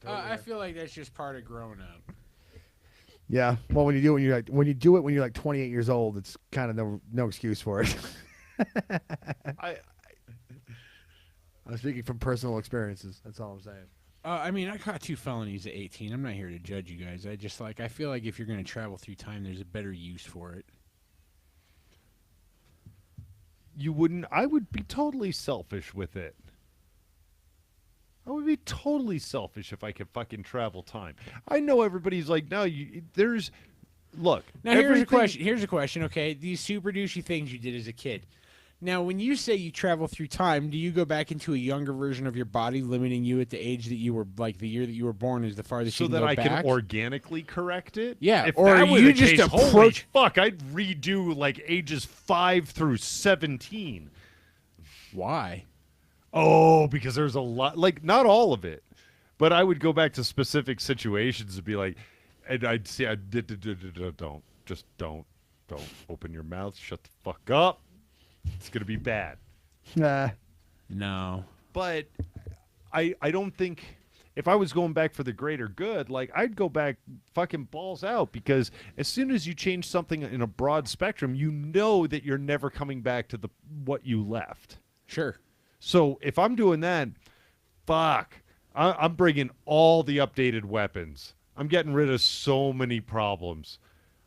I feel like that's just part of growing up. Yeah. Well, when you do it when you're like 28 years old, it's kind of no excuse for it. I'm speaking from personal experiences. That's all I'm saying. I mean, I caught 2 felonies at 18. I'm not here to judge you guys. I feel like if you're going to travel through time, there's a better use for it. You wouldn't. I would be totally selfish with it. I would be totally selfish if I could fucking travel time. I know everybody's like, no, look. Now, here's a question. Here's a question, okay? These super douchey things you did as a kid. Now, when you say you travel through time, do you go back into a younger version of your body, limiting you at the age that you were, like the year that you were born is the farthest you can go back? So that I can organically correct it? Yeah, if or that were you the just case, approach... holy fuck, I'd redo like ages 5 through 17. Why? Oh, because there's a lot, like not all of it, but I would go back to specific situations and be like, and I'd say, don't open your mouth, shut the fuck up. It's gonna be bad. No. But I don't think if I was going back for the greater good, like I'd go back fucking balls out, because as soon as you change something in a broad spectrum, you know that you're never coming back to what you left. Sure. So if I'm doing that, fuck, I'm bringing all the updated weapons. I'm getting rid of so many problems.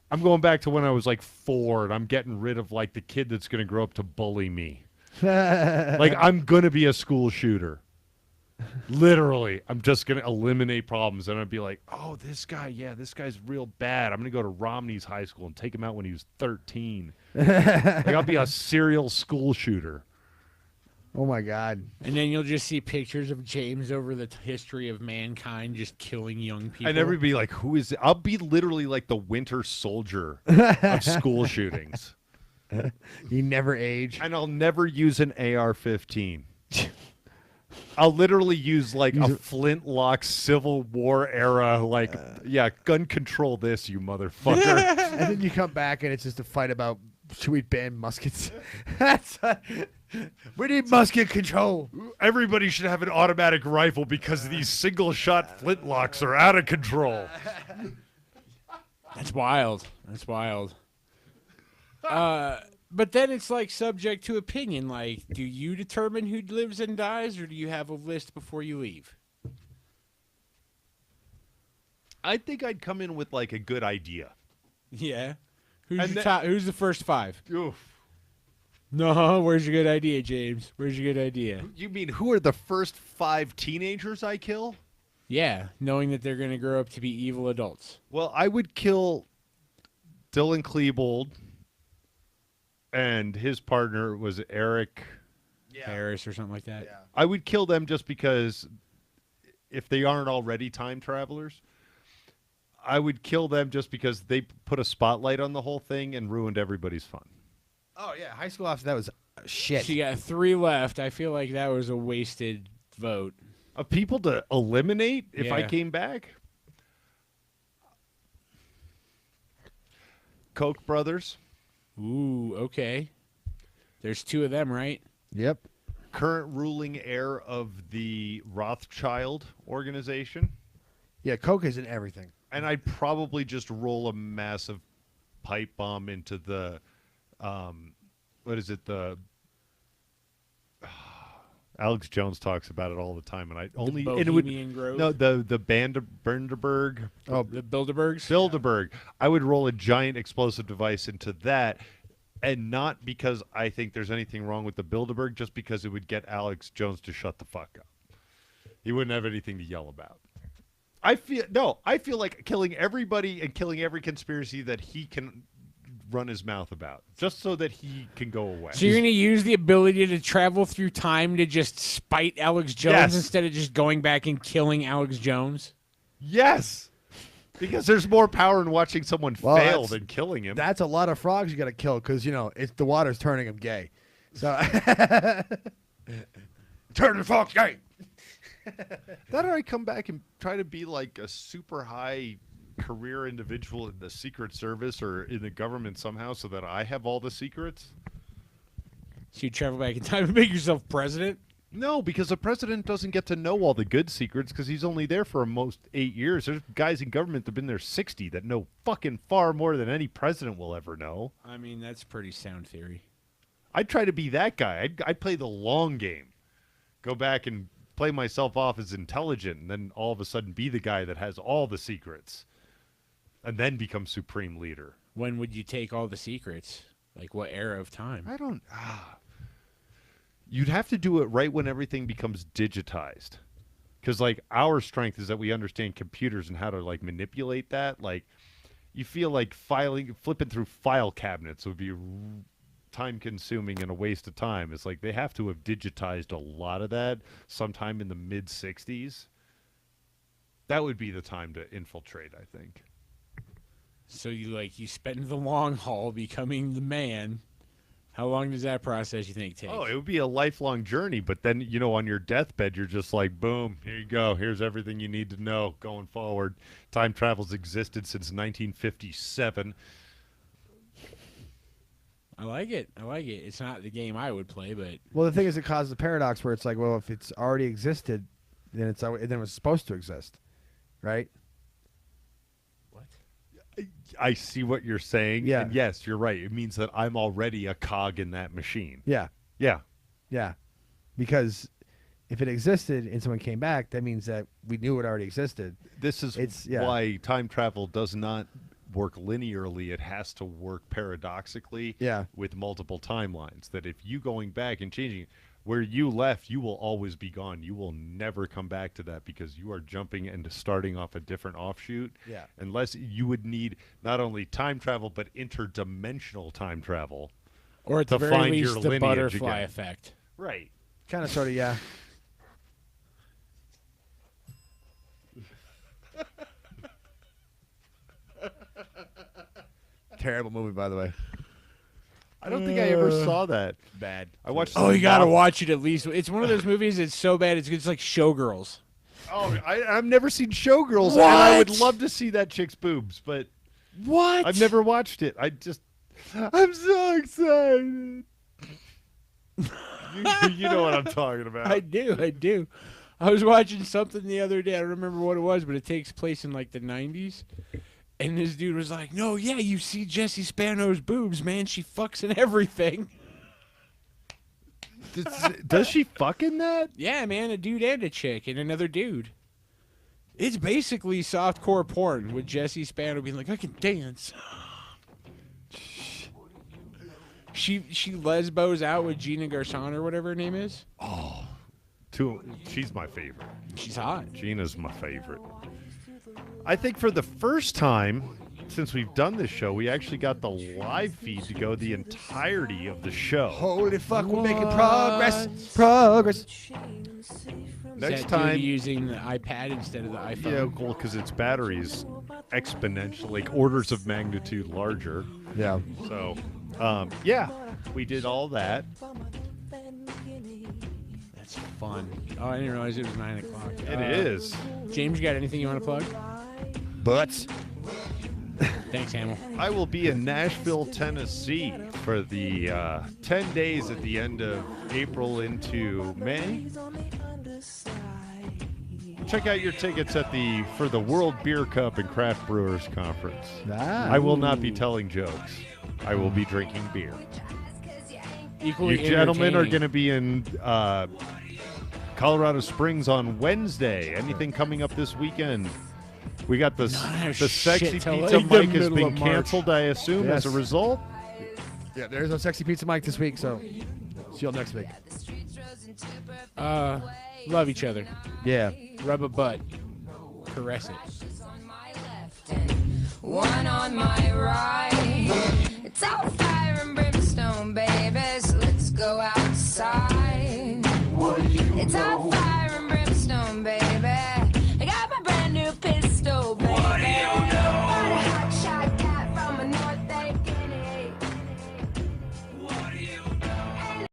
I'm going back to when I was like 4, and I'm getting rid of like the kid that's going to grow up to bully me. Like I'm going to be a school shooter. Literally, I'm just going to eliminate problems, and I'd be like, oh, this guy's real bad. I'm going to go to Romney's high school and take him out when he was 13. Like I'll be a serial school shooter. Oh, my God. And then you'll just see pictures of James over the history of mankind just killing young people. And everybody like, who is it? I'll be literally like the Winter Soldier of school shootings. You never age. And I'll never use an AR-15. I'll literally use like a flintlock Civil War era, like, gun control this, you motherfucker. And then you come back and it's just a fight about should we ban muskets? We need musket control. Everybody should have an automatic rifle because these single-shot flintlocks are out of control. That's wild. That's wild. But then it's like subject to opinion. Like, do you determine who lives and dies, or do you have a list before you leave? I think I'd come in with like a good idea. Yeah. Who's the first 5? Oof. No, where's your good idea, James? Where's your good idea? You mean who are the first 5 teenagers I kill? Yeah, knowing that they're going to grow up to be evil adults. Well, I would kill Dylan Klebold, and his partner was Eric Harris or something like that. Yeah. I would kill them just because if they aren't already time travelers, I would kill them just because they put a spotlight on the whole thing and ruined everybody's fun. Oh, yeah. High school officer, that was shit. So you got 3 left. I feel like that was a wasted vote. Of people to eliminate if I Yeah. came back? Koch brothers. Ooh, okay. There's 2 of them, right? Yep. Current ruling heir of the Rothschild organization. Yeah, Coke is in everything. And I'd probably just roll a massive pipe bomb into the, what is it? Alex Jones talks about it all the time, and Bohemian Grove? No, the Bilderberg. Oh, the Bilderbergs? Bilderberg. I would roll a giant explosive device into that, and not because I think there's anything wrong with the Bilderberg, just because it would get Alex Jones to shut the fuck up. He wouldn't have anything to yell about. I feel like killing everybody and killing every conspiracy that he can run his mouth about, just so that he can go away. So you're going to use the ability to travel through time to just spite Alex Jones Yes. instead of just going back and killing Alex Jones? Yes. Because there's more power in watching someone fail than killing him. That's a lot of frogs you got to kill because it's the water's turning them gay. So turn the frogs gay. That or I come back and try to be like a super high career individual in the Secret Service or in the government somehow so that I have all the secrets. So you travel back in time and make yourself president? No, because the president doesn't get to know all the good secrets because he's only there for almost 8 years. There's guys in government that have been there 60 that know fucking far more than any president will ever know. I mean, that's pretty sound theory. I'd try to be that guy. I'd play the long game. Go back and play myself off as intelligent and then all of a sudden be the guy that has all the secrets and then become supreme leader. When would you take all the secrets? Like what era of time? I don't... You'd have to do it right when everything becomes digitized. Because, like, our strength is that we understand computers and how to, like, manipulate that. Like, you feel like flipping through file cabinets would be time-consuming and a waste of time. It's like they have to have digitized a lot of that sometime in the mid-'60s. That would be the time to infiltrate, I think. So you spend the long haul becoming the man. How long does that process, you think, take? Oh, it would be a lifelong journey, but then, on your deathbed, you're just like, boom, here you go. Here's everything you need to know going forward. Time travel's existed since 1957. I like it. It's not the game I would play, but... Well, the thing is, it causes a paradox where it's like, well, if it's already existed, then it was supposed to exist, right? I see what you're saying. Yeah. And yes, you're right. It means that I'm already a cog in that machine. Yeah. Yeah. Yeah. Because if it existed and someone came back, that means that we knew it already existed. This is why time travel does not work linearly. It has to work paradoxically with multiple timelines. That if you going back and changing where you left, you will always be gone. You will never come back to that because you are jumping and starting off a different offshoot. Yeah. Unless you would need not only time travel, but interdimensional time travel. Or at the very least, the butterfly effect. Right. Kind of, sort of, yeah. Terrible movie, by the way. I don't think I ever saw that. Bad. I watched. Oh, you gotta watch it at least. It's one of those movies. It's so bad. It's like Showgirls. Oh, I've never seen Showgirls, What? and I would love to see that chick's boobs, but what? I've never watched it. I'm so excited. you know what I'm talking about. I do. I was watching something the other day. I don't remember what it was, but it takes place in like the 90s. And this dude was like, no, yeah, you see Jessie Spano's boobs, man. She fucks in everything. Does she fuck in that? Yeah, man, a dude and a chick and another dude. It's basically softcore porn with Jessie Spano being like, I can dance. She lesbos out with Gina Garson or whatever her name is. Oh, she's my favorite. She's hot. Gina's my favorite. I think for the first time since we've done this show, we actually got the live feed to go the entirety of the show. Holy fuck, we're making progress. Progress. Next time, using the iPad instead of the iPhone. Yeah, well, because its battery's exponentially, like orders of magnitude larger. Yeah. So, yeah, we did all that. That's fun. Oh, I didn't realize it was 9 o'clock. It is. James, you got anything you want to plug? Butts. Thanks, Hamill. I will be in Nashville, Tennessee for the 10 days at the end of April into May. Check out your tickets for the World Beer Cup and Craft Brewers Conference. I will not be telling jokes. I will be drinking beer. Equally you gentlemen are going to be in Colorado Springs on Wednesday. Anything coming up this weekend? We got the Sexy Pizza Mike has been canceled, I assume, as a result. Yeah, there's no Sexy Pizza Mike this week, so see y'all next week. Love each other. Yeah. Rub a butt. Caress it. One on my right. It's all fire and brimstone, baby, so let's go outside. It's all fire and brimstone, baby.